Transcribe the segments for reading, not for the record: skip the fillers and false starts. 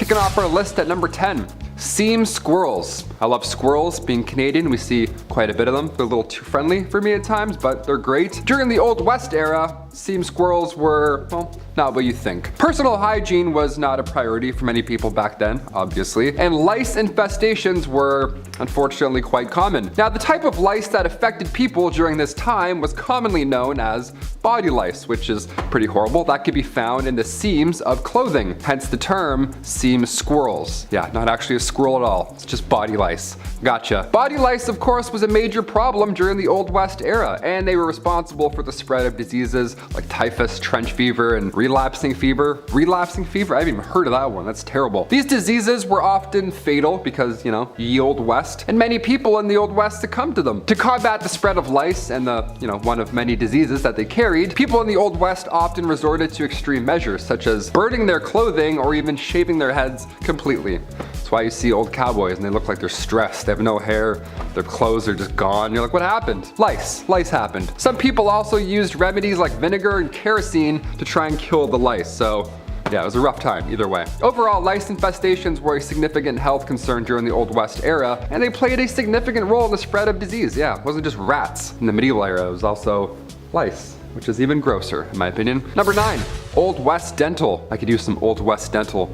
Kicking off our list at number 10. Seam squirrels. I love squirrels. Being Canadian, we see quite a bit of them. They're a little too friendly for me at times, but they're great. During the Old West era, seam squirrels were, well, not what you think. Personal hygiene was not a priority for many people back then, obviously, and lice infestations were unfortunately quite common. Now, the type of lice that affected people during this time was commonly known as body lice, which is pretty horrible. That could be found in the seams of clothing, hence the term seam squirrels. Yeah, not actually a squirrel at all. It's just body lice. Gotcha. Body lice, of course, was a major problem during the Old West era, and they were responsible for the spread of diseases like typhus, trench fever, and relapsing fever. Relapsing fever? I haven't even heard of that one. That's terrible. These diseases were often fatal because, ye Old West, and many people in the Old West succumbed to them. To combat the spread of lice and the, one of many diseases that they carried, people in the Old West often resorted to extreme measures, such as burning their clothing or even shaving their heads completely. That's why you see old cowboys and they look like they're stressed. They have no hair, their clothes are just gone. You're like, what happened? Lice. Lice happened. Some people also used remedies like vinegar and kerosene to try and kill the lice. So yeah, it was a rough time either way. Overall, lice infestations were a significant health concern during the Old West era, and they played a significant role in the spread of disease. Yeah, it wasn't just rats in the medieval era, it was also lice, which is even grosser in my opinion. Number 9, Old West dental. I could use some Old West dental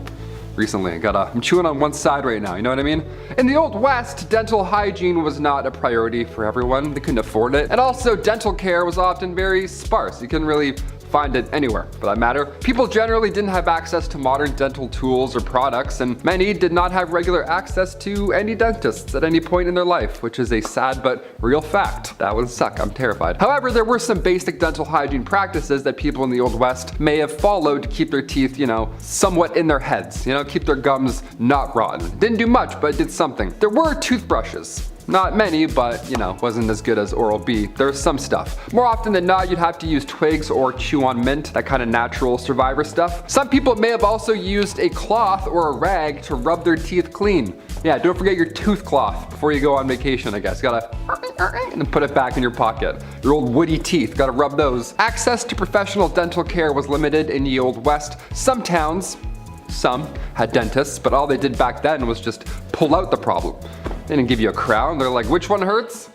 recently. I'm chewing on one side right now, you know what I mean? In the Old West, dental hygiene was not a priority for everyone. They couldn't afford it. And also, dental care was often very sparse. You couldn't really find it anywhere for that matter. People generally didn't have access to modern dental tools or products, and many did not have regular access to any dentists at any point in their life, which is a sad but real fact. That would suck, I'm terrified. However, there were some basic dental hygiene practices that people in the Old West may have followed to keep their teeth, somewhat in their heads, keep their gums not rotten. Didn't do much, but did something. There were toothbrushes. Not many, but wasn't as good as Oral-B. There's some stuff. More often than not, you'd have to use twigs or chew on mint, that kind of natural survivor stuff. Some people may have also used a cloth or a rag to rub their teeth clean. Yeah, don't forget your tooth cloth before you go on vacation, I guess. You gotta and then put it back in your pocket. Your old woody teeth, gotta rub those. Access to professional dental care was limited in the Old West. Some towns, some had dentists, but all they did back then was just pull out the problem. They didn't give you a crown. They're like, which one hurts?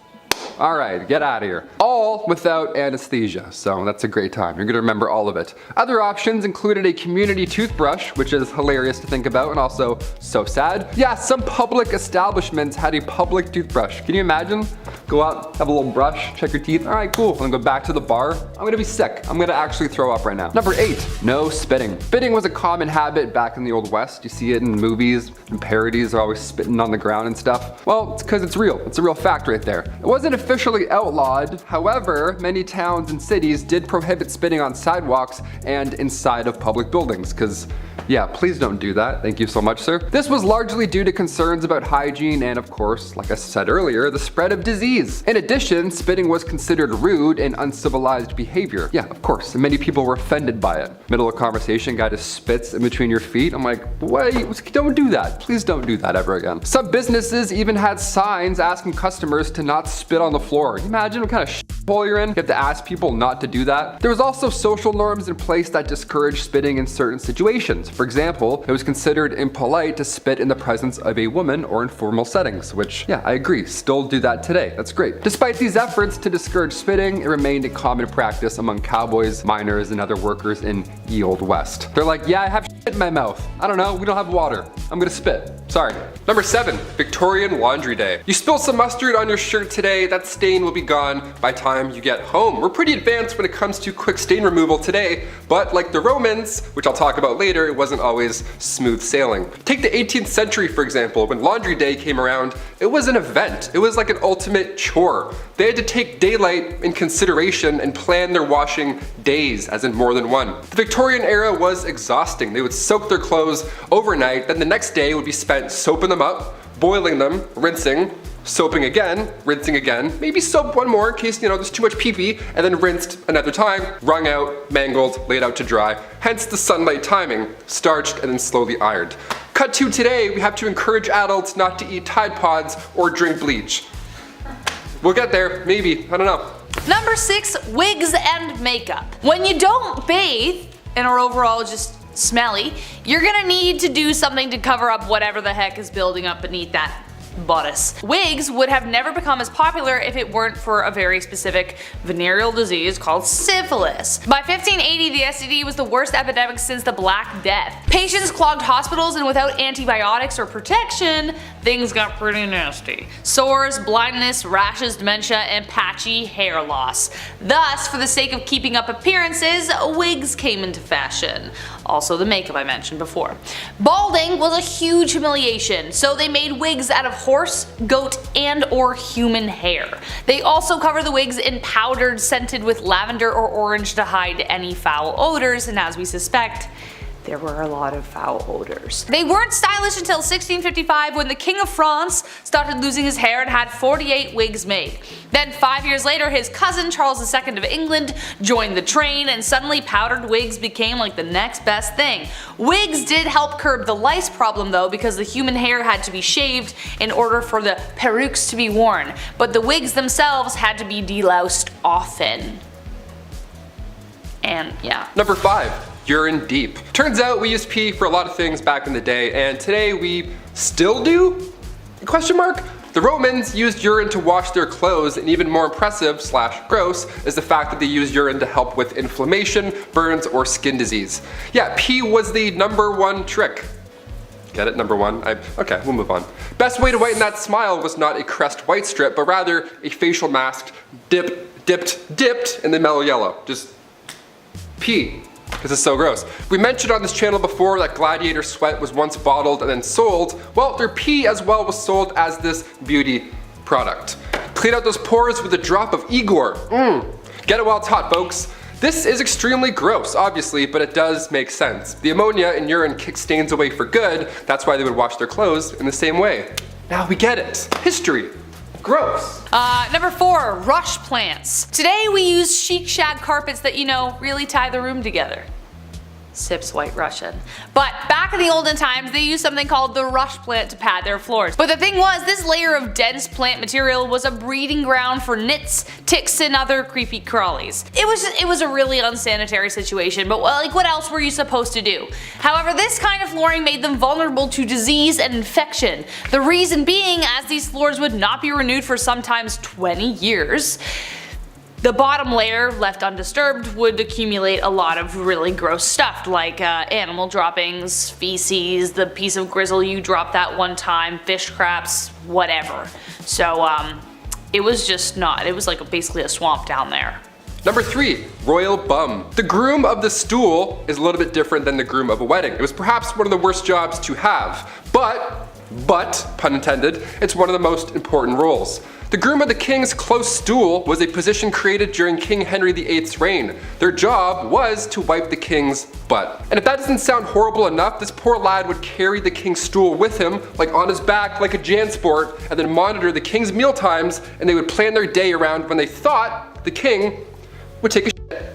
All right, get out of here. All without anesthesia, so that's a great time. You're gonna remember all of it. Other options included a community toothbrush, which is hilarious to think about and also so sad. Yeah, some public establishments had a public toothbrush. Can you imagine? Go out, have a little brush, check your teeth. All right, cool. I'm gonna go back to the bar. I'm gonna be sick. I'm gonna actually throw up right now. Number 8, no spitting. Spitting was a common habit back in the Old West. You see it in movies and parodies. They're always spitting on the ground and stuff. Well, it's because it's real. It's a real fact right there. It wasn't officially outlawed. However, many towns and cities did prohibit spitting on sidewalks and inside of public buildings because, yeah, please don't do that. Thank you so much, sir. This was largely due to concerns about hygiene and, of course, like I said earlier, the spread of disease. In addition, spitting was considered rude and uncivilized behavior. Yeah, of course, and many people were offended by it. Middle of conversation, guy just spits in between your feet. I'm like, wait, don't do that. Please don't do that ever again. Some businesses even had signs asking customers to not spit on the floor. Can you imagine what kind of shithole you're in? You have to ask people not to do that. There was also social norms in place that discouraged spitting in certain situations. For example, it was considered impolite to spit in the presence of a woman or in formal settings, which, yeah, I agree, still do that today. That's great. Despite these efforts to discourage spitting, it remained a common practice among cowboys, miners, and other workers in ye Old West. They're like, yeah, I have shit in my mouth. I don't know, we don't have water. I'm gonna spit. Sorry. Number 7, Victorian Laundry Day. You spill some mustard on your shirt today, that stain will be gone by the time you get home. We're pretty advanced when it comes to quick stain removal today, but like the Romans, which I'll talk about later, it wasn't always smooth sailing. Take the 18th century, for example. When Laundry Day came around, it was an event. It was like an ultimate chore. They had to take daylight in consideration and plan their washing days, as in more than one. The Victorian era was exhausting. They would soak their clothes overnight, then the next day would be spent soaping them up, boiling them, rinsing, soaping again, rinsing again, maybe soap one more in case, there's too much pee-pee, and then rinsed another time, wrung out, mangled, laid out to dry. Hence the sunlight timing, starched and then slowly ironed. Cut to today, we have to encourage adults not to eat Tide Pods or drink bleach. We'll get there, maybe, I don't know. Number 6, wigs and makeup. When you don't bathe and are overall just smelly, you're gonna need to do something to cover up whatever the heck is building up beneath that bodice. Wigs would have never become as popular if it weren't for a very specific venereal disease called syphilis. By 1580, the STD was the worst epidemic since the Black Death. Patients clogged hospitals, and without antibiotics or protection, things got pretty nasty. Sores, blindness, rashes, dementia, and patchy hair loss. Thus, for the sake of keeping up appearances, wigs came into fashion. Also the makeup I mentioned before. Balding was a huge humiliation, so they made wigs out of horse, goat, and or human hair. They also cover the wigs in powdered scented with lavender or orange to hide any foul odors, and as we suspect, there were a lot of foul odors. They weren't stylish until 1655 when the King of France started losing his hair and had 48 wigs made. Then 5 years later, his cousin Charles II of England joined the train, and suddenly powdered wigs became like the next best thing. Wigs did help curb the lice problem though, because the human hair had to be shaved in order for the perukes to be worn, but the wigs themselves had to be deloused often. And yeah. Number 5. Urine deep. Turns out we used pee for a lot of things back in the day, and today we still do? Question mark? The Romans used urine to wash their clothes, and even more impressive / gross is the fact that they used urine to help with inflammation, burns, or skin disease. Yeah, pee was the #1 trick. Get it? Number 1? Okay, we'll move on. Best way to whiten that smile was not a Crest white strip, but rather a facial mask dipped in the mellow yellow. Just pee. This is so gross. We mentioned on this channel before that Gladiator sweat was once bottled and then sold. Well, their pee as well was sold as this beauty product. Clean out those pores with a drop of Igor. Get it while it's hot, folks. This is extremely gross, obviously, but it does make sense. The ammonia in urine kicks stains away for good. That's why they would wash their clothes in the same way. Now we get it. History. Gross. Number 4, rush plants. Today we use chic shag carpets that, you know, really tie the room together. Sips White Russian. But back in the olden times, they used something called the rush plant to pad their floors. But the thing was, this layer of dense plant material was a breeding ground for nits, ticks, and other creepy crawlies. It was a really unsanitary situation, but well, like what else were you supposed to do? However, this kind of flooring made them vulnerable to disease and infection. The reason being, as these floors would not be renewed for sometimes 20 years, the bottom layer, left undisturbed, would accumulate a lot of really gross stuff like animal droppings, feces, the piece of grizzle you dropped that one time, fish scraps, whatever. So it was just not, it was like basically a swamp down there. Number 3, royal bum. The groom of the stool is a little bit different than the groom of a wedding. It was perhaps one of the worst jobs to have, but, pun intended, it's one of the most important roles. The groom of the king's close stool was a position created during King Henry VIII's reign. Their job was to wipe the king's butt. And if that doesn't sound horrible enough, this poor lad would carry the king's stool with him, like on his back like a Jansport, and then monitor the king's meal times, and they would plan their day around when they thought the king would take a shit.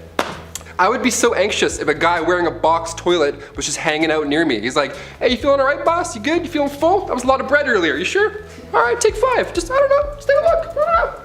I would be so anxious if a guy wearing a box toilet was just hanging out near me. He's like, hey, you feeling alright, boss? You good? You feeling full? That was a lot of bread earlier. You sure? Alright, take 5. Just, I don't know. Just take a look. I don't know.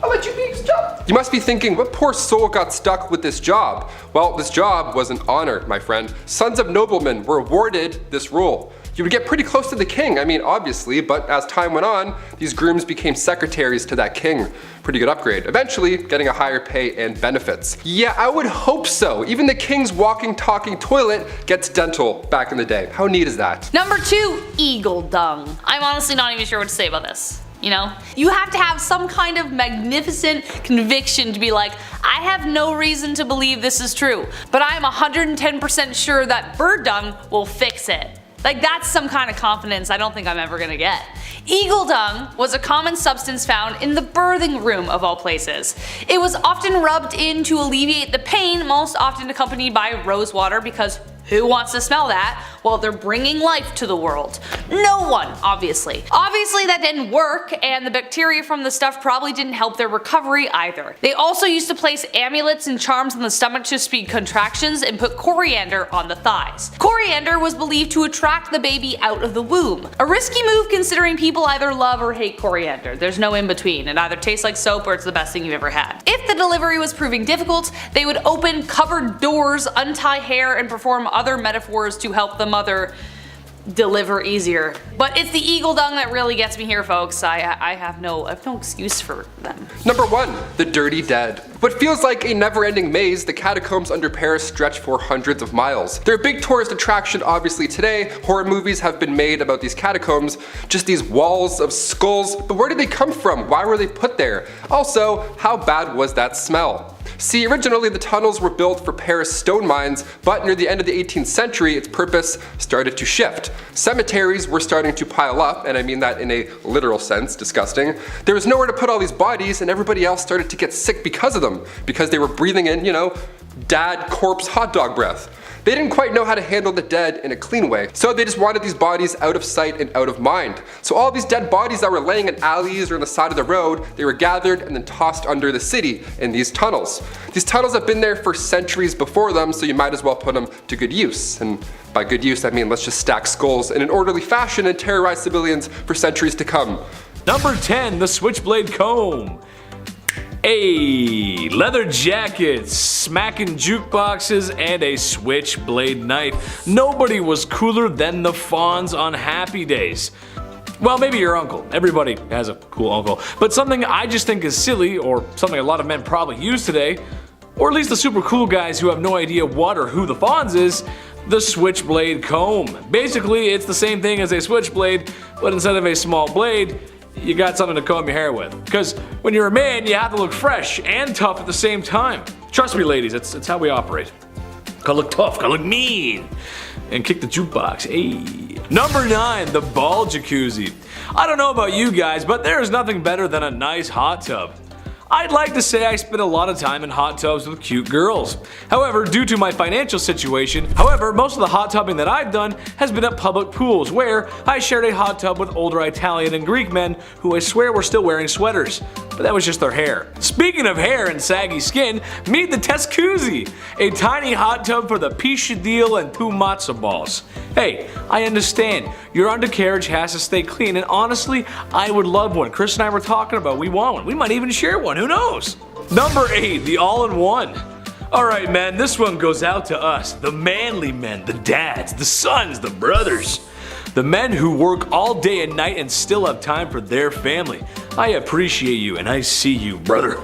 I'll let you be. Just jump. You must be thinking, what poor soul got stuck with this job? Well, this job was an honor, my friend. Sons of noblemen were awarded this role. You would get pretty close to the king, I mean obviously, but as time went on, these grooms became secretaries to that king. Pretty good upgrade. Eventually, getting a higher pay and benefits. Yeah, I would hope so. Even the king's walking, talking toilet gets dental back in the day. How neat is that? Number 2, eagle dung. I'm honestly not even sure what to say about this. You know? You have to have some kind of magnificent conviction to be like, I have no reason to believe this is true, but I am 110% sure that bird dung will fix it. Like that's some kind of confidence I don't think I'm ever gonna get. Eagle dung was a common substance found in the birthing room of all places. It was often rubbed in to alleviate the pain, most often accompanied by rose water because who wants to smell that? while they're bringing life to the world? No one, obviously. Obviously that didn't work, and the bacteria from the stuff probably didn't help their recovery either. They also used to place amulets and charms on the stomach to speed contractions and put coriander on the thighs. Coriander was believed to attract the baby out of the womb. A risky move considering people either love or hate coriander. There's no in between. It either tastes like soap or it's the best thing you've ever had. If the delivery was proving difficult, they would open cupboard doors, untie hair, and perform other metaphors to help the mother deliver easier. But it's the eagle dung that really gets me here, folks. I have no excuse for them. Number 1. The Dirty Dead. What feels like a never-ending maze, the catacombs under Paris stretch for hundreds of miles. They're a big tourist attraction obviously today. Horror movies have been made about these catacombs, just these walls of skulls, but where did they come from? Why were they put there? Also, how bad was that smell? See, originally the tunnels were built for Paris stone mines, but near the end of the 18th century its purpose started to shift. Cemeteries were starting to pile up, and I mean that in a literal sense, disgusting. There was nowhere to put all these bodies, and everybody else started to get sick because of them, because they were breathing in, dad corpse hot dog breath. They didn't quite know how to handle the dead in a clean way, so they just wanted these bodies out of sight and out of mind. So all these dead bodies that were laying in alleys or on the side of the road, they were gathered and then tossed under the city in these tunnels. These tunnels have been there for centuries before them, so you might as well put them to good use. And by good use, I mean let's just stack skulls in an orderly fashion and terrorize civilians for centuries to come. Number 10, the Switchblade Comb. Leather jackets, smacking jukeboxes, and a switchblade knife. Nobody was cooler than the Fonz on Happy Days. Well, maybe your uncle. Everybody has a cool uncle. But something I just think is silly, or something a lot of men probably use today, or at least the super cool guys who have no idea what or who the Fonz is, the Switchblade Comb. Basically, it's the same thing as a switchblade, but instead of a small blade, you got something to comb your hair with. Because when you're a man, you have to look fresh and tough at the same time. Trust me, ladies, it's how we operate. Gotta look tough, gotta look mean, and kick the jukebox. Number 9, the Ball Jacuzzi. I don't know about you guys, but there is nothing better than a nice hot tub. I'd like to say I spend a lot of time in hot tubs with cute girls. However, due to my financial situation, most of the hot tubbing that I've done has been at public pools where I shared a hot tub with older Italian and Greek men who I swear were still wearing sweaters. But that was just their hair. Speaking of hair and saggy skin, meet the Jacuzzi, a tiny hot tub for the pisciadille and two matzo balls. Hey, I understand, your undercarriage has to stay clean, and honestly, I would love one. Chris and I were talking about we want one. We might even share one, who knows? Number 8, the all-in-one. Alright man, this one goes out to us, the manly men, the dads, the sons, the brothers. The men who work all day and night and still have time for their family. I appreciate you and I see you, brother.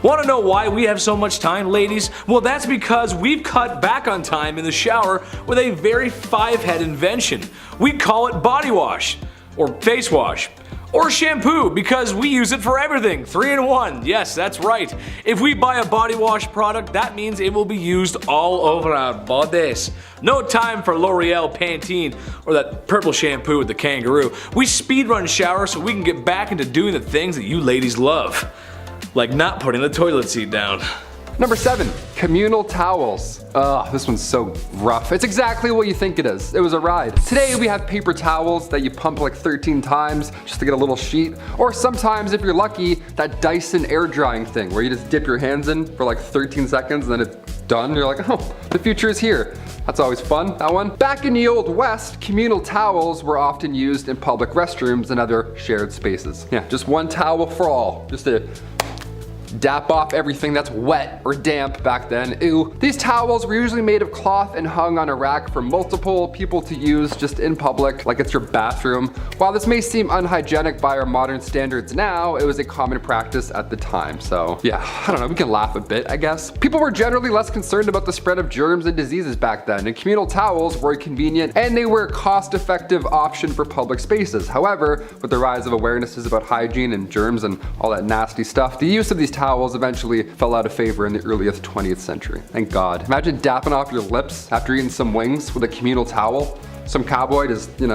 Want to know why we have so much time, ladies? Well, that's because we've cut back on time in the shower with a very 5-head invention. We call it body wash, or face wash, or shampoo, because we use it for everything. 3-in-1, yes, that's right. If we buy a body wash product, that means it will be used all over our bodies. No time for L'Oreal Pantene or that purple shampoo with the kangaroo. We speedrun shower so we can get back into doing the things that you ladies love. Like not putting the toilet seat down. Number 7, Communal Towels. Ugh, this one's so rough. It's exactly what you think it is. It was a ride. Today we have paper towels that you pump like 13 times just to get a little sheet. Or sometimes, if you're lucky, that Dyson air drying thing where you just dip your hands in for like 13 seconds and then it's done. You're like, oh, the future is here. That's always fun, that one. Back in the Old West, communal towels were often used in public restrooms and other shared spaces. Yeah, just one towel for all. Just to dap off everything that's wet or damp back then. Ew. These towels were usually made of cloth and hung on a rack for multiple people to use just in public, like it's your bathroom. While this may seem unhygienic by our modern standards now, it was a common practice at the time. So yeah, I don't know, we can laugh a bit, I guess. People were generally less concerned about the spread of germs and diseases back then, and communal towels were convenient and they were a cost-effective option for public spaces. However, with the rise of awarenesses about hygiene and germs and all that nasty stuff, the use of these towels eventually fell out of favor in the earliest 20th century. Thank God. Imagine dapping off your lips after eating some wings with a communal towel. Some cowboy just, and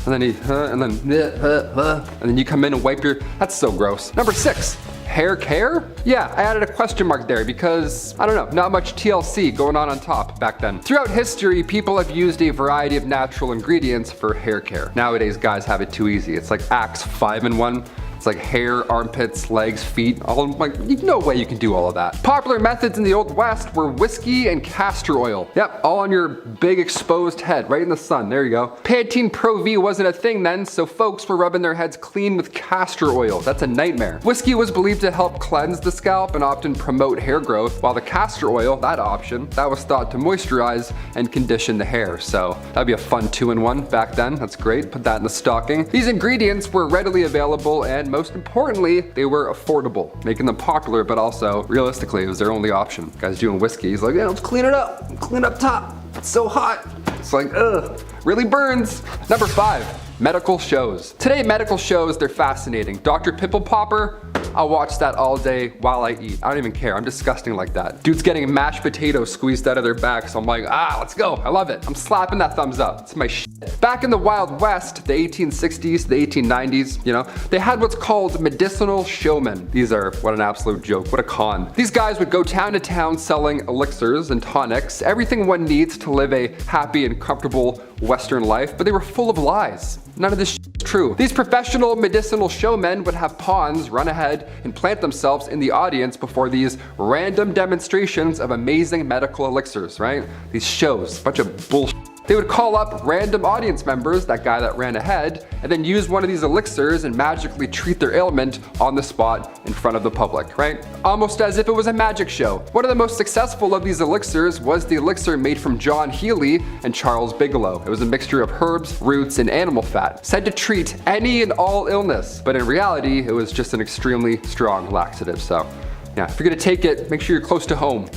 then he, and then you come in and wipe your, that's so gross. Number 6, Hair care? Yeah, I added a question mark there because, I don't know, not much TLC going on top back then. Throughout history, people have used a variety of natural ingredients for hair care. Nowadays, guys have it too easy. It's like Axe 5-in-1. It's like hair, armpits, legs, feet, all like, no way you can do all of that. Popular methods in the Old West were whiskey and castor oil. Yep, all on your big exposed head, right in the sun, there you go. Pantene Pro V wasn't a thing then, so folks were rubbing their heads clean with castor oil. That's a nightmare. Whiskey was believed to help cleanse the scalp and often promote hair growth, while the castor oil, that option, that was thought to moisturize and condition the hair. So that'd be a fun 2-in-1 back then, that's great, put that in the stocking. These ingredients were readily available and most importantly, they were affordable, making them popular, but also, realistically, it was their only option. Guy's doing whiskey, he's like, yeah, let's clean it up, clean up top. It's so hot. It's like, ugh, really burns. Number 5, medical shows. Today, medical shows, they're fascinating. Dr. Pimple Popper, I'll watch that all day while I eat. I don't even care, I'm disgusting like that. Dude's getting mashed potatoes squeezed out of their back, so I'm like, let's go, I love it. I'm slapping that thumbs up, it's my shit. Back in the Wild West, the 1860s, the 1890s, you know, they had what's called medicinal showmen. These are, what an absolute joke, what a con. These guys would go town to town selling elixirs and tonics, everything one needs to live a happy and comfortable Western life, but they were full of lies. None of this shit is true. These professional medicinal showmen would have pawns run ahead and plant themselves in the audience before these random demonstrations of amazing medical elixirs, right? These shows, bunch of bullshit. They would call up random audience members, that guy that ran ahead, and then use one of these elixirs and magically treat their ailment on the spot in front of the public, right? Almost as if it was a magic show. One of the most successful of these elixirs was the elixir made from John Healy and Charles Bigelow. It was a mixture of herbs, roots, and animal fat, said to treat any and all illness, but in reality, it was just an extremely strong laxative. So yeah, if you're gonna take it, make sure you're close to home.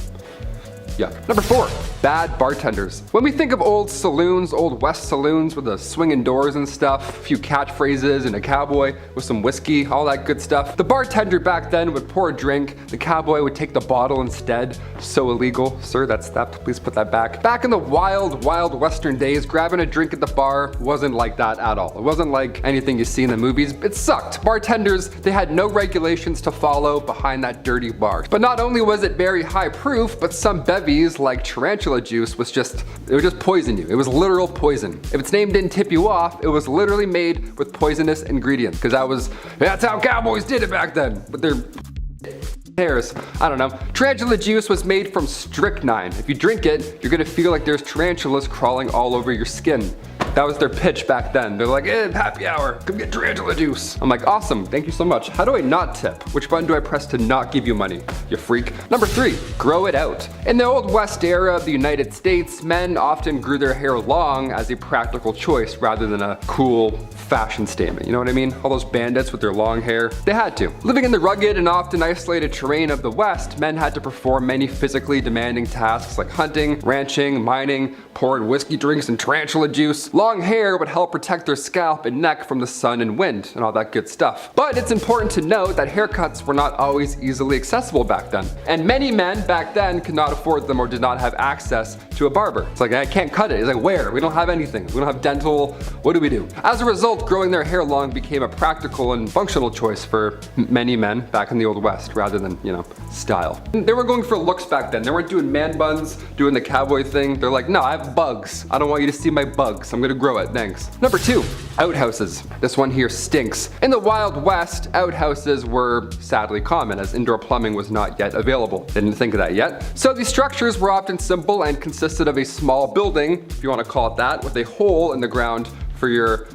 Yeah. Number 4, bad bartenders. When we think of old saloons, old West saloons with the swinging doors and stuff, a few catchphrases and a cowboy with some whiskey, all that good stuff, the bartender back then would pour a drink, the cowboy would take the bottle instead. So illegal. Sir, that's that, please put that back. Back in the wild Western days, grabbing a drink at the bar wasn't like that at all. It wasn't like anything you see in the movies. It sucked. Bartenders, they had no regulations to follow behind that dirty bar. But not only was it very high proof, but some bevies like tarantula juice would just poison you. It was literal poison. If its name didn't tip you off, it was literally made with poisonous ingredients, because that's how cowboys did it back then. But they're hairs. I don't know. Tarantula juice was made from strychnine. If you drink it, you're gonna feel like there's tarantulas crawling all over your skin. That was their pitch back then. They're like, happy hour, come get tarantula juice. I'm like, awesome, thank you so much. How do I not tip? Which button do I press to not give you money, you freak? Number 3, grow it out. In the Old West era of the United States, men often grew their hair long as a practical choice rather than a cool fashion statement. You know what I mean? All those bandits with their long hair, they had to. Living in the rugged and often isolated terrain of the West, men had to perform many physically demanding tasks like hunting, ranching, mining, pouring whiskey drinks and tarantula juice. Long hair would help protect their scalp and neck from the sun and wind and all that good stuff. But it's important to note that haircuts were not always easily accessible back then. And many men back then could not afford them or did not have access to a barber. It's like, I can't cut it. It's like, where? We don't have anything. We don't have dental. What do we do? As a result, growing their hair long became a practical and functional choice for many men back in the Old West rather than, style. They were going for looks back then. They weren't doing man buns, doing the cowboy thing. They're like, no, I have bugs. I don't want you to see my bugs. I'm gonna grow it, thanks. Number 2, outhouses. This one here stinks. In the Wild West, outhouses were sadly common as indoor plumbing was not yet available. Didn't think of that yet. So these structures were often simple and consisted of a small building, if you want to call it that, with a hole in the ground for your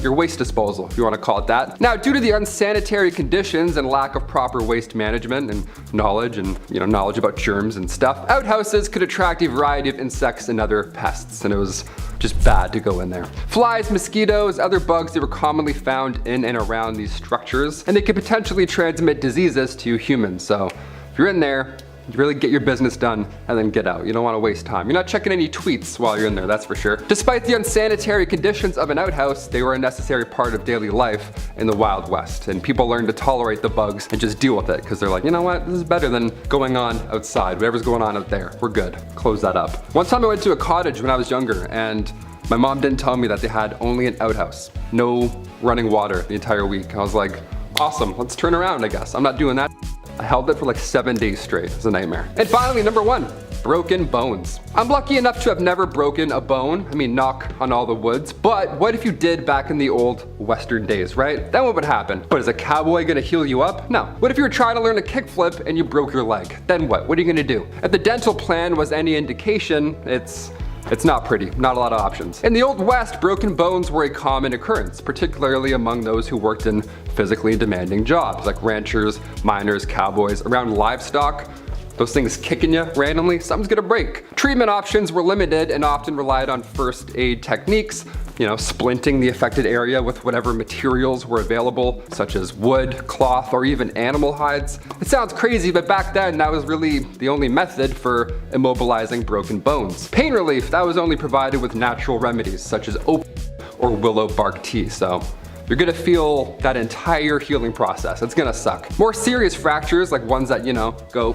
waste disposal, if you want to call it that. Now, due to the unsanitary conditions and lack of proper waste management and knowledge about germs and stuff, outhouses could attract a variety of insects and other pests, and it was just bad to go in there. Flies, mosquitoes, other bugs, they were commonly found in and around these structures, and they could potentially transmit diseases to humans. So if you're in there, you really get your business done and then get out. You don't want to waste time. You're not checking any tweets while you're in there, that's for sure. Despite the unsanitary conditions of an outhouse, they were a necessary part of daily life in the Wild West. And people learned to tolerate the bugs and just deal with it because they're like, you know what, this is better than going on outside. Whatever's going on out there, we're good. Close that up. One time I went to a cottage when I was younger and my mom didn't tell me that they had only an outhouse. No running water the entire week. I was like, Awesome, let's turn around, I guess. I'm not doing that. I held it for like 7 days straight. It's a nightmare. And finally, number 1. Broken bones. I'm lucky enough to have never broken a bone. I mean, knock on all the woods. But what if you did back in the old Western days, right? Then what would happen? But is a cowboy gonna heal you up? No. What if you were trying to learn a kickflip and you broke your leg? Then what? What are you gonna do? If the dental plan was any indication, it's not pretty, not a lot of options. In the Old West, broken bones were a common occurrence, particularly among those who worked in physically demanding jobs, like ranchers, miners, cowboys, around livestock. Those things kicking you randomly, something's gonna break. Treatment options were limited and often relied on first aid techniques, splinting the affected area with whatever materials were available, such as wood, cloth, or even animal hides. It sounds crazy, but back then that was really the only method for immobilizing broken bones. Pain relief, that was only provided with natural remedies, such as opium or willow bark tea, so you're gonna feel that entire healing process. It's gonna suck. More serious fractures, like ones that, go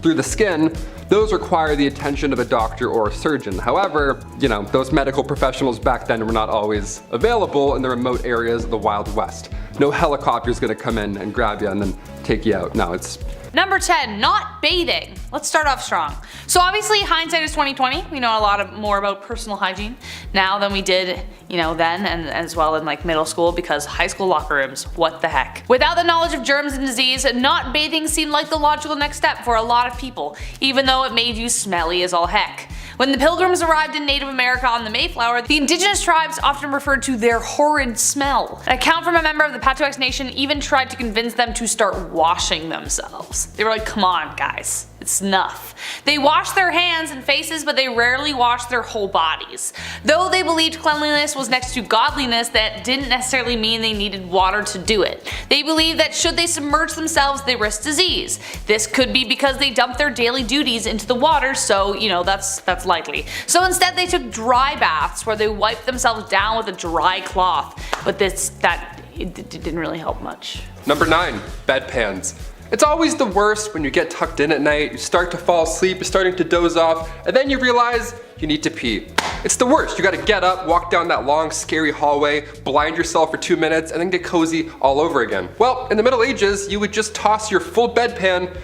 through the skin, those require the attention of a doctor or a surgeon. However, those medical professionals back then were not always available in the remote areas of the Wild West. No helicopter's gonna come in and grab you and then take you out. No, it's... Number 10, not bathing. Let's start off strong. So obviously hindsight is 2020. We know a lot more about personal hygiene now than we did, then and as well in like middle school, because high school locker rooms, what the heck. Without the knowledge of germs and disease, not bathing seemed like the logical next step for a lot of people, even though it made you smelly as all heck. When the Pilgrims arrived in Native America on the Mayflower, the indigenous tribes often referred to their horrid smell. An account from a member of the Patuxet Nation even tried to convince them to start washing themselves. They were like, come on guys, it's enough. They washed their hands and faces, but they rarely washed their whole bodies. Though they believed cleanliness was next to godliness, that didn't necessarily mean they needed water to do it. They believed that should they submerge themselves, they risked disease. This could be because they dumped their daily duties into the water, so that's likely. So instead they took dry baths where they wiped themselves down with a dry cloth, but it didn't really help much. Number 9, bedpans. It's always the worst when you get tucked in at night, you start to fall asleep, you're starting to doze off, and then you realize you need to pee. It's the worst. You gotta get up, walk down that long, scary hallway, blind yourself for 2 minutes, and then get cozy all over again. Well, in the Middle Ages, you would just toss your full bedpan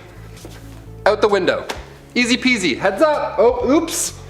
out the window. Easy peasy. Heads up. Oh, oops.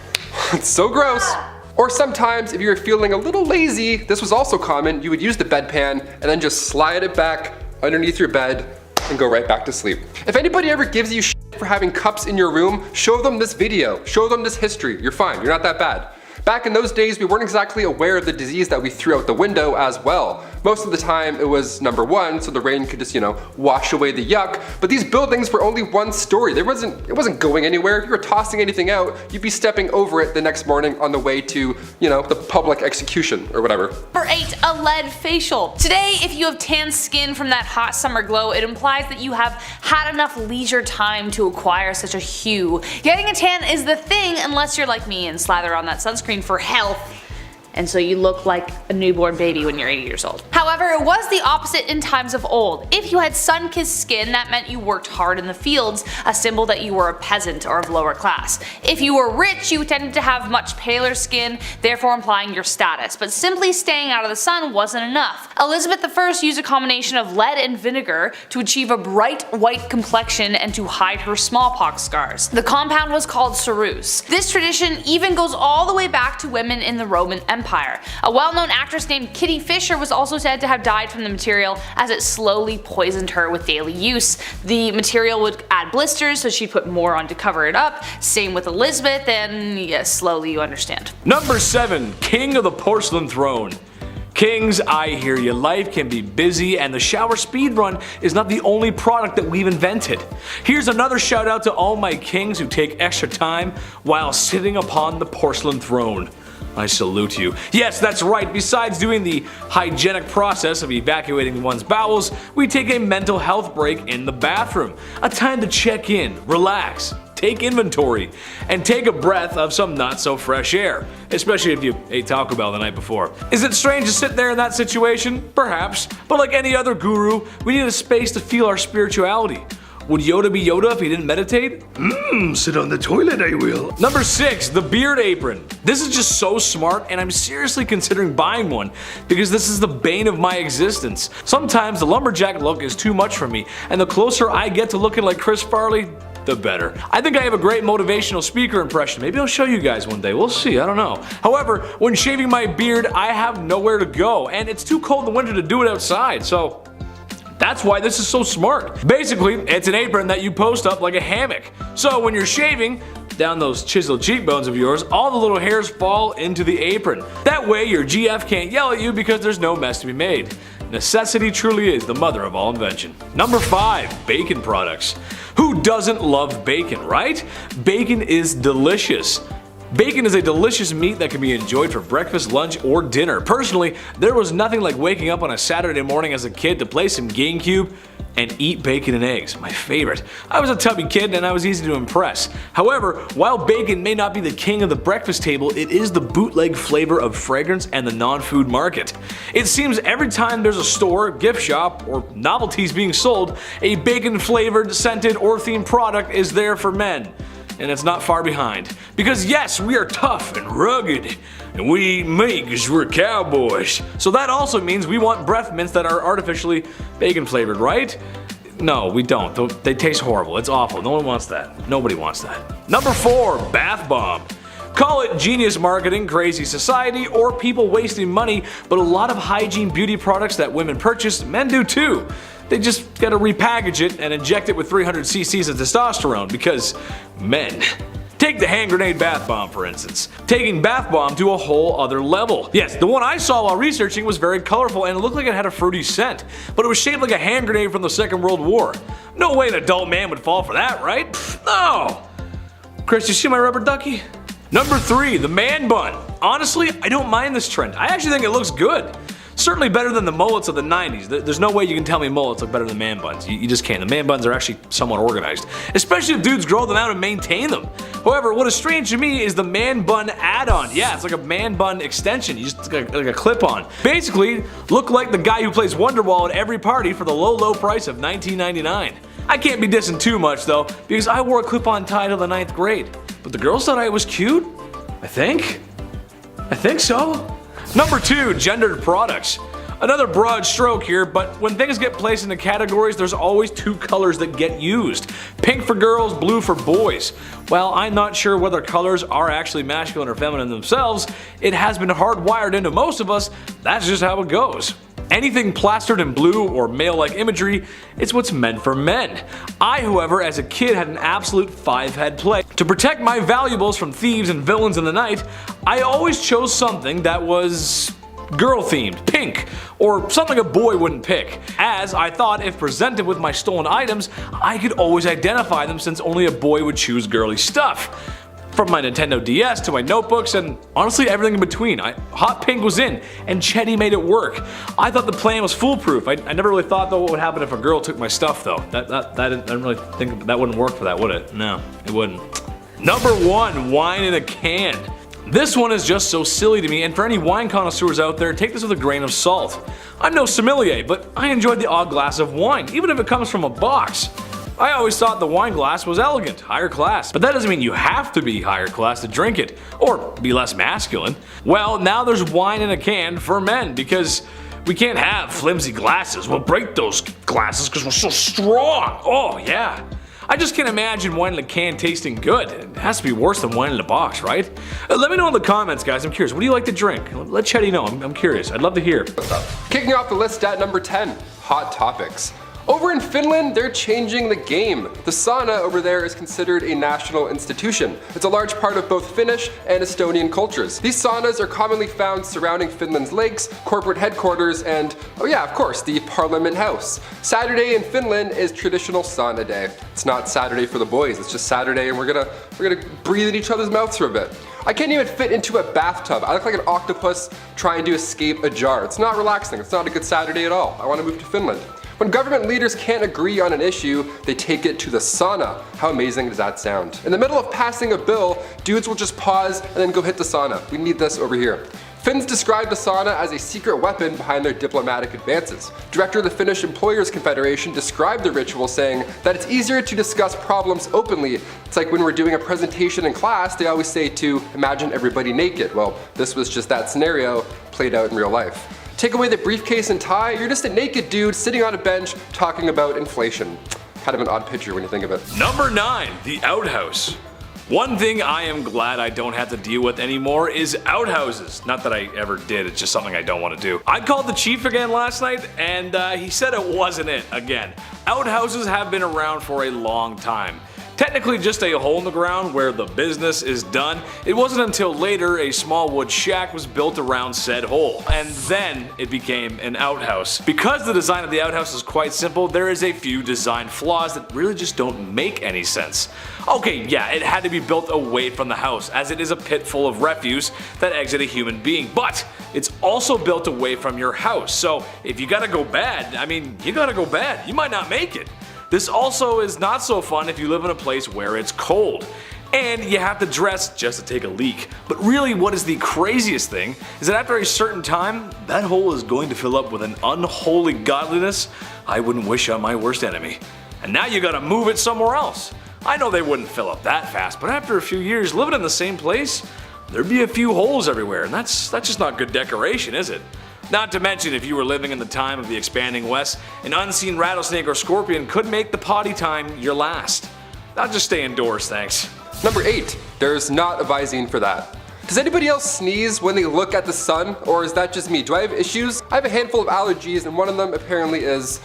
It's so gross. Or sometimes, if you were feeling a little lazy, this was also common, you would use the bedpan and then just slide it back underneath your bed and go right back to sleep. If anybody ever gives you shit for having cups in your room, show them this video, show them this history. You're fine, you're not that bad. Back in those days, we weren't exactly aware of the disease that we threw out the window as well. Most of the time it was number 1, so the rain could just, wash away the yuck, but these buildings were only one story. It wasn't going anywhere. If you were tossing anything out, you'd be stepping over it the next morning on the way to, the public execution or whatever. Number 8, a lead facial. Today, if you have tan skin from that hot summer glow, it implies that you have had enough leisure time to acquire such a hue. Getting a tan is the thing unless you're like me and slather on that sunscreen for health, and so you look like a newborn baby when you're 80 years old. However, it was the opposite in times of old. If you had sun-kissed skin, that meant you worked hard in the fields, a symbol that you were a peasant or of lower class. If you were rich, you tended to have much paler skin, therefore implying your status, but simply staying out of the sun wasn't enough. Elizabeth I used a combination of lead and vinegar to achieve a bright white complexion and to hide her smallpox scars. The compound was called ceruse. This tradition even goes all the way back to women in the Roman Empire. A well-known actress named Kitty Fisher was also said to have died from the material as it slowly poisoned her with daily use. The material would add blisters, so she'd put more on to cover it up. Same with Elizabeth, and yes, slowly you understand. Number 7, King of the Porcelain Throne. Kings, I hear you. Life can be busy, and the shower speed run is not the only product that we've invented. Here's another shout out to all my kings who take extra time while sitting upon the porcelain throne. I salute you. Yes, that's right. Besides doing the hygienic process of evacuating one's bowels, we take a mental health break in the bathroom. A time to check in, relax, take inventory, and take a breath of some not so fresh air, especially if you ate Taco Bell the night before. Is it strange to sit there in that situation? Perhaps, but like any other guru, we need a space to feel our spirituality. Would Yoda be Yoda if he didn't meditate? Sit on the toilet, I will. Number 6, the beard apron. This is just so smart, and I'm seriously considering buying one because this is the bane of my existence. Sometimes the lumberjack look is too much for me, and the closer I get to looking like Chris Farley, the better. I think I have a great motivational speaker impression. Maybe I'll show you guys one day. We'll see. I don't know. However, when shaving my beard, I have nowhere to go, and it's too cold in the winter to do it outside, so that's why this is so smart. Basically, it's an apron that you post up like a hammock. So when you're shaving down those chiseled cheekbones of yours, all the little hairs fall into the apron. That way your GF can't yell at you because there's no mess to be made. Necessity truly is the mother of all invention. Number 5, bacon products. Who doesn't love bacon, right? Bacon is delicious. Bacon is a delicious meat that can be enjoyed for breakfast, lunch, or dinner. Personally, there was nothing like waking up on a Saturday morning as a kid to play some GameCube and eat bacon and eggs, my favorite. I was a tubby kid and I was easy to impress. However, while bacon may not be the king of the breakfast table, it is the bootleg flavor of fragrance and the non-food market. It seems every time there's a store, gift shop, or novelties being sold, a bacon flavored, scented, or themed product is there for men. And it's not far behind. Because yes, we are tough and rugged, and we eat meat because we're cowboys. So that also means we want breath mints that are artificially bacon flavored, right? No, we don't. They taste horrible. It's awful. No one wants that. Nobody wants that. Number 4, bath bomb. Call it genius marketing, crazy society, or people wasting money, but a lot of hygiene beauty products that women purchase, men do too. They just gotta repackage it and inject it with 300 cc's of testosterone because men. Take the hand grenade bath bomb for instance. Taking bath bomb to a whole other level. Yes, the one I saw while researching was very colorful and it looked like it had a fruity scent, but it was shaped like a hand grenade from the Second World War. No way an adult man would fall for that, right? Pfft, no! Chris, you see my rubber ducky? Number 3, the man bun. Honestly, I don't mind this trend. I actually think it looks good. Certainly better than the mullets of the 90s. There's no way you can tell me mullets look better than man buns. You just can't. The man buns are actually somewhat organized. Especially if dudes grow them out and maintain them. However, what is strange to me is the man bun add-on. Yeah, it's like a man bun extension. You just like a clip-on. Basically, look like the guy who plays Wonderwall at every party for the low price of $19.99. I can't be dissing too much though, because I wore a clip-on tie till the 9th grade. But the girls thought I was cute? I think so. Number 2, gendered products. Another broad stroke here, but when things get placed into categories, there's always 2 colors that get used. Pink for girls, blue for boys. While I'm not sure whether colors are actually masculine or feminine themselves, it has been hardwired into most of us, that's just how it goes. Anything plastered in blue or male-like imagery, it's what's meant for men. I, however, as a kid had an absolute 5-head play. To protect my valuables from thieves and villains in the night, I always chose something that was girl-themed, pink, or something a boy wouldn't pick, as I thought if presented with my stolen items, I could always identify them since only a boy would choose girly stuff. From my Nintendo DS to my notebooks and honestly everything in between. Hot pink was in, and Chetty made it work. I thought the plan was foolproof. I never really thought though what would happen if a girl took my stuff though. I didn't really think that wouldn't work for that, would it? No, it wouldn't. Number 1, wine in a can. This one is just so silly to me, and for any wine connoisseurs out there, take this with a grain of salt. I'm no sommelier, but I enjoyed the odd glass of wine, even if it comes from a box. I always thought the wine glass was elegant, higher class, but that doesn't mean you have to be higher class to drink it, or be less masculine. Well, now there's wine in a can for men, because we can't have flimsy glasses. We'll break those glasses because we're so strong. Oh yeah. I just can't imagine wine in a can tasting good. It has to be worse than wine in a box, right? Let me know in the comments, guys. I'm curious. What do you like to drink? Let Chetty know. I'm curious. I'd love to hear. Kicking off the list at number 10, hot topics. Over in Finland, they're changing the game. The sauna over there is considered a national institution. It's a large part of both Finnish and Estonian cultures. These saunas are commonly found surrounding Finland's lakes, corporate headquarters, and, oh yeah, of course, the Parliament House. Saturday in Finland is traditional sauna day. It's not Saturday for the boys, it's just Saturday and we're gonna breathe in each other's mouths for a bit. I can't even fit into a bathtub. I look like an octopus trying to escape a jar. It's not relaxing, it's not a good Saturday at all. I wanna move to Finland. When government leaders can't agree on an issue, they take it to the sauna. How amazing does that sound? In the middle of passing a bill, dudes will just pause and then go hit the sauna. We need this over here. Finns described the sauna as a secret weapon behind their diplomatic advances. Director of the Finnish Employers Confederation described the ritual saying that it's easier to discuss problems openly. It's like when we're doing a presentation in class, they always say to imagine everybody naked. Well, this was just that scenario played out in real life. Take away the briefcase and tie, you're just a naked dude sitting on a bench talking about inflation. Kind of an odd picture when you think of it. Number 9, the outhouse. One thing I am glad I don't have to deal with anymore is outhouses. Not that I ever did, it's just something I don't want to do. I called the chief again last night and he said it wasn't it again. Outhouses have been around for a long time. Technically just a hole in the ground where the business is done. It wasn't until later a small wood shack was built around said hole, and then it became an outhouse. Because the design of the outhouse is quite simple, there is a few design flaws that really just don't make any sense. Okay, yeah, it had to be built away from the house, as it is a pit full of refuse that exit a human being, but it's also built away from your house, so if you gotta go bad, I mean, you gotta go bad. You might not make it. This also is not so fun if you live in a place where it's cold, and you have to dress just to take a leak. But really what is the craziest thing is that after a certain time, that hole is going to fill up with an unholy godliness I wouldn't wish on my worst enemy. And now you gotta move it somewhere else. I know they wouldn't fill up that fast, but after a few years living in the same place, there'd be a few holes everywhere, and that's just not good decoration, is it? Not to mention, if you were living in the time of the expanding West, an unseen rattlesnake or scorpion could make the potty time your last. I'll just stay indoors, thanks. Number 8, there's not a Visine for that. Does anybody else sneeze when they look at the sun, or is that just me? Do I have issues? I have a handful of allergies, and one of them apparently is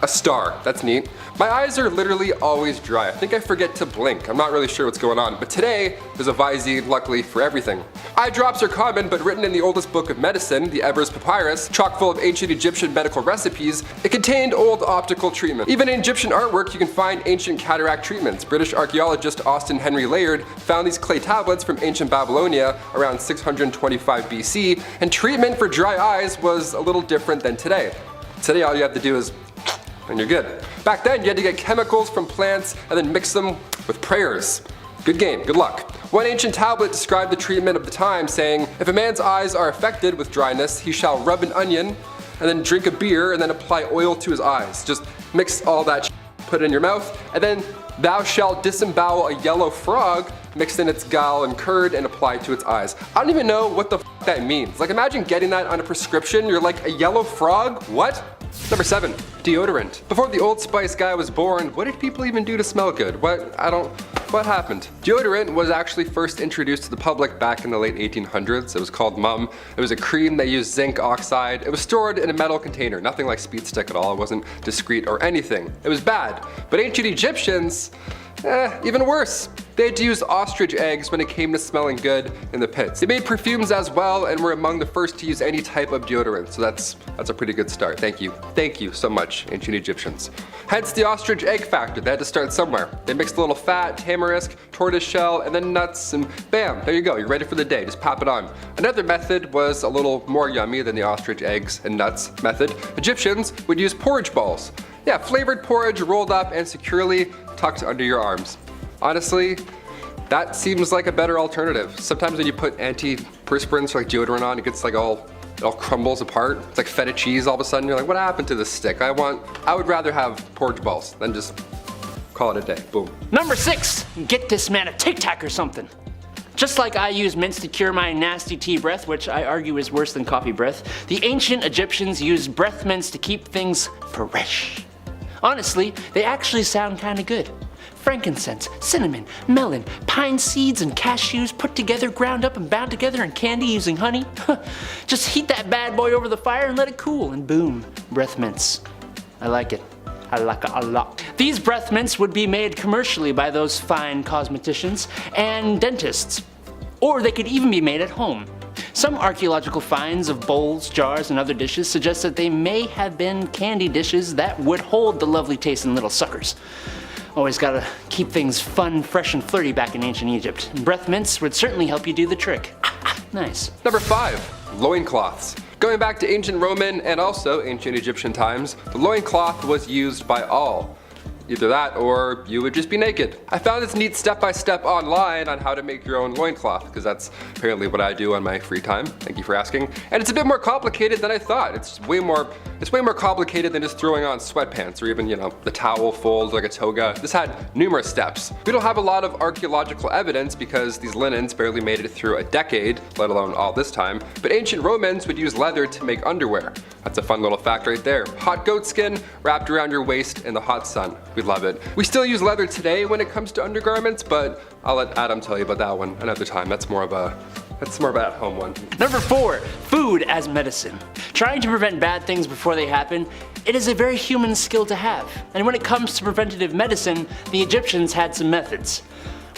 a star. That's neat. My eyes are literally always dry. I think I forget to blink. I'm not really sure what's going on, but today there's a Visine, luckily, for everything. Eye drops are common, but written in the oldest book of medicine, the Ebers Papyrus, chock full of ancient Egyptian medical recipes, it contained old optical treatment. Even in Egyptian artwork, you can find ancient cataract treatments. British archaeologist Austin Henry Layard found these clay tablets from ancient Babylonia around 625 BC, and treatment for dry eyes was a little different than today. Today all you have to do is and you're good. Back then, you had to get chemicals from plants and then mix them with prayers. Good game, good luck. One ancient tablet described the treatment of the time, saying, if a man's eyes are affected with dryness, he shall rub an onion and then drink a beer and then apply oil to his eyes. Just mix all that put it in your mouth, and then thou shalt disembowel a yellow frog, mixed in its gall and curd and applied to its eyes. I don't even know what the that means. Like, imagine getting that on a prescription. You're like, a yellow frog? What? Number 7, deodorant. Before the Old Spice guy was born, what did people even do to smell good? What happened? Deodorant was actually first introduced to the public back in the late 1800s. It was called Mum. It was a cream that used zinc oxide. It was stored in a metal container, nothing like Speed Stick at all. It wasn't discreet or anything. It was bad. But ancient Egyptians, even worse. They had to use ostrich eggs when it came to smelling good in the pits. They made perfumes as well and were among the first to use any type of deodorant, so that's a pretty good start. Thank you so much, ancient Egyptians. Hence the ostrich egg factor. They had to start somewhere. They mixed a little fat, tamarisk, tortoise shell, and then nuts, and bam, there you go, you're ready for the day. Just pop it on. Another method was a little more yummy than the ostrich eggs and nuts method. Egyptians would use porridge balls. Yeah, flavored porridge rolled up and securely tucked under your arms. Honestly, that seems like a better alternative. Sometimes when you put antiperspirants or like deodorant on, it gets like it all crumbles apart. It's like feta cheese all of a sudden. You're like, what happened to this stick? I would rather have porridge balls than just call it a day. Boom. Number 6, get this man a Tic Tac or something. Just like I use mints to cure my nasty tea breath, which I argue is worse than coffee breath, the ancient Egyptians used breath mints to keep things fresh. Honestly, they actually sound kinda good. Frankincense, cinnamon, melon, pine seeds, and cashews put together, ground up, and bound together in candy using honey. Just heat that bad boy over the fire and let it cool, and boom, breath mints. I like it. I like it a lot. These breath mints would be made commercially by those fine cosmeticians and dentists. Or they could even be made at home. Some archaeological finds of bowls, jars, and other dishes suggest that they may have been candy dishes that would hold the lovely tasting little suckers. Always gotta keep things fun, fresh, and flirty back in ancient Egypt. Breath mints would certainly help you do the trick. Nice. Number 5, loincloths. Going back to ancient Roman and also ancient Egyptian times, the loincloth was used by all. Either that or you would just be naked. I found this neat step-by-step online on how to make your own loincloth, because that's apparently what I do on my free time. Thank you for asking. And it's a bit more complicated than I thought. It's way more complicated than just throwing on sweatpants or even, the towel folds like a toga. This had numerous steps. We don't have a lot of archaeological evidence because these linens barely made it through a decade, let alone all this time, but ancient Romans would use leather to make underwear. That's a fun little fact right there. Hot goat skin wrapped around your waist in the hot sun. We love it. We still use leather today when it comes to undergarments, but I'll let Adam tell you about that one another time. That's more of an at-home one. Number 4, food as medicine. Trying to prevent bad things before they happen, it is a very human skill to have. And when it comes to preventative medicine, the Egyptians had some methods.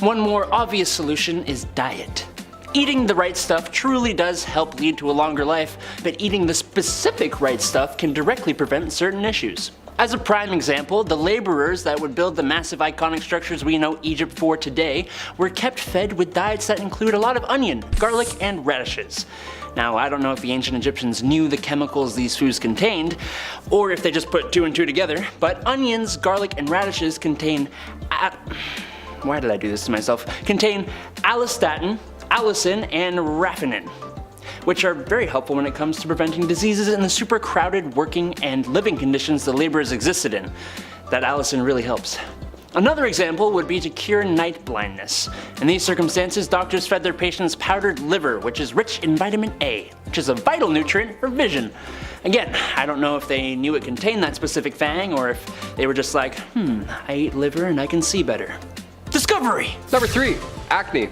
One more obvious solution is diet. Eating the right stuff truly does help lead to a longer life, but eating the specific right stuff can directly prevent certain issues. As a prime example, the laborers that would build the massive iconic structures we know Egypt for today were kept fed with diets that include a lot of onion, garlic, and radishes. Now, I don't know if the ancient Egyptians knew the chemicals these foods contained, or if they just put 2 and 2 together, but onions, garlic, and radishes contain why did I do this to myself? Contain allistatin, allicin, and rationing, which are very helpful when it comes to preventing diseases in the super crowded working and living conditions the laborers existed in. That allicin really helps. Another example would be to cure night blindness. In these circumstances, doctors fed their patients powdered liver, which is rich in vitamin A, which is a vital nutrient for vision. Again, I don't know if they knew it contained that specific thing, or if they were just like, I eat liver and I can see better. Discovery! Number 3, acne.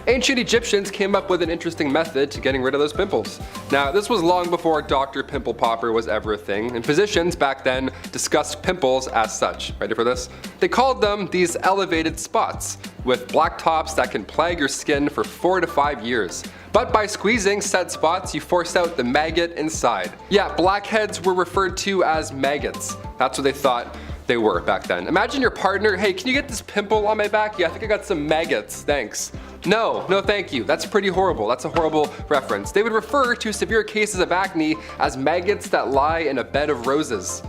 Ancient Egyptians came up with an interesting method to getting rid of those pimples. Now, this was long before Dr. Pimple Popper was ever a thing, and physicians back then discussed pimples as such. Ready for this? They called them these elevated spots, with black tops that can plague your skin for 4 to 5 years. But by squeezing said spots, you force out the maggot inside. Yeah, blackheads were referred to as maggots. That's what they thought they were back then. Imagine your partner, hey, can you get this pimple on my back? Yeah, I think I got some maggots, thanks. No thank you. That's pretty horrible. That's a horrible reference. They would refer to severe cases of acne as maggots that lie in a bed of roses.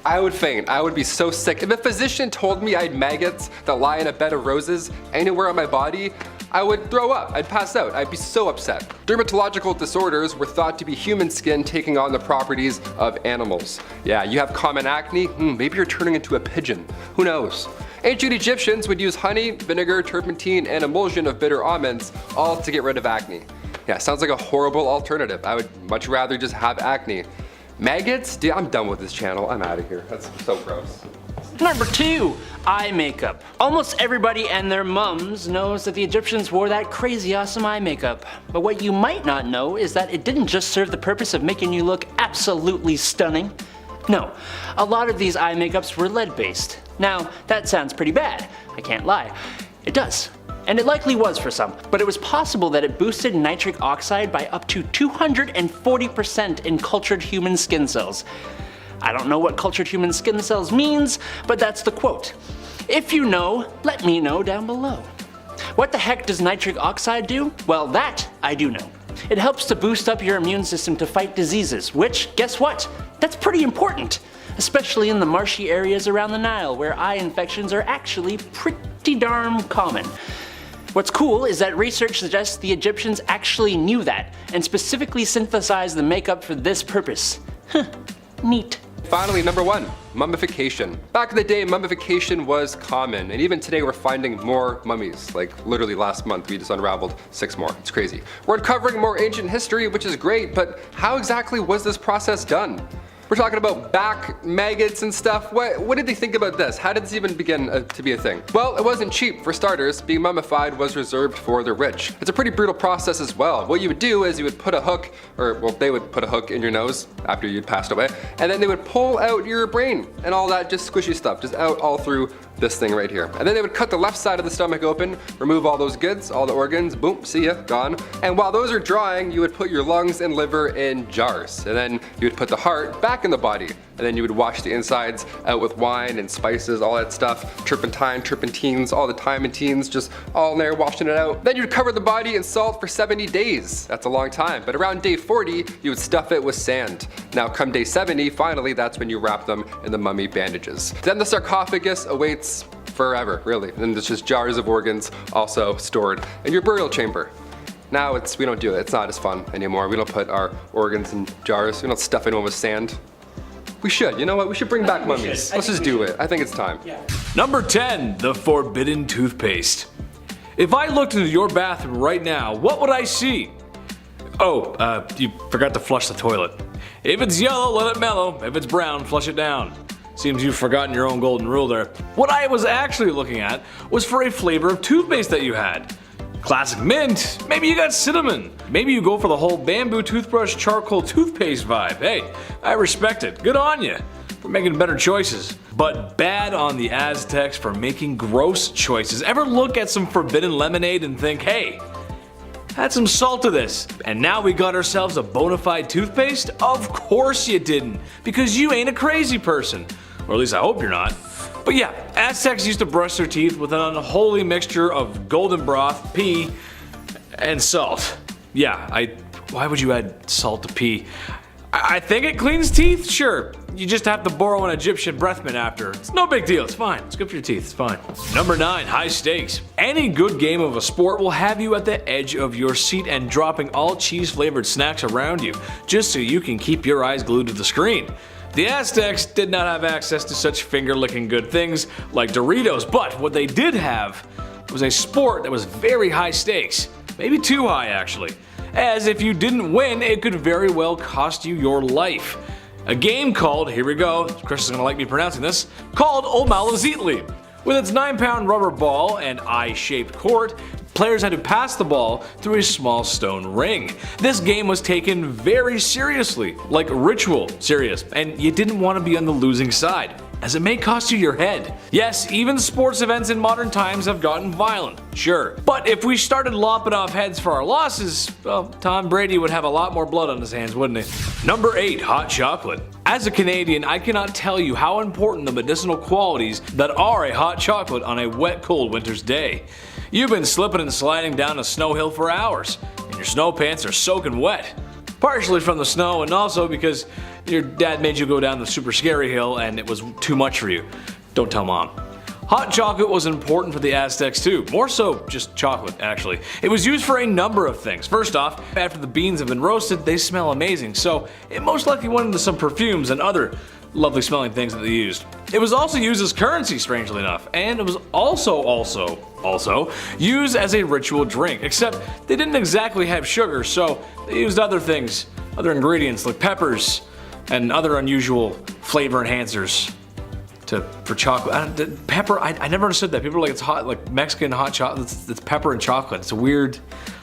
I would faint. I would be so sick. If a physician told me I had maggots that lie in a bed of roses anywhere on my body, I would throw up. I'd pass out. I'd be so upset. Dermatological disorders were thought to be human skin taking on the properties of animals. Yeah, you have common acne, maybe you're turning into a pigeon. Who knows? Ancient Egyptians would use honey, vinegar, turpentine, and emulsion of bitter almonds, all to get rid of acne. Yeah, sounds like a horrible alternative. I would much rather just have acne. Maggots? Dude, I'm done with this channel. I'm out of here. That's so gross. Number 2, eye makeup. Almost everybody and their mums knows that the Egyptians wore that crazy awesome eye makeup. But what you might not know is that it didn't just serve the purpose of making you look absolutely stunning. No, a lot of these eye makeups were lead-based. Now, that sounds pretty bad, I can't lie. It does. And it likely was for some, but it was possible that it boosted nitric oxide by up to 240% in cultured human skin cells. I don't know what cultured human skin cells means, but that's the quote. If you know, let me know down below. What the heck does nitric oxide do? Well, that I do know. It helps to boost up your immune system to fight diseases, which, guess what? That's pretty important, especially in the marshy areas around the Nile, where eye infections are actually pretty darn common. What's cool is that research suggests the Egyptians actually knew that, and specifically synthesized the makeup for this purpose. Neat. Finally, number 1, mummification. Back in the day, mummification was common, and even today we're finding more mummies. Like literally last month we just unraveled 6 more. It's crazy. We're uncovering more ancient history, which is great, but how exactly was this process done? We're talking about back maggots and stuff. What did they think about this? How did this even begin to be a thing? Well, it wasn't cheap. For starters, being mummified was reserved for the rich. It's a pretty brutal process as well. What you would do is you would put a hook, they would put a hook in your nose after you'd passed away, and then they would pull out your brain and all that just squishy stuff, just out all through this thing right here. And then they would cut the left side of the stomach open, remove all those goods, all the organs, boom, see ya, gone. And while those are drying, you would put your lungs and liver in jars. And then you would put the heart back back in the body. And then you would wash the insides out with wine and spices, all that stuff, turpentine, turpentines, all the timantines, just all in there washing it out. Then you'd cover the body in salt for 70 days. That's a long time, but around day 40, you would stuff it with sand. Now come day 70, finally, that's when you wrap them in the mummy bandages. Then the sarcophagus awaits forever, really. And then there's just jars of organs also stored in your burial chamber. Now we don't do it, it's not as fun anymore. We don't put our organs in jars, we don't stuff anyone with sand. We should, you know what, we should bring back mummies. Let's just do it, I think it's time. Yeah. Number 10, the forbidden toothpaste. If I looked into your bathroom right now, what would I see? Oh, you forgot to flush the toilet. If it's yellow, let it mellow. If it's brown, flush it down. Seems you've forgotten your own golden rule there. What I was actually looking at was for a flavor of toothpaste that you had. Classic mint, maybe you got cinnamon. Maybe you go for the whole bamboo toothbrush charcoal toothpaste vibe. Hey, I respect it, good on you for making better choices. But bad on the Aztecs for making gross choices. Ever look at some forbidden lemonade and think, hey, add some salt to this, and now we got ourselves a bona fide toothpaste? Of course you didn't, because you ain't a crazy person. Or at least I hope you're not. But yeah, Aztecs used to brush their teeth with an unholy mixture of golden broth, pee, and salt. Yeah, why would you add salt to pee? I think it cleans teeth, sure. You just have to borrow an Egyptian breath mint after. It's no big deal, it's fine. It's good for your teeth, it's fine. Number 9, high stakes. Any good game of a sport will have you at the edge of your seat and dropping all cheese flavored snacks around you, just so you can keep your eyes glued to the screen. The Aztecs did not have access to such finger-licking good things like Doritos, but what they did have was a sport that was very high stakes. Maybe too high, actually. As if you didn't win, it could very well cost you your life. A game called, here we go, Chris is gonna like me pronouncing this, called Omalazitli. With its 9-pound rubber ball and eye-shaped court, players had to pass the ball through a small stone ring. This game was taken very seriously, like ritual serious, and you didn't want to be on the losing side, as it may cost you your head. Yes, even sports events in modern times have gotten violent, sure. But if we started lopping off heads for our losses, well, Tom Brady would have a lot more blood on his hands, wouldn't he? Number 8, hot chocolate. As a Canadian, I cannot tell you how important the medicinal qualities that are a hot chocolate on a wet, cold winter's day. You've been slipping and sliding down a snow hill for hours, and your snow pants are soaking wet. Partially from the snow, and also because your dad made you go down the super scary hill and it was too much for you. Don't tell mom. Hot chocolate was important for the Aztecs too, more so just chocolate actually. It was used for a number of things. First off, after the beans have been roasted, they smell amazing, so it most likely went into some perfumes and other lovely smelling things that they used. It was also used as currency, strangely enough, and it was also used as a ritual drink, except they didn't exactly have sugar, so they used other things, other ingredients like peppers and other unusual flavor enhancers for chocolate. Pepper, I never understood that. People are like, it's hot, like Mexican hot chocolate, it's pepper and chocolate. It's a weird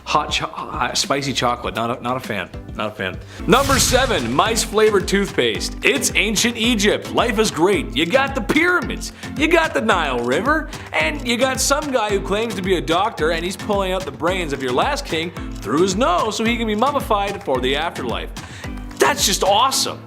spicy chocolate. Not a fan. Not a fan. Number 7, mice flavored toothpaste. It's ancient Egypt. Life is great. You got the pyramids, you got the Nile River, and you got some guy who claims to be a doctor and he's pulling out the brains of your last king through his nose so he can be mummified for the afterlife. That's just awesome.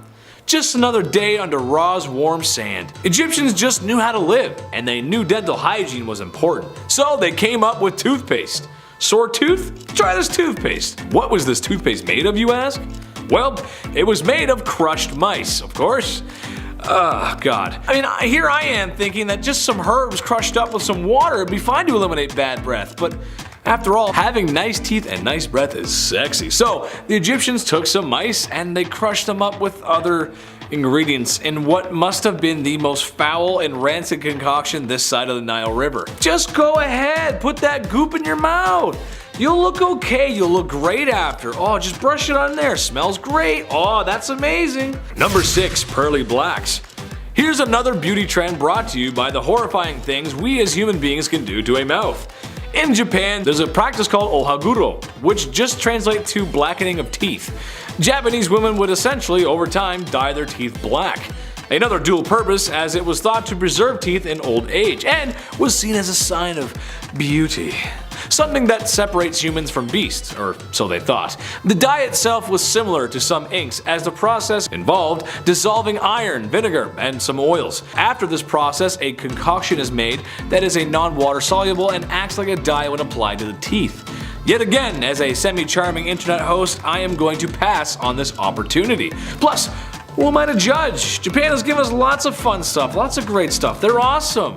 Just another day under Ra's warm sand. Egyptians just knew how to live, and they knew dental hygiene was important. So they came up with toothpaste. Sore tooth? Try this toothpaste. What was this toothpaste made of, you ask? Well, it was made of crushed mice, of course. Oh, God. I mean, here I am thinking that just some herbs crushed up with some water would be fine to eliminate bad breath, but after all, having nice teeth and nice breath is sexy. So the Egyptians took some mice and they crushed them up with other ingredients in what must have been the most foul and rancid concoction this side of the Nile River. Just go ahead, put that goop in your mouth. You'll look okay, you'll look great after. Oh, just brush it on there, smells great. Oh, that's amazing. Number 6, pearly blacks. Here's another beauty trend brought to you by the horrifying things we as human beings can do to a mouth. In Japan, there's a practice called ohaguro, which just translates to blackening of teeth. Japanese women would essentially, over time, dye their teeth black. Another dual purpose, as it was thought to preserve teeth in old age, and was seen as a sign of beauty. something that separates humans from beasts, or so they thought. The dye itself was similar to some inks, as the process involved dissolving iron, vinegar, and some oils. After this process, a concoction is made that is a non-water soluble and acts like a dye when applied to the teeth. Yet again, as a semi-charming internet host, I am going to pass on this opportunity. Plus, who am I to judge? Japan has given us lots of fun stuff, lots of great stuff. They're awesome.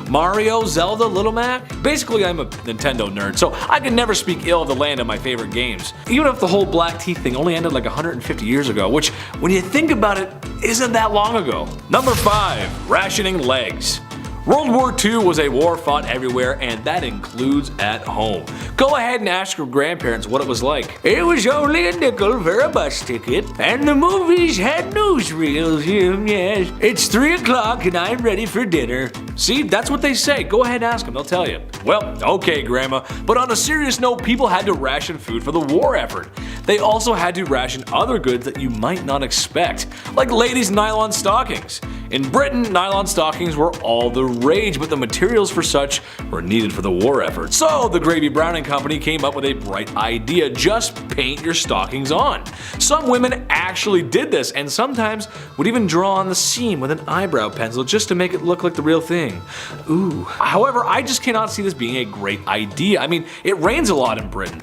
Mario, Zelda, Little Mac? Basically, I'm a Nintendo nerd, so I can never speak ill of the land of my favorite games. Even if the whole black teeth thing only ended like 150 years ago, which, when you think about it, isn't that long ago. Number 5. Rationing legs. World War II was a war fought everywhere, and that includes at home. Go ahead and ask your grandparents what it was like. It was only a nickel for a bus ticket, and the movies had newsreels. Yes, it's 3 o'clock and I'm ready for dinner. See, that's what they say. Go ahead and ask them, they'll tell you. Well, okay, Grandma, but on a serious note, people had to ration food for the war effort. They also had to ration other goods that you might not expect, like ladies' nylon stockings. In Britain, nylon stockings were all the rage, but the materials for such were needed for the war effort. So the Gravy Browning Company came up with a bright idea: just paint your stockings on. Some women actually did this, and sometimes would even draw on the seam with an eyebrow pencil just to make it look like the real thing. Ooh. However, I just cannot see this being a great idea. I mean, it rains a lot in Britain.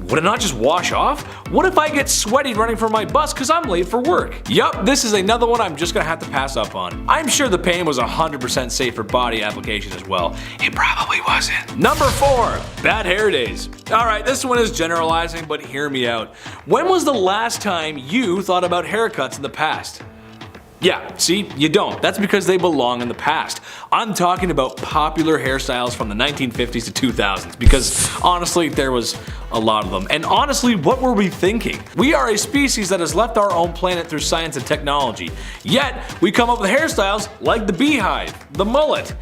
Would it not just wash off? What if I get sweaty running for my bus because I'm late for work? Yup, this is another one I'm just gonna have to pass up on. I'm sure the paint was 100% safe for body application as well. It probably wasn't. Number 4, bad hair days. Alright, this one is generalizing, but hear me out. When was the last time you thought about haircuts in the past? Yeah, see, you don't. That's because they belong in the past. I'm talking about popular hairstyles from the 1950s to 2000s, because honestly, there was a lot of them. And honestly, what were we thinking? We are a species that has left our own planet through science and technology. Yet, we come up with hairstyles like the beehive, the mullet,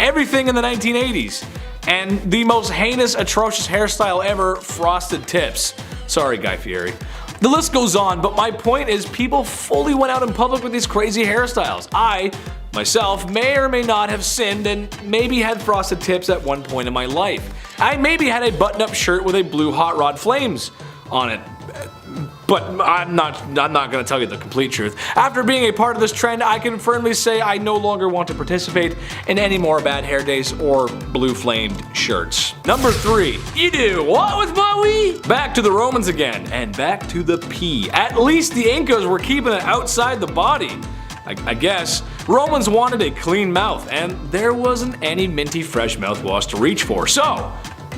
everything in the 1980s, and the most heinous, atrocious hairstyle ever, frosted tips. Sorry, Guy Fieri. The list goes on, but my point is people fully went out in public with these crazy hairstyles. I, myself, may or may not have sinned and maybe had frosted tips at one point in my life. I maybe had a button-up shirt with a blue hot rod flames on it. But I'm not gonna tell you the complete truth. After being a part of this trend, I can firmly say I no longer want to participate in any more bad hair days or blue flamed shirts. Number 3, you do what with my wee? Back to the Romans again, and back to the pee. At least the Incas were keeping it outside the body. I guess. Romans wanted a clean mouth, and there wasn't any minty fresh mouthwash to reach for. So,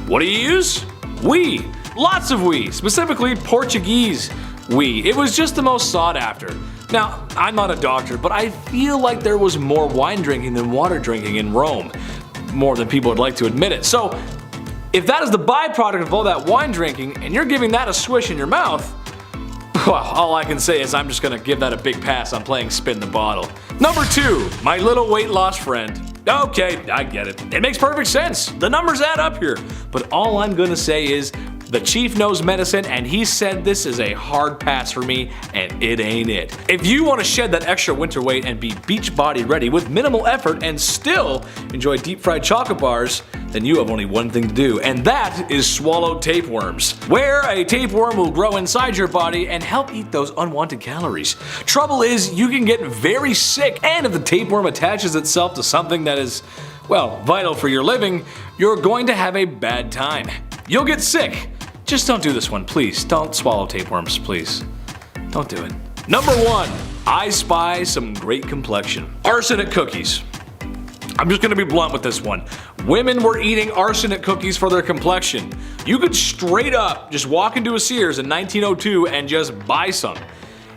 what do you use? Wee. Lots of wee, specifically Portuguese wee. It was just the most sought after. Now, I'm not a doctor, but I feel like there was more wine drinking than water drinking in Rome. More than people would like to admit it. So, if that is the byproduct of all that wine drinking, and you're giving that a swish in your mouth, well, all I can say is I'm just gonna give that a big pass on playing spin the bottle. Number 2, my little weight loss friend. Okay, I get it. It makes perfect sense. The numbers add up here. But all I'm gonna say is, the chief knows medicine, and he said this is a hard pass for me, and it ain't it. If you want to shed that extra winter weight and be beach body ready with minimal effort and still enjoy deep fried chocolate bars, then you have only one thing to do, and that is swallow tapeworms. Where a tapeworm will grow inside your body and help eat those unwanted calories. Trouble is, you can get very sick, and if the tapeworm attaches itself to something that is, well, vital for your living, you're going to have a bad time. You'll get sick. Just don't do this one, please. Don't swallow tapeworms, please. Don't do it. Number 1, I spy some great complexion. Arsenic cookies. I'm just gonna be blunt with this one. Women were eating arsenic cookies for their complexion. You could straight up just walk into a Sears in 1902 and just buy some.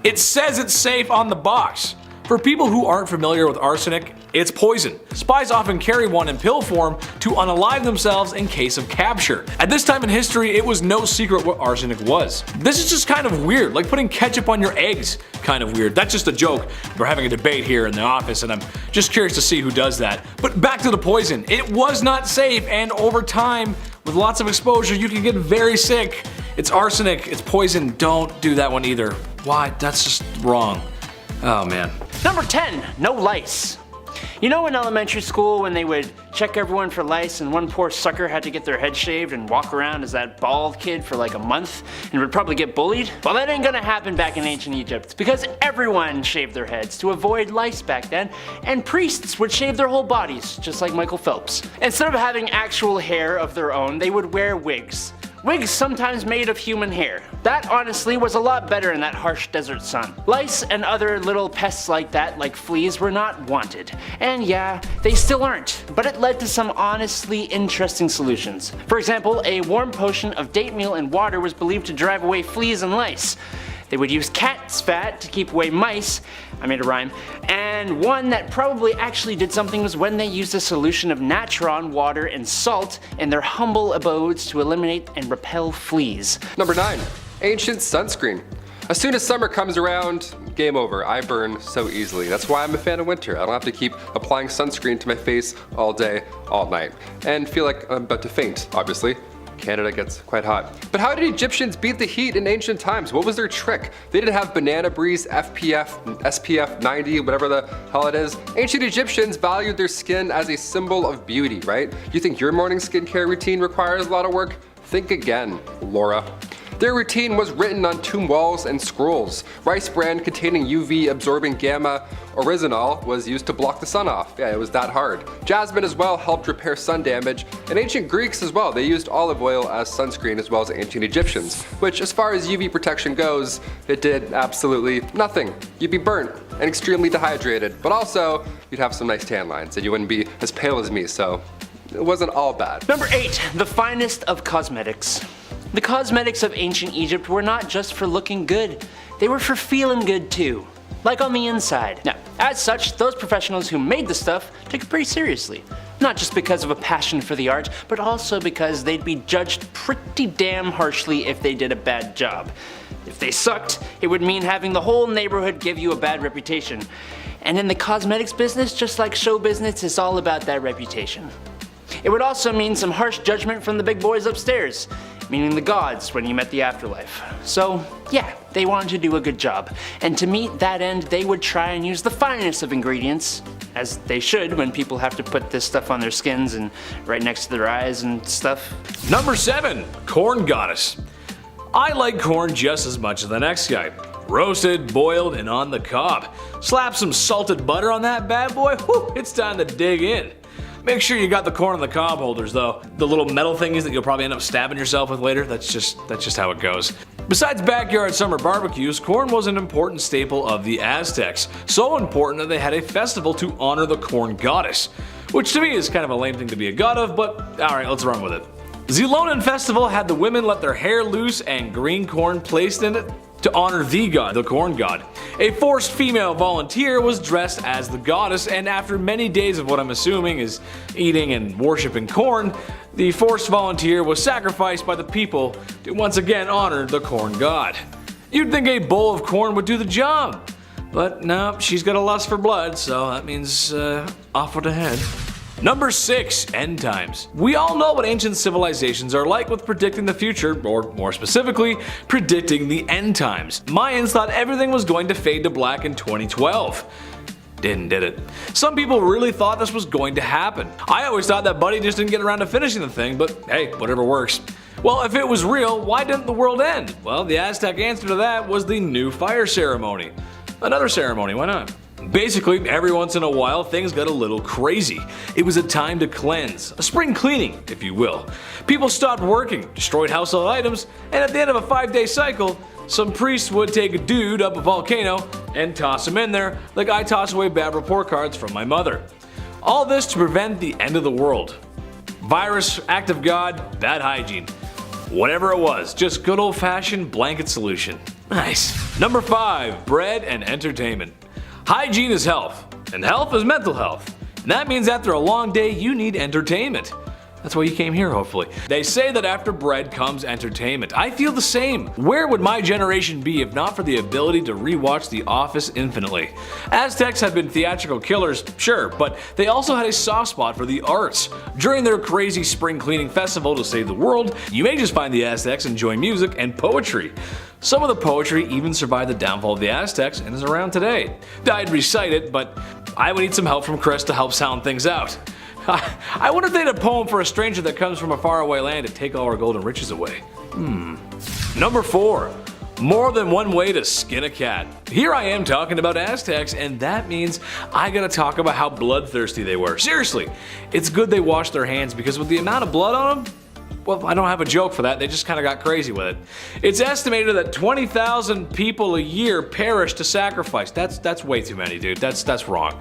It says it's safe on the box. For people who aren't familiar with arsenic, it's poison. Spies often carry one in pill form to unalive themselves in case of capture. At this time in history, it was no secret what arsenic was. This is just kind of weird, like putting ketchup on your eggs. Kind of weird. That's just a joke. We're having a debate here in the office, and I'm just curious to see who does that. But back to the poison. It was not safe, and over time, with lots of exposure, you can get very sick. It's arsenic, it's poison. Don't do that one either. Why? That's just wrong. Oh man. Number 10, no lice. You know in elementary school when they would check everyone for lice and one poor sucker had to get their head shaved and walk around as that bald kid for like a month and would probably get bullied? Well, that ain't gonna happen back in ancient Egypt because everyone shaved their heads to avoid lice back then, and priests would shave their whole bodies just like Michael Phelps. Instead of having actual hair of their own, they would wear wigs. Wigs sometimes made of human hair. That honestly was a lot better in that harsh desert sun. Lice and other little pests like that, like fleas, were not wanted. And yeah, they still aren't, but it led to some honestly interesting solutions. For example, a warm potion of date meal and water was believed to drive away fleas and lice. They would use cat's fat to keep away mice, I made a rhyme, and one that probably actually did something was when they used a solution of natron, water, and salt in their humble abodes to eliminate and repel fleas. Number 9. Ancient sunscreen. As soon as summer comes around, game over. I burn so easily. That's why I'm a fan of winter. I don't have to keep applying sunscreen to my face all day, all night, and feel like I'm about to faint, obviously. Canada gets quite hot. But how did Egyptians beat the heat in ancient times? What was their trick? They didn't have banana breeze, SPF 90, whatever the hell it is. Ancient Egyptians valued their skin as a symbol of beauty, right? You think your morning skincare routine requires a lot of work? Think again, Laura. Their routine was written on tomb walls and scrolls. Rice bran containing UV absorbing gamma oryzanol was used to block the sun off. Yeah, it was that hard. Jasmine as well helped repair sun damage. And ancient Greeks as well, they used olive oil as sunscreen as well as ancient Egyptians, which as far as UV protection goes, it did absolutely nothing. You'd be burnt and extremely dehydrated, but also you'd have some nice tan lines and you wouldn't be as pale as me, so it wasn't all bad. Number 8, the finest of cosmetics. The cosmetics of ancient Egypt were not just for looking good, they were for feeling good too. Like on the inside. Now, as such, those professionals who made the stuff took it pretty seriously. Not just because of a passion for the art, but also because they'd be judged pretty damn harshly if they did a bad job. If they sucked, it would mean having the whole neighborhood give you a bad reputation. And in the cosmetics business, just like show business, it's all about that reputation. It would also mean some harsh judgment from the big boys upstairs, meaning the gods when you met the afterlife. So yeah, they wanted to do a good job, and to meet that end they would try and use the finest of ingredients, as they should when people have to put this stuff on their skins and right next to their eyes and stuff. Number 7. Corn Goddess. I like corn just as much as the next guy. Roasted, boiled, and on the cob. Slap some salted butter on that bad boy, whew, it's time to dig in. Make sure you got the corn on the cob holders though. The little metal thingies that you'll probably end up stabbing yourself with later, that's just how it goes. Besides backyard summer barbecues, corn was an important staple of the Aztecs. So important that they had a festival to honor the corn goddess. Which to me is kind of a lame thing to be a god of, but alright, let's run with it. The Lonin festival had the women let their hair loose and green corn placed in it to honor the god, the corn god. A forced female volunteer was dressed as the goddess, and after many days of what I'm assuming is eating and worshipping corn, the forced volunteer was sacrificed by the people to once again honor the corn god. You'd think a bowl of corn would do the job, but no, she's got a lust for blood, so that means off with the head. Number 6. End times. We all know what ancient civilizations are like with predicting the future, or more specifically, predicting the end times. Mayans thought everything was going to fade to black in 2012. Did it? Some people really thought this was going to happen. I always thought that Buddy just didn't get around to finishing the thing, but hey, whatever works. Well, if it was real, why didn't the world end? Well, the Aztec answer to that was the new fire ceremony. Another ceremony, why not? Basically, every once in a while, things got a little crazy. It was a time to cleanse, a spring cleaning, if you will. People stopped working, destroyed household items, and at the end of a 5-day cycle, some priests would take a dude up a volcano and toss him in there like I toss away bad report cards from my mother. All this to prevent the end of the world. Virus, act of God, bad hygiene. Whatever it was, just good old-fashioned blanket solution. Nice. Number 5. Bread and entertainment. Hygiene is health, and health is mental health. And that means after a long day, you need entertainment. That's why you came here, hopefully. They say that after bread comes entertainment. I feel the same. Where would my generation be if not for the ability to rewatch The Office infinitely? Aztecs had been theatrical killers, sure, but they also had a soft spot for the arts. During their crazy spring cleaning festival to save the world, you may just find the Aztecs enjoying music and poetry. Some of the poetry even survived the downfall of the Aztecs and is around today. I'd recite it, but I would need some help from Chris to help sound things out. I wonder if they had a poem for a stranger that comes from a faraway land to take all our golden riches away. Number 4. More than one way to skin a cat. Here I am talking about Aztecs, and that means I gotta talk about how bloodthirsty they were. Seriously, it's good they washed their hands because with the amount of blood on them, well, I don't have a joke for that, they just kinda got crazy with it. It's estimated that 20,000 people a year perish to sacrifice. That's way too many, dude. That's wrong.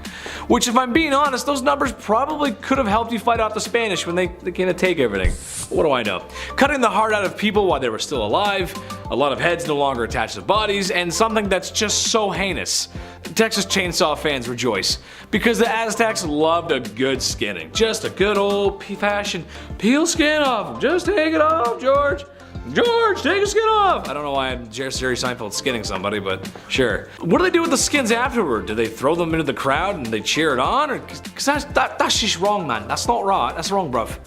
Which, if I'm being honest, those numbers probably could have helped you fight off the Spanish when they came to take everything. What do I know? Cutting the heart out of people while they were still alive, a lot of heads no longer attached to bodies, and something that's just so heinous. Texas Chainsaw fans rejoice, because the Aztecs loved a good skinning. Just a good old fashioned peel skin off. Just take it off, George. George, take your skin off! I don't know why I'm Jerry Seinfeld skinning somebody, but sure. What do they do with the skins afterward? Do they throw them into the crowd and they cheer it on? Cause that's just wrong, man. That's not right. That's wrong, bruv.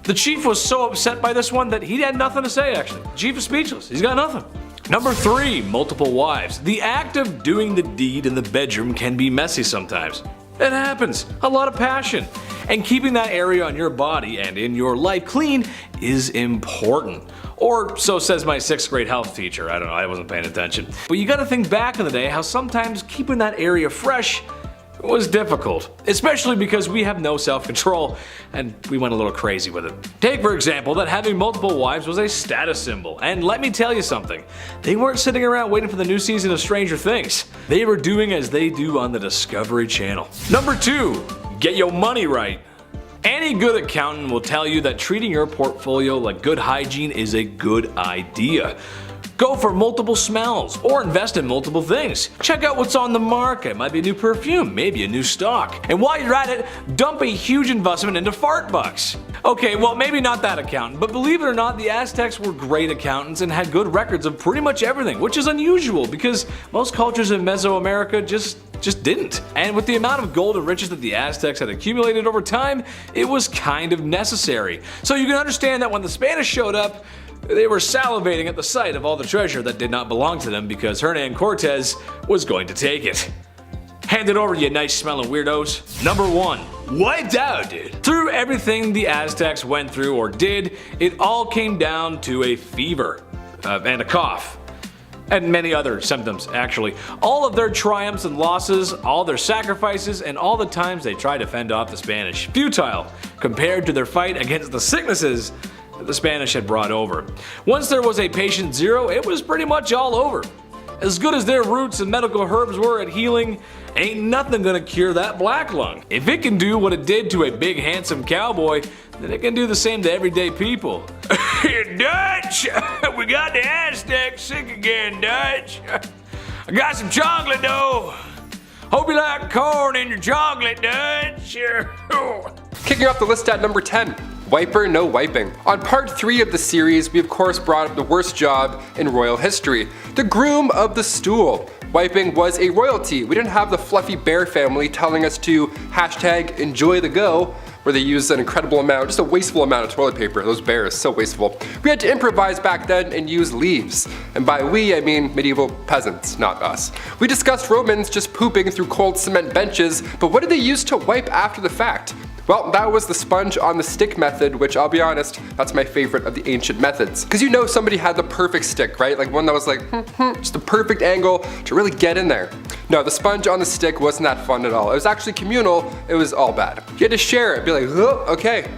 The chief was so upset by this one that he had nothing to say, actually. Chief is speechless. He's got nothing. Number 3, multiple wives. The act of doing the deed in the bedroom can be messy sometimes. It happens. A lot of passion. And keeping that area on your body and in your life clean is important. Or so says my 6th grade health teacher. I don't know, I wasn't paying attention. But you gotta think back in the day how sometimes keeping that area fresh was difficult, especially because we have no self-control and we went a little crazy with it. Take for example that having multiple wives was a status symbol, and let me tell you something, they weren't sitting around waiting for the new season of Stranger Things. They were doing as they do on the Discovery Channel. Number 2, get your money right. Any good accountant will tell you that treating your portfolio like good hygiene is a good idea. Go for multiple smells, or invest in multiple things. Check out what's on the market. Might be a new perfume, maybe a new stock. And while you're at it, dump a huge investment into fart bucks. Okay, well maybe not that accountant, but believe it or not, the Aztecs were great accountants and had good records of pretty much everything, which is unusual because most cultures in Mesoamerica just didn't. And with the amount of gold and riches that the Aztecs had accumulated over time, it was kind of necessary. So you can understand that when the Spanish showed up, they were salivating at the sight of all the treasure that did not belong to them because Hernan Cortez was going to take it. Hand it over, you nice smelling weirdos. Number 1, wiped out, dude. Through everything the Aztecs went through or did, it all came down to a fever and a cough. And many other symptoms, actually. All of their triumphs and losses, all their sacrifices, and all the times they tried to fend off the Spanish. Futile, compared to their fight against the sicknesses the Spanish had brought over. Once there was a patient zero, it was pretty much all over. As good as their roots and medical herbs were at healing, ain't nothing gonna cure that black lung. If it can do what it did to a big handsome cowboy, then it can do the same to everyday people. Dutch! We got the Aztecs sick again, Dutch. I got some chocolate though. Hope you like corn in your chocolate, Dutch. Kicking off the list at number 10. Wiper no wiping. On part 3 of the series, we of course brought up the worst job in royal history, the groom of the stool. Wiping was a royalty. We didn't have the fluffy bear family telling us to hashtag enjoy the go, where they used an incredible amount, just a wasteful amount of toilet paper. Those bears, so wasteful. We had to improvise back then and use leaves. And by we, I mean medieval peasants, not us. We discussed Romans just pooping through cold cement benches, but what did they use to wipe after the fact? Well, that was the sponge on the stick method, which I'll be honest, that's my favorite of the ancient methods. Because you know somebody had the perfect stick, right? Like one that was like, just the perfect angle to really get in there. No, the sponge on the stick wasn't that fun at all. It was actually communal, it was all bad. You had to share it, be like, oh, okay.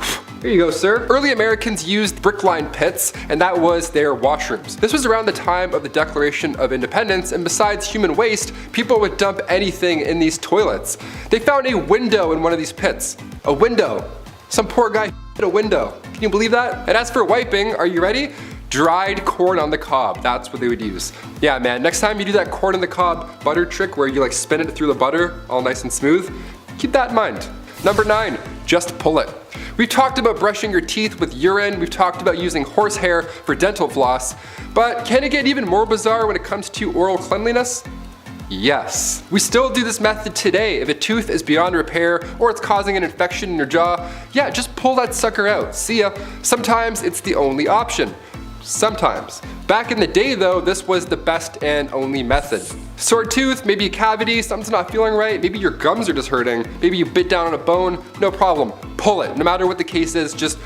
Here you go, sir. Early Americans used brick-lined pits, and that was their washrooms. This was around the time of the Declaration of Independence, and besides human waste, people would dump anything in these toilets. They found a window in one of these pits. A window. Some poor guy hit a window. Can you believe that? And as for wiping, are you ready? Dried corn on the cob. That's what they would use. Yeah, man, next time you do that corn on the cob butter trick where you like spin it through the butter, all nice and smooth, keep that in mind. Number 9, just pull it. We've talked about brushing your teeth with urine, we've talked about using horsehair for dental floss, but can it get even more bizarre when it comes to oral cleanliness? Yes. We still do this method today. If a tooth is beyond repair or it's causing an infection in your jaw, yeah, just pull that sucker out. See ya. Sometimes it's the only option. Sometimes. Back in the day though, this was the best and only method. Sore tooth, maybe a cavity, something's not feeling right, maybe your gums are just hurting, maybe you bit down on a bone, no problem. Pull it. No matter what the case is, just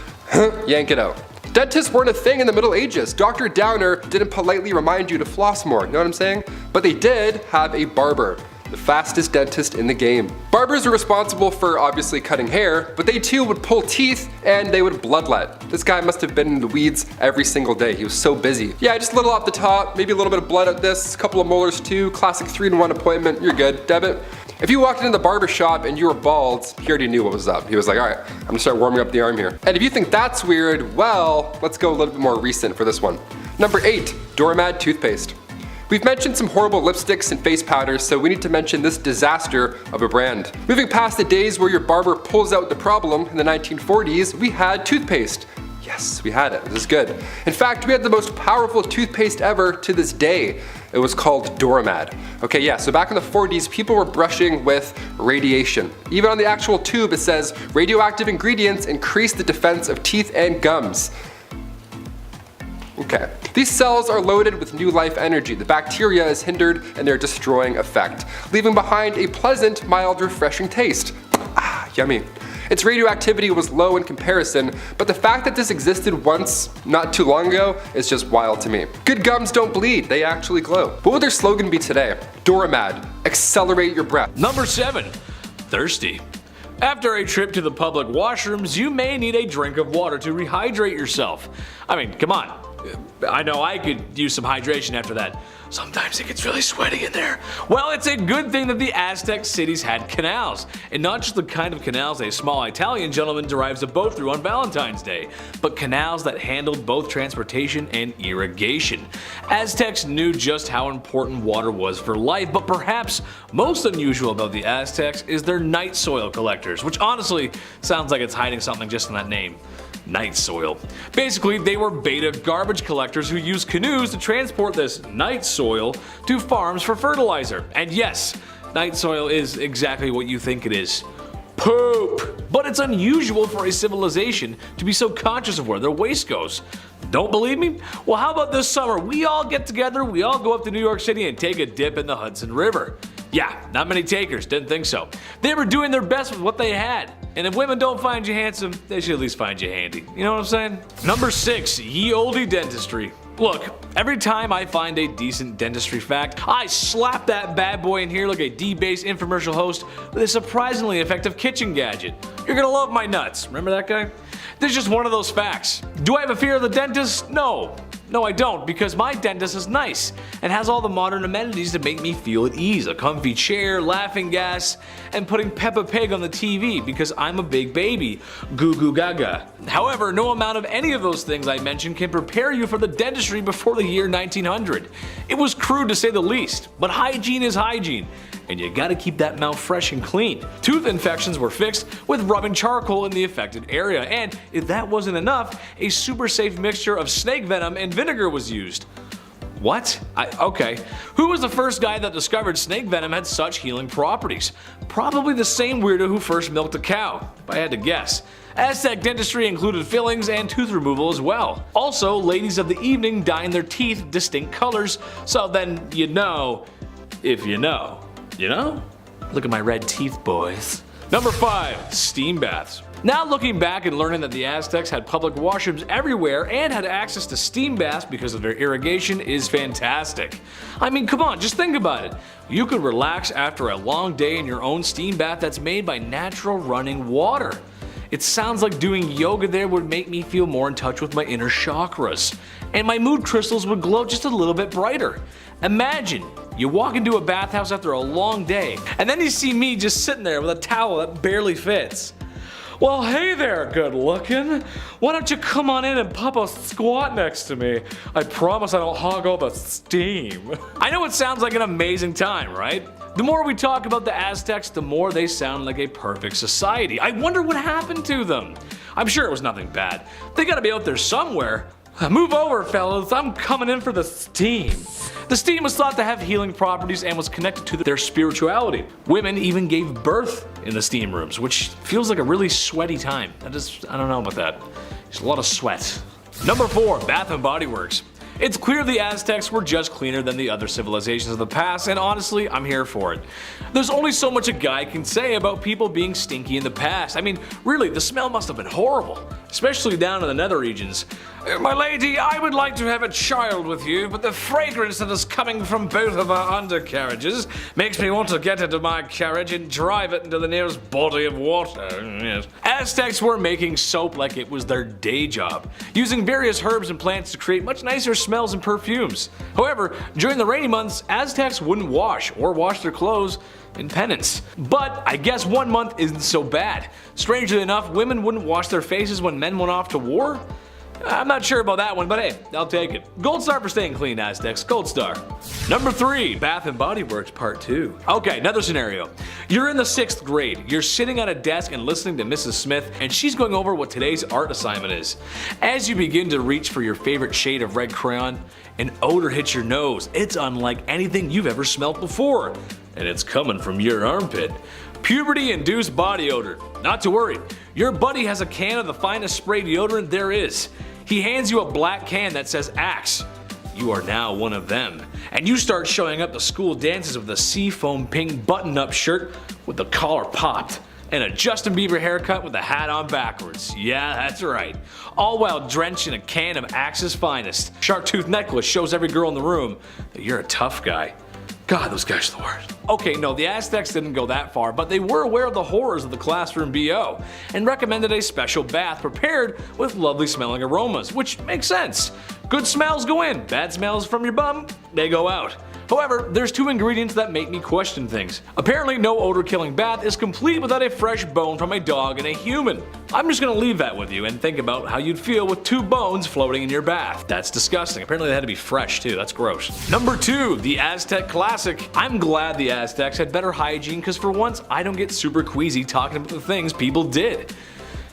yank it out. Dentists weren't a thing in the Middle Ages. Dr. Downer didn't politely remind you to floss more, you know what I'm saying? But they did have a barber, the fastest dentist in the game. Barbers were responsible for obviously cutting hair, but they too would pull teeth and they would bloodlet. This guy must have been in the weeds every single day. He was so busy. Yeah, just a little off the top, maybe a little bit of blood at this, a couple of molars too, classic 3-in-1 appointment, you're good, debit. If you walked into the barber shop and you were bald, he already knew what was up. He was like, all right, I'm gonna start warming up the arm here. And if you think that's weird, well, let's go a little bit more recent for this one. Number 8, Damad Toothpaste. We've mentioned some horrible lipsticks and face powders, so we need to mention this disaster of a brand. Moving past the days where your barber pulls out the problem in the 1940s, we had toothpaste. Yes, we had it. This is good. In fact, we had the most powerful toothpaste ever to this day. It was called Damad. Okay, yeah, so back in the 40s, people were brushing with radiation. Even on the actual tube, it says, radioactive ingredients increase the defense of teeth and gums. Okay. These cells are loaded with new life energy. The bacteria is hindered in their destroying effect, leaving behind a pleasant, mild, refreshing taste. Ah, yummy. Its radioactivity was low in comparison, but the fact that this existed once, not too long ago, is just wild to me. Good gums don't bleed, they actually glow. What would their slogan be today? Damad, accelerate your breath. Number 7, thirsty. After a trip to the public washrooms, you may need a drink of water to rehydrate yourself. I mean, come on. I know I could use some hydration after that. Sometimes it gets really sweaty in there. Well, it's a good thing that the Aztec cities had canals, and not just the kind of canals a small Italian gentleman drives a boat through on Valentine's Day, but canals that handled both transportation and irrigation. Aztecs knew just how important water was for life, but perhaps most unusual about the Aztecs is their night soil collectors, which honestly sounds like it's hiding something just in that name. Night soil. Basically, they were beta garbage collectors who used canoes to transport this night soil to farms for fertilizer. And yes, night soil is exactly what you think it is. Poop! But it's unusual for a civilization to be so conscious of where their waste goes. Don't believe me? Well, how about this summer we all get together, we all go up to New York City and take a dip in the Hudson River. Yeah, not many takers, didn't think so. They were doing their best with what they had. And if women don't find you handsome, they should at least find you handy. You know what I'm saying? Number 6, ye olde dentistry. Look, every time I find a decent dentistry fact, I slap that bad boy in here like a D-based infomercial host with a surprisingly effective kitchen gadget. You're gonna love my nuts. Remember that guy? This is just one of those facts. Do I have a fear of the dentist? No. No, I don't, because my dentist is nice and has all the modern amenities to make me feel at ease. A comfy chair, laughing gas, and putting Peppa Pig on the TV because I'm a big baby. Goo goo gaga. However, no amount of any of those things I mentioned can prepare you for the dentistry before the year 1900. It was crude to say the least, but hygiene is hygiene. And you gotta keep that mouth fresh and clean. Tooth infections were fixed with rubbing charcoal in the affected area, and if that wasn't enough, a super safe mixture of snake venom and vinegar was used. What? Okay. Who was the first guy that discovered snake venom had such healing properties? Probably the same weirdo who first milked a cow, if I had to guess. Aztec dentistry included fillings and tooth removal as well. Also, ladies of the evening dyeing their teeth distinct colors, so then you know, if you know. You know? Look at my red teeth, boys. Number 5, steam baths. Now looking back and learning that the Aztecs had public washrooms everywhere and had access to steam baths because of their irrigation is fantastic. I mean, come on, just think about it. You could relax after a long day in your own steam bath that's made by natural running water. It sounds like doing yoga there would make me feel more in touch with my inner chakras, and my mood crystals would glow just a little bit brighter. Imagine, you walk into a bathhouse after a long day, and then you see me just sitting there with a towel that barely fits. Well, hey there, good looking. Why don't you come on in and pop a squat next to me? I promise I don't hog all the steam. I know it sounds like an amazing time, right? The more we talk about the Aztecs, the more they sound like a perfect society. I wonder what happened to them. I'm sure it was nothing bad. They gotta be out there somewhere. Move over, fellas, I'm coming in for the steam. The steam was thought to have healing properties and was connected to their spirituality. Women even gave birth in the steam rooms, which feels like a really sweaty time. I don't know about that. There's a lot of sweat. Number 4, Bath and Body Works. It's clear the Aztecs were just cleaner than the other civilizations of the past, and honestly, I'm here for it. There's only so much a guy can say about people being stinky in the past. I mean, really, the smell must have been horrible, especially down in the nether regions. My lady, I would like to have a child with you, but the fragrance that is coming from both of our undercarriages makes me want to get into my carriage and drive it into the nearest body of water. Yes. Aztecs were making soap like it was their day job, using various herbs and plants to create much nicer smells and perfumes. However, during the rainy months, Aztecs wouldn't wash or wash their clothes in penance. But I guess 1 month isn't so bad. Strangely enough, women wouldn't wash their faces when men went off to war. I'm not sure about that one, but hey, I'll take it. Gold star for staying clean, Aztecs. Gold star. Number 3, Bath and Body Works Part 2. Okay, another scenario. You're in the 6th grade. You're sitting at a desk and listening to Mrs. Smith, and she's going over what today's art assignment is. As you begin to reach for your favorite shade of red crayon, an odor hits your nose. It's unlike anything you've ever smelled before. And it's coming from your armpit. Puberty-induced body odor. Not to worry, your buddy has a can of the finest spray deodorant there is. He hands you a black can that says Axe. You are now one of them, and you start showing up to school dances with a seafoam pink button-up shirt with the collar popped, and a Justin Bieber haircut with the hat on backwards. Yeah, that's right. All while drenched in a can of Axe's finest. Shark tooth necklace shows every girl in the room that you're a tough guy. God, those guys are the worst. Okay, no, the Aztecs didn't go that far, but they were aware of the horrors of the classroom BO and recommended a special bath prepared with lovely smelling aromas, which makes sense. Good smells go in, bad smells from your bum, they go out. However, there's 2 ingredients that make me question things. Apparently, no odor-killing bath is complete without a fresh bone from a dog and a human. I'm just gonna leave that with you and think about how you'd feel with 2 bones floating in your bath. That's disgusting. Apparently they had to be fresh too, that's gross. Number 2, the Aztec Classic. I'm glad the Aztecs had better hygiene because for once I don't get super queasy talking about the things people did.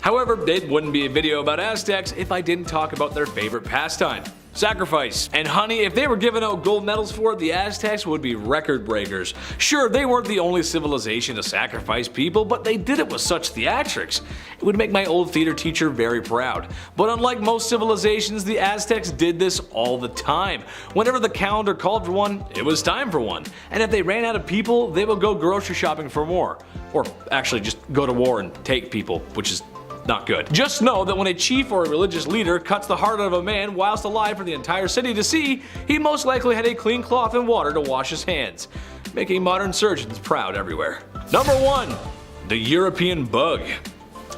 However, it wouldn't be a video about Aztecs if I didn't talk about their favorite pastime. Sacrifice. And honey, if they were giving out gold medals for it, the Aztecs would be record breakers. Sure, they weren't the only civilization to sacrifice people, but they did it with such theatrics. It would make my old theater teacher very proud. But unlike most civilizations, the Aztecs did this all the time. Whenever the calendar called for one, it was time for one. And if they ran out of people, they would go grocery shopping for more. Or actually just go to war and take people, which is not good. Just know that when a chief or a religious leader cuts the heart out of a man whilst alive for the entire city to see, he most likely had a clean cloth and water to wash his hands, making modern surgeons proud everywhere. Number 1, the European bug.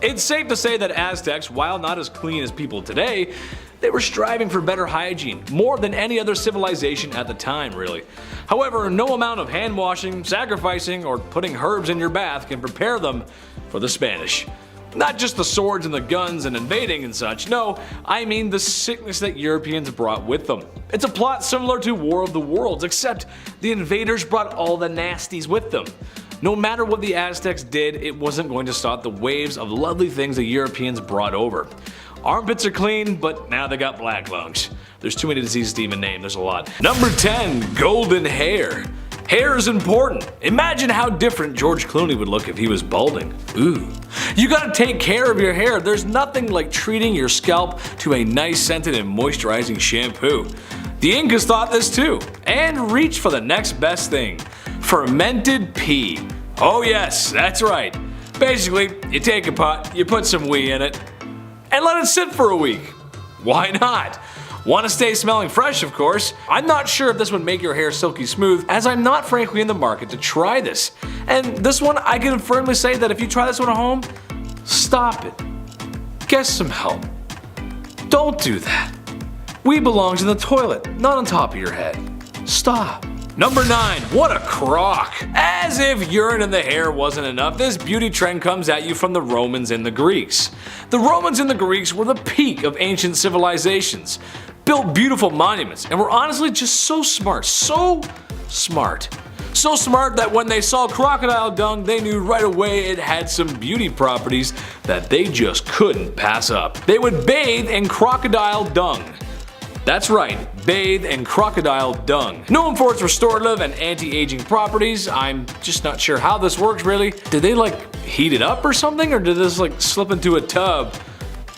It's safe to say that Aztecs, while not as clean as people today, they were striving for better hygiene, more than any other civilization at the time, really. However, no amount of hand washing, sacrificing, or putting herbs in your bath can prepare them for the Spanish. Not just the swords and the guns and invading and such, no, I mean the sickness that Europeans brought with them. It's a plot similar to War of the Worlds, except the invaders brought all the nasties with them. No matter what the Aztecs did, it wasn't going to stop the waves of lovely things the Europeans brought over. Armpits are clean, but now they got black lungs. There's too many diseases to even name, there's a lot. Number 10, golden hair. Hair is important. Imagine how different George Clooney would look if he was balding. Ooh. You gotta take care of your hair. There's nothing like treating your scalp to a nice scented and moisturizing shampoo. The Incas thought this too, and reached for the next best thing. Fermented pea. Oh yes, that's right. Basically, you take a pot, you put some wee in it, and let it sit for a week. Why not? Want to stay smelling fresh, of course. I'm not sure if this would make your hair silky smooth, as I'm not frankly in the market to try this. And this one, I can firmly say that if you try this one at home, stop it. Get some help. Don't do that. We belongs in the toilet, not on top of your head. Stop. Number 9, what a crock. As if urine in the hair wasn't enough, this beauty trend comes at you from the Romans and the Greeks. The Romans and the Greeks were the peak of ancient civilizations, built beautiful monuments, and were honestly just so smart, so smart. So smart that when they saw crocodile dung, they knew right away it had some beauty properties that they just couldn't pass up. They would bathe in crocodile dung. That's right, bathe in crocodile dung. Known for its restorative and anti-aging properties, I'm just not sure how this works really. Did they like heat it up or something, or did this like slip into a tub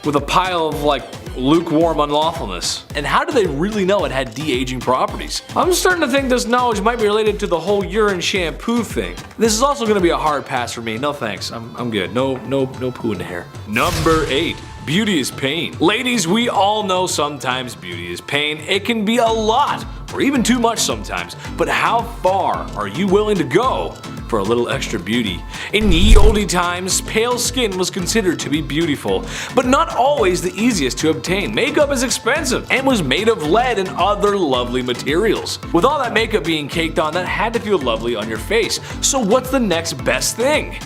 with a pile of like lukewarm unlawfulness? And how do they really know it had de-aging properties? I'm starting to think this knowledge might be related to the whole urine shampoo thing. This is also gonna be a hard pass for me. No thanks, I'm good. No poo in the hair. Number 8. Beauty is pain. Ladies, we all know sometimes beauty is pain. It can be a lot, or even too much sometimes. But how far are you willing to go for a little extra beauty? In ye olde times, pale skin was considered to be beautiful, but not always the easiest to obtain. Makeup is expensive and was made of lead and other lovely materials. With all that makeup being caked on, that had to feel lovely on your face. So what's the next best thing?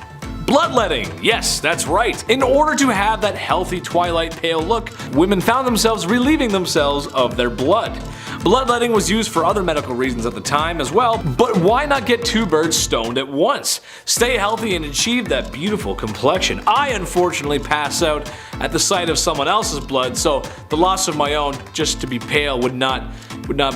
Bloodletting! Yes, that's right. In order to have that healthy twilight pale look, women found themselves relieving themselves of their blood. Bloodletting was used for other medical reasons at the time as well, but why not get two birds stoned at once? Stay healthy and achieve that beautiful complexion. I unfortunately pass out at the sight of someone else's blood, so the loss of my own just to be pale would not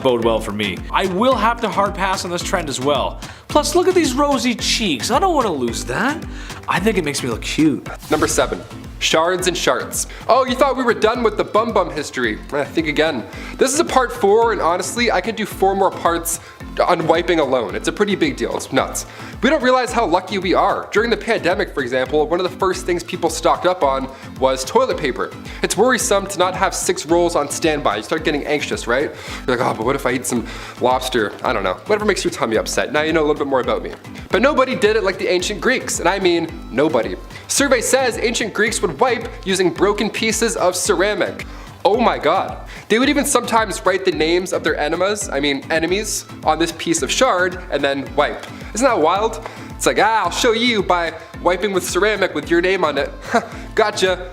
bode well for me. I will have to hard pass on this trend as well. Plus, look at these rosy cheeks. I don't want to lose that. I think it makes me look cute. Number 7. Shards and sharts. Oh, you thought we were done with the bum bum history. Think again. This is a part 4, and honestly, I could do 4 more parts on wiping alone. It's a pretty big deal. It's nuts. We don't realize how lucky we are. During the pandemic, for example, one of the first things people stocked up on was toilet paper. It's worrisome to not have 6 rolls on standby. You start getting anxious, right? You're like, oh, but what if I eat some lobster? I don't know. Whatever makes your tummy upset. Now you know a little bit more about me. But nobody did it like the ancient Greeks, and I mean nobody. Survey says ancient Greeks would wipe using broken pieces of ceramic. Oh my god. They would even sometimes write the names of their enemies on this piece of shard and then wipe. Isn't that wild? It's like, I'll show you by wiping with ceramic with your name on it. Gotcha.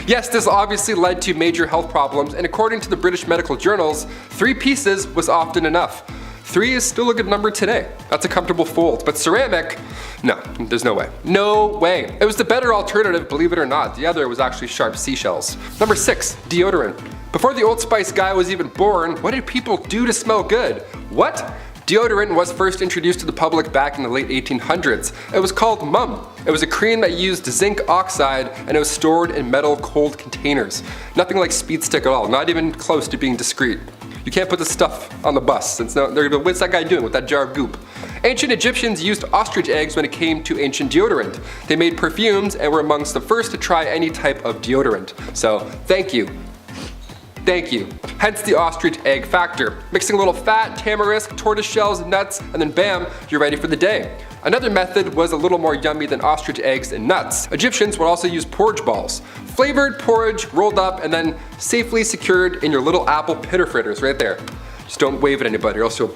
Yes, this obviously led to major health problems, and according to the British medical journals, 3 pieces was often enough. 3 is still a good number today. That's a comfortable fold, but ceramic, no, there's no way. No way. It was the better alternative, believe it or not. The other was actually sharp seashells. Number 6, deodorant. Before the Old Spice guy was even born, what did people do to smell good? What? Deodorant was first introduced to the public back in the late 1800s. It was called Mum. It was a cream that used zinc oxide, and it was stored in metal cold containers. Nothing like speed stick at all, not even close to being discreet. You can't put this stuff on the bus. They're gonna go, what's that guy doing with that jar of goop? Ancient Egyptians used ostrich eggs when it came to ancient deodorant. They made perfumes and were amongst the first to try any type of deodorant. So, thank you. Thank you. Hence the ostrich egg factor. Mixing a little fat, tamarisk, tortoise shells, nuts, and then bam, you're ready for the day. Another method was a little more yummy than ostrich eggs and nuts. Egyptians would also use porridge balls. Flavored porridge rolled up and then safely secured in your little apple pitter fritters right there. Just don't wave at anybody or else you'll,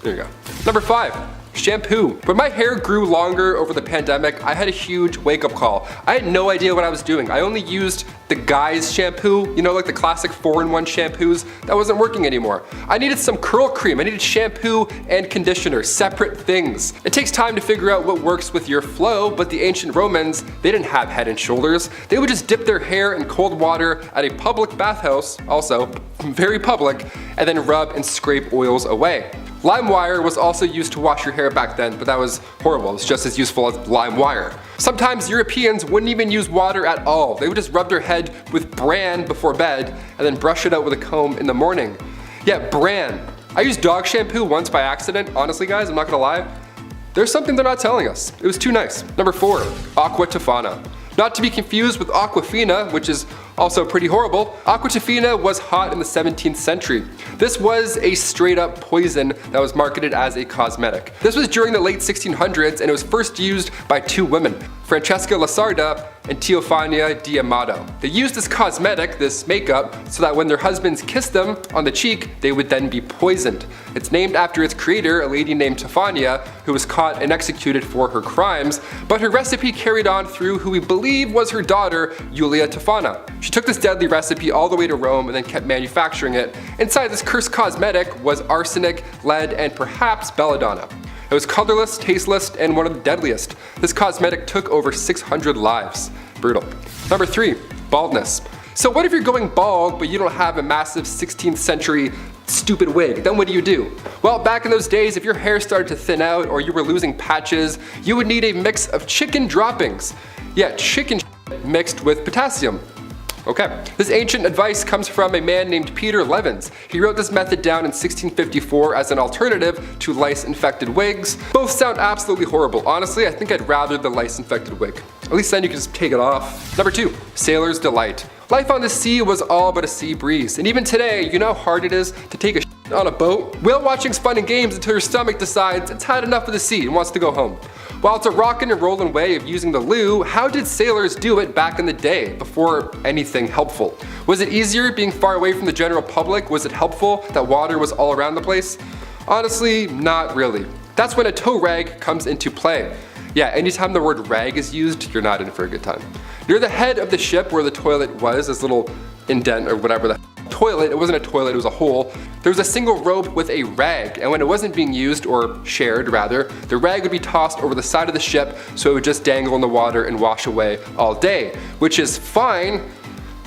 there you go. Number 5. Shampoo. When my hair grew longer over the pandemic, I had a huge wake-up call. I had no idea what I was doing. I only used the Guy's shampoo, you know, like the classic 4-in-1 shampoos. That wasn't working anymore. I needed some curl cream. I needed shampoo and conditioner, separate things. It takes time to figure out what works with your flow, but the ancient Romans, they didn't have Head and Shoulders. They would just dip their hair in cold water at a public bathhouse, also very public, and then rub and scrape oils away. Lime wire was also used to wash your hair back then, but that was horrible. It's just as useful as lime wire. Sometimes Europeans wouldn't even use water at all. They would just rub their head with bran before bed and then brush it out with a comb in the morning. Yeah, bran. I used dog shampoo once by accident. Honestly guys, I'm not gonna lie. There's something they're not telling us. It was too nice. Number 4, aqua tofana. Not to be confused with aquafina, which is also pretty horrible. Aqua tofana was hot in the 17th century. This was a straight up poison that was marketed as a cosmetic. This was during the late 1600s and it was first used by 2 women, Francesca Lasarda and Teofania di Amato. They used this cosmetic, this makeup, so that when their husbands kissed them on the cheek, they would then be poisoned. It's named after its creator, a lady named Tofania, who was caught and executed for her crimes, but her recipe carried on through who we believe was her daughter, Julia Tofana. She took this deadly recipe all the way to Rome and then kept manufacturing it. Inside this cursed cosmetic was arsenic, lead, and perhaps belladonna. It was colorless, tasteless, and one of the deadliest. This cosmetic took over 600 lives. Brutal. Number 3, baldness. So what if you're going bald but you don't have a massive 16th century stupid wig? Then what do? Well, back in those days, if your hair started to thin out or you were losing patches, you would need a mix of chicken droppings. Yeah, chicken mixed with potassium. Okay, this ancient advice comes from a man named Peter Levens. He wrote this method down in 1654 as an alternative to lice-infected wigs. Both sound absolutely horrible. Honestly, I think I'd rather the lice-infected wig. At least then you can just take it off. Number 2, sailor's delight. Life on the sea was all but a sea breeze, and even today, you know how hard it is to take a on a boat? Whale watching's fun and games until your stomach decides it's had enough of the sea and wants to go home. While it's a rockin' and rollin' way of using the loo, how did sailors do it back in the day, before anything helpful? Was it easier being far away from the general public? Was it helpful that water was all around the place? Honestly, not really. That's when a tow rag comes into play. Yeah, anytime the word rag is used, you're not in for a good time. Near the head of the ship where the toilet was, this little indent or whatever the toilet, it wasn't a toilet, it was a hole, there was a single rope with a rag, and when it wasn't being used, or shared rather, the rag would be tossed over the side of the ship so it would just dangle in the water and wash away all day, which is fine,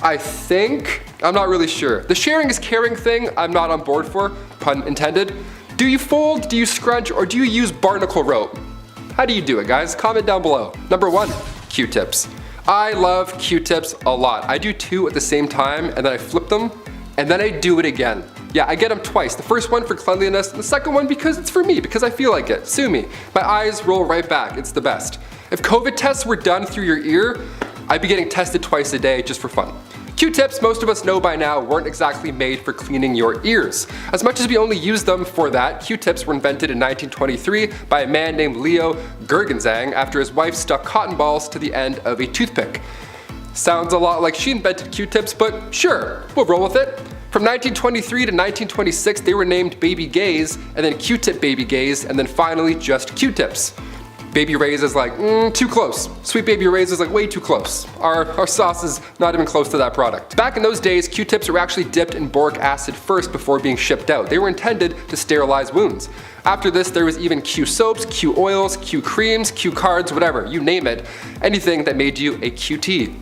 I think. I'm not really sure. The sharing is caring thing, I'm not on board for, pun intended. Do you fold, do you scrunch, or do you use barnacle rope? How do you do it, guys? Comment down below. Number 1, Q-tips. I love Q-tips a lot. I do 2 at the same time, and then I flip them, and then I do it again. Yeah, I get them twice. The first one for cleanliness, and the second one because it's for me, because I feel like it. Sue me. My eyes roll right back. It's the best. If COVID tests were done through your ear, I'd be getting tested twice a day just for fun. Q-tips, most of us know by now, weren't exactly made for cleaning your ears. As much as we only use them for that, Q-tips were invented in 1923 by a man named Leo Gergenzang after his wife stuck cotton balls to the end of a toothpick. Sounds a lot like she invented Q-tips, but sure, we'll roll with it. From 1923 to 1926, they were named Baby Gays, and then Q-tip Baby Gays, and then finally just Q-tips. Baby Ray's is like, too close. Sweet Baby Ray's is like way too close. Our sauce is not even close to that product. Back in those days, Q-tips were actually dipped in boric acid first before being shipped out. They were intended to sterilize wounds. After this, there was even Q soaps, Q oils, Q creams, Q cards, whatever, you name it. Anything that made you a QT.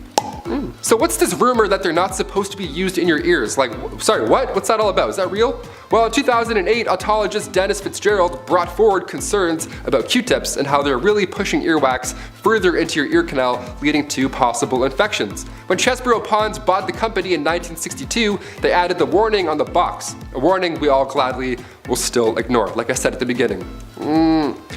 So what's this rumor that they're not supposed to be used in your ears? Like, sorry, what? What's that all about? Is that real? Well, in 2008, otologist Dennis Fitzgerald brought forward concerns about Q-tips and how they're really pushing earwax further into your ear canal, leading to possible infections. When Chesborough Ponds bought the company in 1962, they added the warning on the box, a warning we all gladly will still ignore, like I said at the beginning.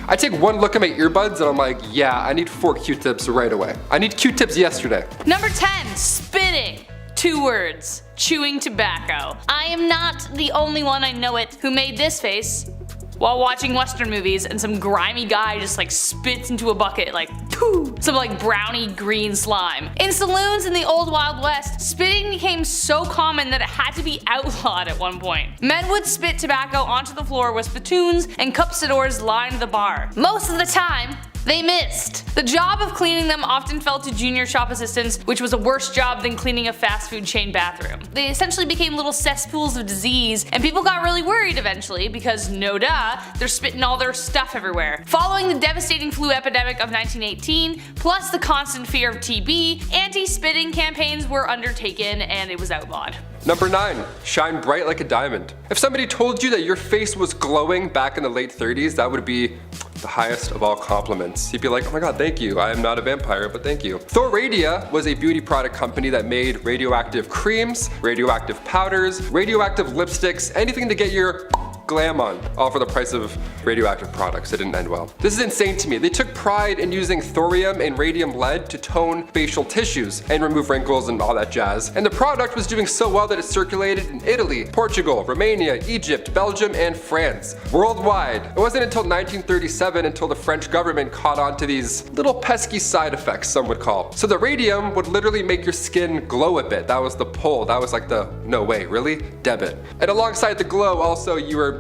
I take one look at my earbuds and I'm like, yeah, I need 4 Q-tips right away. I need Q-tips yesterday. Number 10, spitting. 2 words, chewing tobacco. I am not the only one, I know it, who made this face while watching Western movies and some grimy guy just like spits into a bucket like pooh, some like brownie green slime. In saloons in the old Wild West, spitting became so common that it had to be outlawed at one point. Men would spit tobacco onto the floor with spittoons and cupsidors lined the bar. Most of the time, they missed. The job of cleaning them often fell to junior shop assistants, which was a worse job than cleaning a fast food chain bathroom. They essentially became little cesspools of disease, and people got really worried eventually because, no duh, they're spitting all their stuff everywhere. Following the devastating flu epidemic of 1918, plus the constant fear of TB, anti-spitting campaigns were undertaken and it was outlawed. Number 9, shine bright like a diamond. If somebody told you that your face was glowing back in the late 30s, that would be the highest of all compliments. You'd be like, oh my god, thank you. I am not a vampire, but thank you. Thoradia was a beauty product company that made radioactive creams, radioactive powders, radioactive lipsticks, anything to get your glam on, all for the price of radioactive products. It didn't end well. This is insane to me. They took pride in using thorium and radium lead to tone facial tissues and remove wrinkles and all that jazz. And the product was doing so well that it circulated in Italy, Portugal, Romania, Egypt, Belgium, and France. Worldwide. It wasn't until 1937 until the French government caught on to these little pesky side effects, some would call. So the radium would literally make your skin glow a bit. That was the pull. That was like the, no way, really? Debit. And alongside the glow, also you were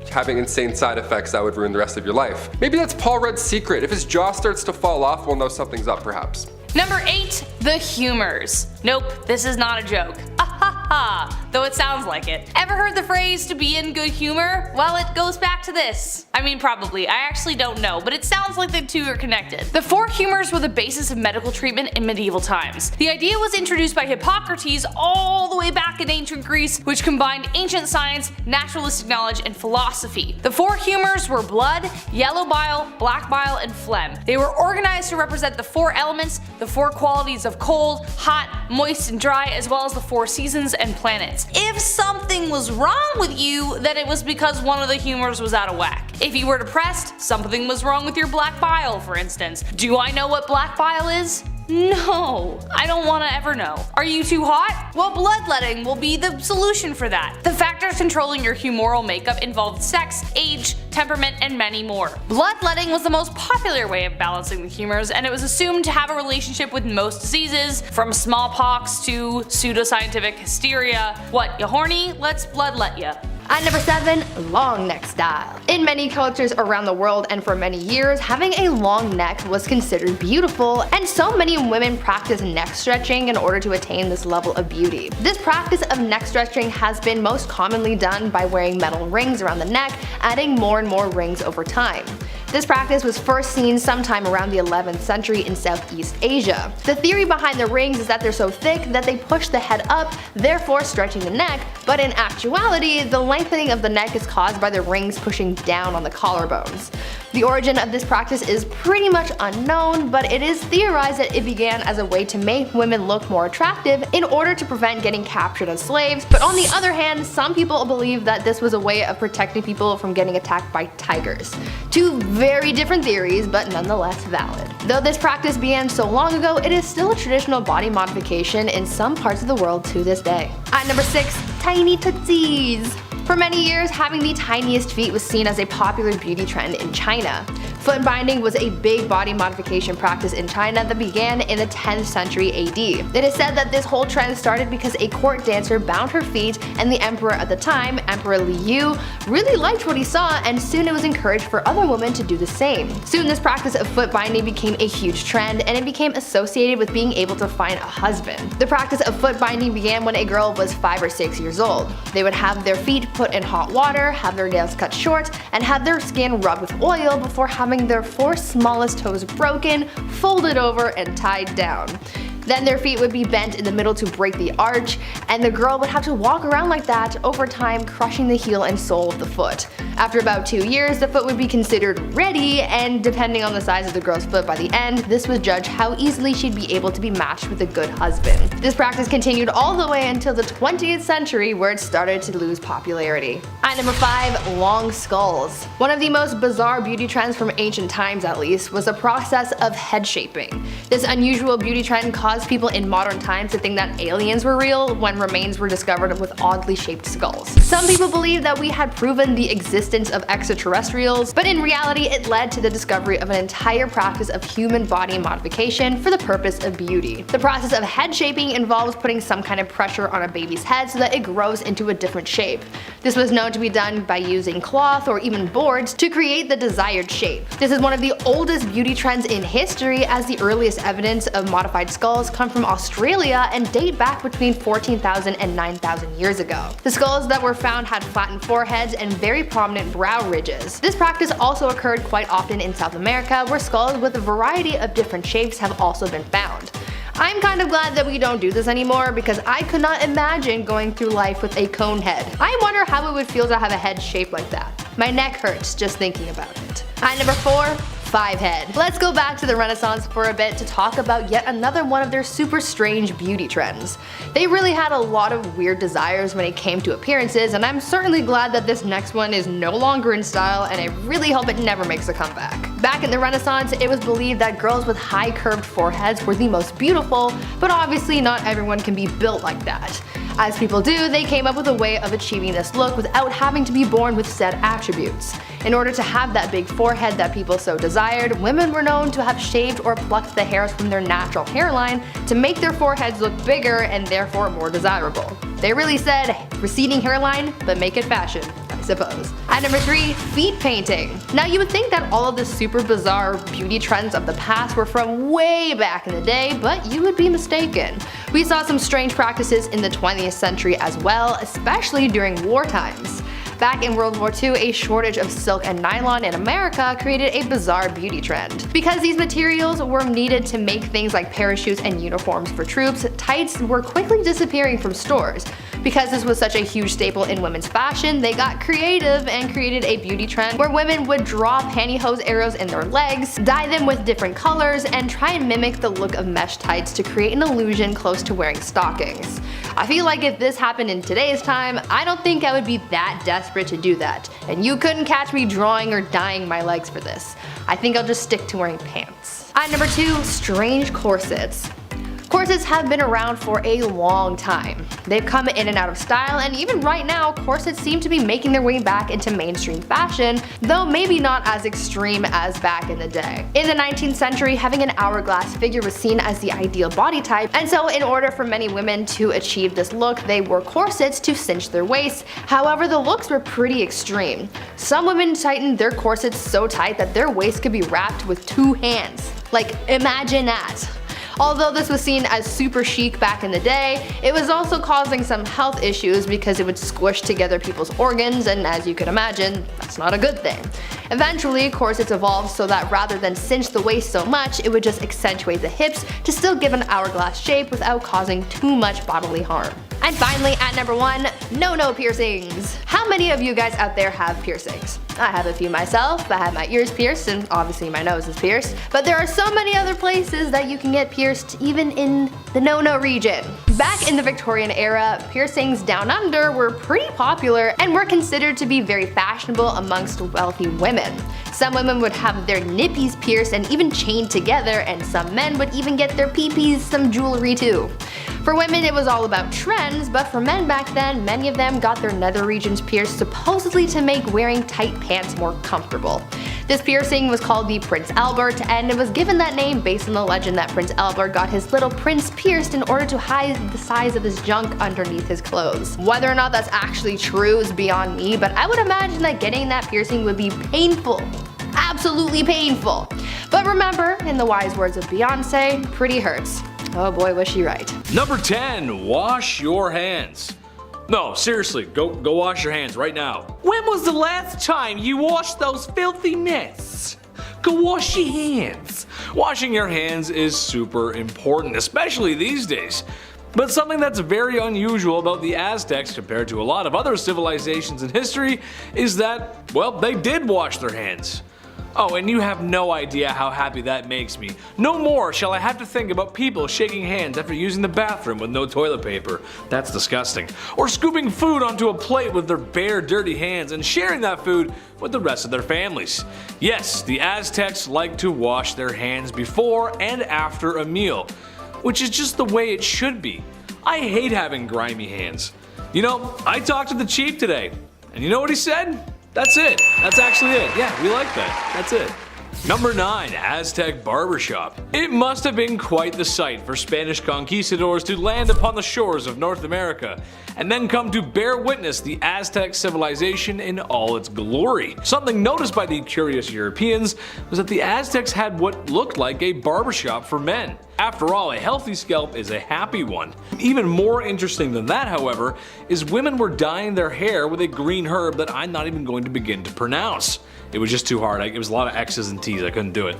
having insane side effects that would ruin the rest of your life. Maybe that's Paul Rudd's secret. If his jaw starts to fall off, we'll know something's up perhaps. Number 8. The humors. Nope, this is not a joke. Though it sounds like it. Ever heard the phrase to be in good humor? Well, it goes back to this. I mean, probably. I actually don't know, but it sounds like the two are connected. The 4 humors were the basis of medical treatment in medieval times. The idea was introduced by Hippocrates all the way back in ancient Greece, which combined ancient science, naturalistic knowledge, and philosophy. The 4 humors were blood, yellow bile, black bile, and phlegm. They were organized to represent the 4 elements, the 4 qualities of cold, hot, moist, and dry, as well as the 4 seasons and planets. If something was wrong with you, then it was because one of the humors was out of whack. If you were depressed, something was wrong with your black bile, for instance. Do I know what black bile is? No, I don't want to ever know. Are you too hot? Well, bloodletting will be the solution for that. The factors controlling your humoral makeup involved sex, age, temperament, and many more. Bloodletting was the most popular way of balancing the humors, and it was assumed to have a relationship with most diseases, from smallpox to pseudoscientific hysteria. What, you horny? Let's bloodlet ya. At number 7, long neck style. In many cultures around the world and for many years, having a long neck was considered beautiful, and so many women practice neck stretching in order to attain this level of beauty. This practice of neck stretching has been most commonly done by wearing metal rings around the neck, adding more and more rings over time. This practice was first seen sometime around the 11th century in Southeast Asia. The theory behind the rings is that they're so thick that they push the head up, therefore stretching the neck, but in actuality, the lengthening of the neck is caused by the rings pushing down on the collarbones. The origin of this practice is pretty much unknown, but it is theorized that it began as a way to make women look more attractive in order to prevent getting captured as slaves, but on the other hand, some people believe that this was a way of protecting people from getting attacked by tigers. Two very different theories, but nonetheless valid. Though this practice began so long ago, it is still a traditional body modification in some parts of the world to this day. At number 6, tiny tootsies. For many years, having the tiniest feet was seen as a popular beauty trend in China. Foot binding was a big body modification practice in China that began in the 10th century AD. It is said that this whole trend started because a court dancer bound her feet, and the emperor at the time, Emperor Liu, really liked what he saw, and soon it was encouraged for other women to do the same. Soon this practice of foot binding became a huge trend, and it became associated with being able to find a husband. The practice of foot binding began when a girl was 5 or 6 years old. They would have their feet put in hot water, have their nails cut short, and have their skin rubbed with oil before having their 4 smallest toes broken, folded over, and tied down. Then their feet would be bent in the middle to break the arch, and the girl would have to walk around like that over time, crushing the heel and sole of the foot. After about 2 years, the foot would be considered ready, and depending on the size of the girl's foot by the end, this would judge how easily she'd be able to be matched with a good husband. This practice continued all the way until the 20th century, where it started to lose popularity. At number 5, long skulls. One of the most bizarre beauty trends from ancient times, at least, was the process of head shaping. This unusual beauty trend caused people in modern times to think that aliens were real when remains were discovered with oddly shaped skulls. Some people believe that we had proven the existence of extraterrestrials, but in reality it led to the discovery of an entire practice of human body modification for the purpose of beauty. The process of head shaping involves putting some kind of pressure on a baby's head so that it grows into a different shape. This was known to be done by using cloth or even boards to create the desired shape. This is one of the oldest beauty trends in history, as the earliest evidence of modified skulls come from Australia and date back between 14,000 and 9,000 years ago. The skulls that were found had flattened foreheads and very prominent brow ridges. This practice also occurred quite often in South America, where skulls with a variety of different shapes have also been found. I'm kind of glad that we don't do this anymore, because I could not imagine going through life with a cone head. I wonder how it would feel to have a head shaped like that. My neck hurts just thinking about it. At number 4, 5 head. Let's go back to the Renaissance for a bit to talk about yet another one of their super strange beauty trends. They really had a lot of weird desires when it came to appearances, and I'm certainly glad that this next one is no longer in style, and I really hope it never makes a comeback. Back in the Renaissance, it was believed that girls with high curved foreheads were the most beautiful, but obviously not everyone can be built like that. As people do, they came up with a way of achieving this look without having to be born with said attributes. In order to have that big forehead that people so desired, women were known to have shaved or plucked the hairs from their natural hairline to make their foreheads look bigger and therefore more desirable. They really said, receding hairline, but make it fashion, I suppose. At number 3, feet painting. Now you would think that all of the super bizarre beauty trends of the past were from way back in the day, but you would be mistaken. We saw some strange practices in the 20th century as well, especially during war times. Back in World War II, a shortage of silk and nylon in America created a bizarre beauty trend. Because these materials were needed to make things like parachutes and uniforms for troops, tights were quickly disappearing from stores. Because this was such a huge staple in women's fashion, they got creative and created a beauty trend where women would draw pantyhose arrows in their legs, dye them with different colors, and try and mimic the look of mesh tights to create an illusion close to wearing stockings. I feel like if this happened in today's time, I don't think I would be that desperate to do that, and you couldn't catch me drawing or dyeing my legs for this. I think I'll just stick to wearing pants. At number 2, strange corsets. Corsets have been around for a long time. They've come in and out of style, and even right now, corsets seem to be making their way back into mainstream fashion, though maybe not as extreme as back in the day. In the 19th century, having an hourglass figure was seen as the ideal body type, and so in order for many women to achieve this look, they wore corsets to cinch their waists. However, the looks were pretty extreme. Some women tightened their corsets so tight that their waist could be wrapped with 2 hands. Like, imagine that. Although this was seen as super chic back in the day, it was also causing some health issues because it would squish together people's organs, and as you can imagine, that's not a good thing. Eventually, corsets evolved so that rather than cinch the waist so much, it would just accentuate the hips to still give an hourglass shape without causing too much bodily harm. And finally, at number 1, no piercings. How many of you guys out there have piercings? I have a few myself. I have my ears pierced, and obviously my nose is pierced. But there are so many other places that you can get pierced, even in the no region. Back in the Victorian era, piercings down under were pretty popular and were considered to be very fashionable amongst wealthy women. Some women would have their nippies pierced and even chained together, and some men would even get their peepees some jewelry too. For women, it was all about trends, but for men back then, many of them got their nether regions pierced supposedly to make wearing tight pants more comfortable. This piercing was called the Prince Albert, and it was given that name based on the legend that Prince Albert got his little prince pierced in order to hide the size of his junk underneath his clothes. Whether or not that's actually true is beyond me, but I would imagine that getting that piercing would be painful. Absolutely painful. But remember, in the wise words of Beyonce, pretty hurts. Oh boy, was she right. Number 10, wash your hands. No, seriously, go wash your hands right now. When was the last time you washed those filthy mitts? Go wash your hands. Washing your hands is super important, especially these days. But something that's very unusual about the Aztecs compared to a lot of other civilizations in history is that, well, they did wash their hands. Oh, and you have no idea how happy that makes me. No more shall I have to think about people shaking hands after using the bathroom with no toilet paper. That's disgusting. Or scooping food onto a plate with their bare, dirty hands and sharing that food with the rest of their families. Yes, the Aztecs like to wash their hands before and after a meal, which is just the way it should be. I hate having grimy hands. You know, I talked to the chief today, and you know what he said? That's it. That's actually it. Yeah, we like that. That's it. Number 9, Aztec Barbershop. It must have been quite the sight for Spanish conquistadors to land upon the shores of North America and then come to bear witness the Aztec civilization in all its glory. Something noticed by the curious Europeans was that the Aztecs had what looked like a barbershop for men. After all, a healthy scalp is a happy one. Even more interesting than that, however, is women were dyeing their hair with a green herb that I'm not even going to begin to pronounce. It was just too hard. It was a lot of X's and T's. I couldn't do it.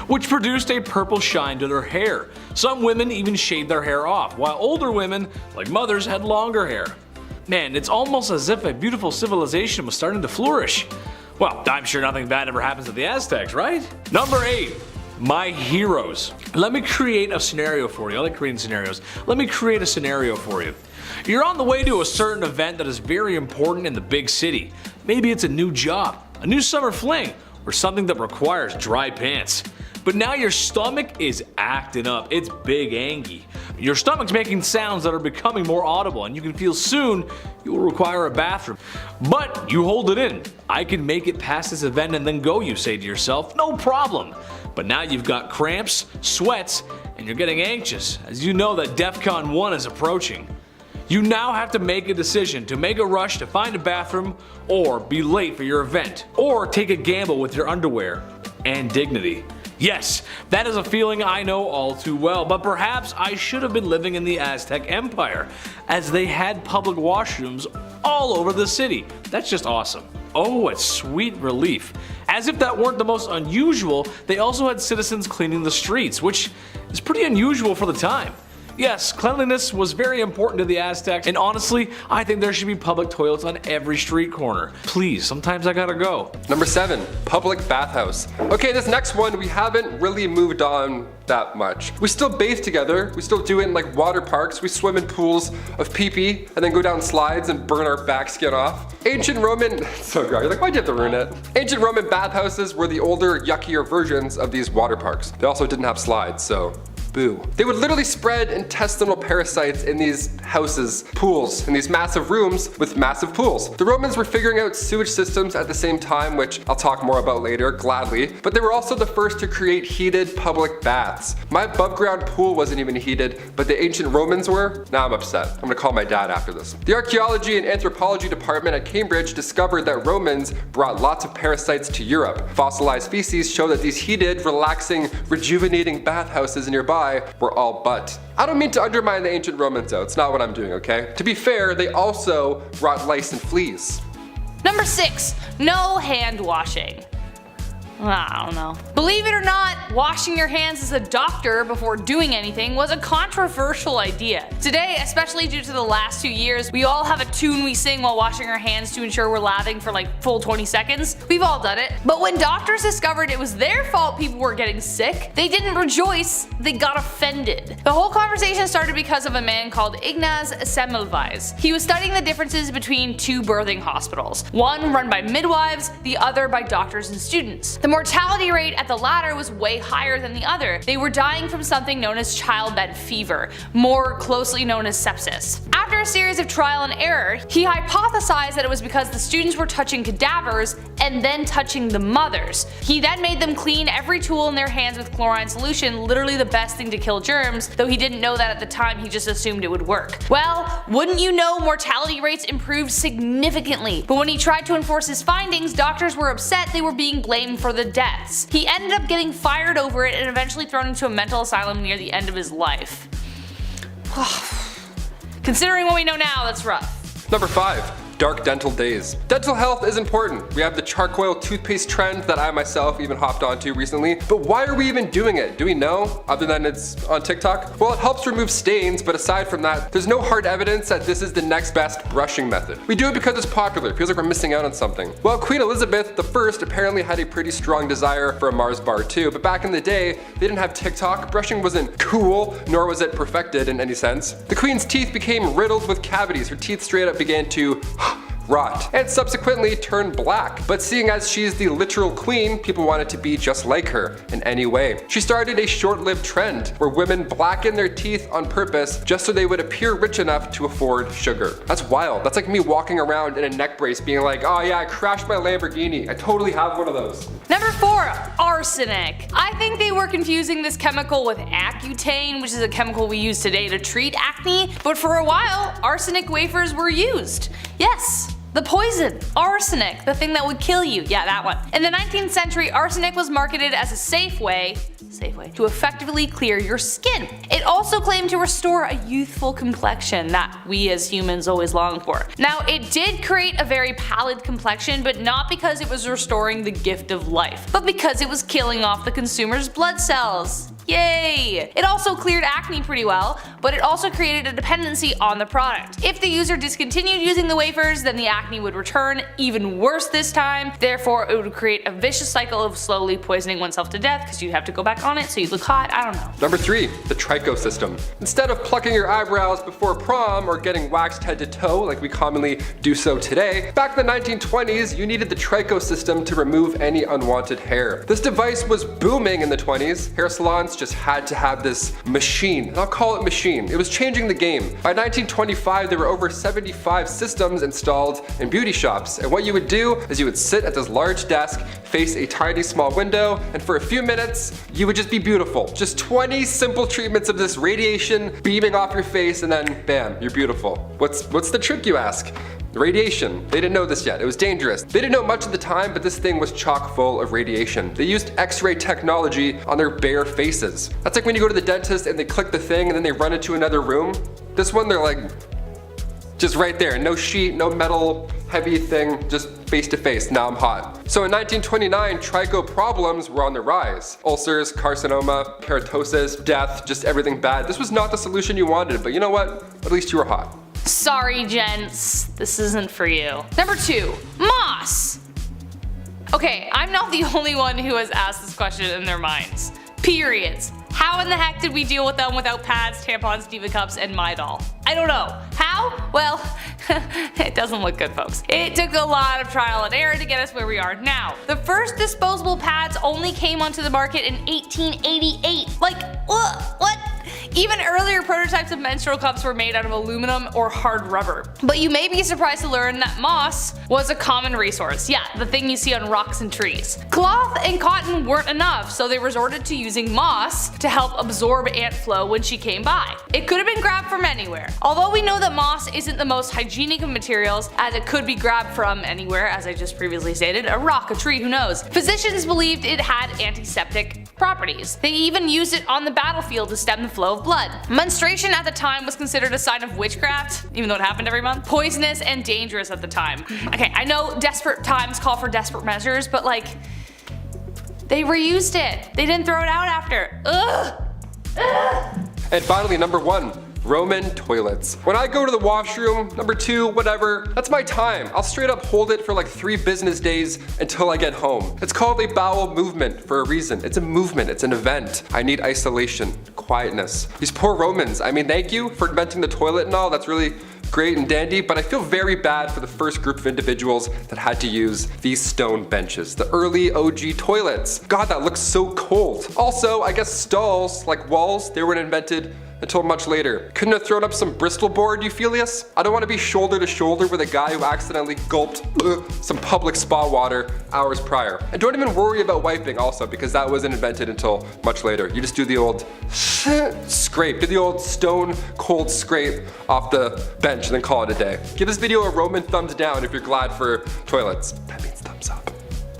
Which produced a purple shine to their hair. Some women even shaved their hair off, while older women, like mothers, had longer hair. Man, it's almost as if a beautiful civilization was starting to flourish. Well, I'm sure nothing bad ever happens to the Aztecs, right? Number 8. My heroes. Let me create a scenario for you. I like creating scenarios. Let me create a scenario for you. You're on the way to a certain event that is very important in the big city. Maybe it's a new job, a new summer fling, or something that requires dry pants. But now your stomach is acting up. It's big angy. Your stomach's making sounds that are becoming more audible, and you can feel soon you will require a bathroom. But you hold it in. I can make it past this event and then go, you say to yourself. No problem. But now you've got cramps, sweats, and you're getting anxious, as you know that DEFCON 1 is approaching. You now have to make a decision to make a rush to find a bathroom, or be late for your event, or take a gamble with your underwear and dignity. Yes, that is a feeling I know all too well, but perhaps I should have been living in the Aztec Empire, as they had public washrooms all over the city. That's just awesome. Oh, what sweet relief. As if that weren't the most unusual, they also had citizens cleaning the streets, which is pretty unusual for the time. Yes, cleanliness was very important to the Aztecs, and honestly, I think there should be public toilets on every street corner. Please, sometimes I gotta go. Number 7, public bathhouse. Okay, this next one, we haven't really moved on that much. We still bathe together, we still do it in like water parks, we swim in pools of pee-pee, and then go down slides and burn our back skin off. Ancient Roman, so gross, you're like, why'd you have to ruin it? Ancient Roman bathhouses were the older, yuckier versions of these water parks. They also didn't have slides, so boo. They would literally spread intestinal parasites in these houses, pools, in these massive rooms with massive pools. The Romans were figuring out sewage systems at the same time, which I'll talk more about later, gladly, but they were also the first to create heated public baths. My above ground pool wasn't even heated, but the ancient Romans were. Now I'm upset. I'm gonna call my dad after this. The archaeology and anthropology department at Cambridge discovered that Romans brought lots of parasites to Europe. Fossilized feces show that these heated, relaxing, rejuvenating bathhouses nearby were all but. I don't mean to undermine the ancient Romans though, it's not what I'm doing, okay? To be fair, they also brought lice and fleas. Number 6, no hand washing. I don't know. Believe it or not, washing your hands as a doctor before doing anything was a controversial idea. Today, especially due to the last 2 years, we all have a tune we sing while washing our hands to ensure we're lathering for like full 20 seconds. We've all done it. But when doctors discovered it was their fault people were getting sick, they didn't rejoice, they got offended. The whole conversation started because of a man called Ignaz Semmelweis. He was studying the differences between 2 birthing hospitals, one run by midwives, the other by doctors and students. The mortality rate at the latter was way higher than the other. They were dying from something known as childbed fever, more closely known as sepsis. After a series of trial and error, he hypothesized that it was because the students were touching cadavers and then touching the mothers. He then made them clean every tool in their hands with chlorine solution, literally the best thing to kill germs, though he didn't know that at the time, he just assumed it would work. Well, wouldn't you know, mortality rates improved significantly, but when he tried to enforce his findings, doctors were upset they were being blamed for the deaths. He ended up getting fired over it and eventually thrown into a mental asylum near the end of his life. Considering what we know now, that's rough. Number 5. Dark dental days. Dental health is important. We have the charcoal toothpaste trend that I myself even hopped onto recently, but why are we even doing it? Do we know, other than it's on TikTok? Well, it helps remove stains, but aside from that, there's no hard evidence that this is the next best brushing method. We do it because it's popular. It feels like we're missing out on something. Well, Queen Elizabeth I apparently had a pretty strong desire for a Mars bar too, but back in the day, they didn't have TikTok, brushing wasn't cool, nor was it perfected in any sense. The Queen's teeth became riddled with cavities. Her teeth straight up began to rot, and subsequently turned black. But seeing as she's the literal queen, people wanted to be just like her in any way. She started a short-lived trend where women blacken their teeth on purpose just so they would appear rich enough to afford sugar. That's wild. That's like me walking around in a neck brace being like, oh yeah, I crashed my Lamborghini. I totally have one of those. Number 4, arsenic. I think they were confusing this chemical with Accutane, which is a chemical we use today to treat acne, but for a while, arsenic wafers were used. Yes. The poison, arsenic, the thing that would kill you, yeah, that one. In the 19th century, arsenic was marketed as a safe way to effectively clear your skin. It also claimed to restore a youthful complexion that we as humans always long for. Now, it did create a very pallid complexion, but not because it was restoring the gift of life, but because it was killing off the consumer's blood cells. Yay! It also cleared acne pretty well, but it also created a dependency on the product. If the user discontinued using the wafers, then the acne would return, even worse this time. Therefore, it would create a vicious cycle of slowly poisoning oneself to death because you'd have to go back on it so you look hot, I don't know. Number 3, the tricho system. Instead of plucking your eyebrows before prom or getting waxed head to toe like we commonly do so today, back in the 1920s, you needed the tricho system to remove any unwanted hair. This device was booming in the 20s. Hair salons restaurants just had to have this machine. And I'll call it machine. It was changing the game. By 1925, there were over 75 systems installed in beauty shops. And what you would do is you would sit at this large desk, face a tiny small window, and for a few minutes, you would just be beautiful. Just 20 simple treatments of this radiation beaming off your face, and then bam, you're beautiful. What's the trick, you ask? Radiation. They didn't know this yet. It was dangerous. They didn't know much at the time, but this thing was chock full of radiation. They used X-ray technology on their bare faces. That's like when you go to the dentist and they click the thing and then they run into another room. This one, they're like, just right there. No sheet, no metal, heavy thing, just face to face. Now I'm hot. So in 1929, tricho problems were on the rise. Ulcers, carcinoma, keratosis, death, just everything bad. This was not the solution you wanted, but you know what? At least you were hot. Sorry, gents, this isn't for you. Number 2, moss. Okay, I'm not the only one who has asked this question in their minds. Periods. How in the heck did we deal with them without pads, tampons, Diva cups, and Midol? I don't know. How? Well, it doesn't look good, folks. It took a lot of trial and error to get us where we are now. The first disposable pads only came onto the market in 1888. Like, what? Even earlier prototypes of menstrual cups were made out of aluminum or hard rubber. But you may be surprised to learn that moss was a common resource. Yeah, the thing you see on rocks and trees. Cloth and cotton weren't enough, so they resorted to using moss to help absorb ant flow when she came by. It could have been grabbed from anywhere. Although we know that moss isn't the most hygienic of materials, as it could be grabbed from anywhere, as I just previously stated, a rock, a tree, who knows. Physicians believed it had antiseptic properties. They even used it on the battlefield to stem the flow of blood. Menstruation at the time was considered a sign of witchcraft, even though it happened every month. Poisonous and dangerous at the time. Okay, I know desperate times call for desperate measures, but like, they reused it. They didn't throw it out after. Ugh. And finally, number 1. Roman toilets. When I go to the washroom, number 2, whatever, that's my time. I'll straight up hold it for like 3 business days until I get home. It's called a bowel movement for a reason. It's a movement, it's an event. I need isolation, quietness. These poor Romans, I mean, thank you for inventing the toilet and all, that's really great and dandy, but I feel very bad for the first group of individuals that had to use these stone benches. The early OG toilets. God, that looks so cold. Also, I guess stalls, like walls, they weren't invented until much later. Couldn't have thrown up some Bristol board, Euphelius? I don't want to be shoulder to shoulder with a guy who accidentally gulped some public spa water hours prior. And don't even worry about wiping also, because that wasn't invented until much later. You just do the old scrape, do the old stone cold scrape off the bench and then call it a day. Give this video a Roman thumbs down if you're glad for toilets. That means thumbs up.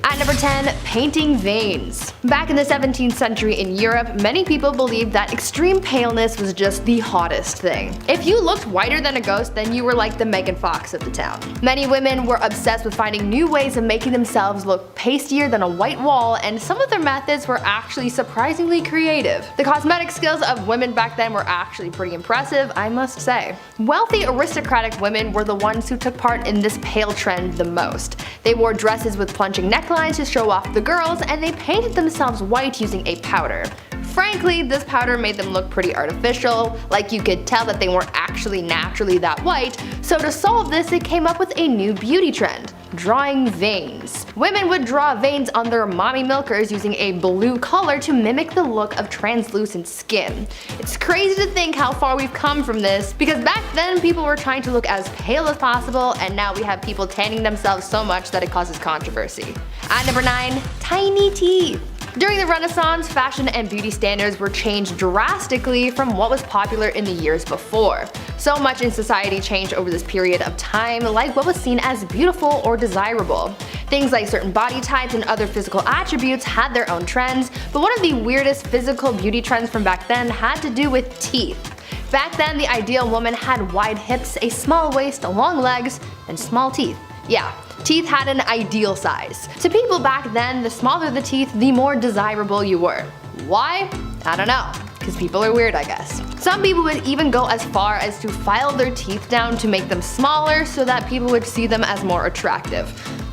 At number 10, painting veins. Back in the 17th century in Europe, many people believed that extreme paleness was just the hottest thing. If you looked whiter than a ghost, then you were like the Megan Fox of the town. Many women were obsessed with finding new ways of making themselves look pastier than a white wall, and some of their methods were actually surprisingly creative. The cosmetic skills of women back then were actually pretty impressive, I must say. Wealthy aristocratic women were the ones who took part in this pale trend the most. They wore dresses with plunging necklines to show off the girls, and they painted themselves white using a powder. Frankly, this powder made them look pretty artificial, like you could tell that they weren't actually naturally that white, so to solve this it came up with a new beauty trend. Drawing veins. Women would draw veins on their mommy milkers using a blue color to mimic the look of translucent skin. It's crazy to think how far we've come from this, because back then people were trying to look as pale as possible, and now we have people tanning themselves so much that it causes controversy. At number 9, tiny teeth. During the Renaissance, fashion and beauty standards were changed drastically from what was popular in the years before. So much in society changed over this period of time, like what was seen as beautiful or desirable. Things like certain body types and other physical attributes had their own trends, but one of the weirdest physical beauty trends from back then had to do with teeth. Back then, the ideal woman had wide hips, a small waist, long legs, and small teeth. Yeah, teeth had an ideal size. To people back then, the smaller the teeth, the more desirable you were. Why? I don't know. Because people are weird, I guess. Some people would even go as far as to file their teeth down to make them smaller so that people would see them as more attractive.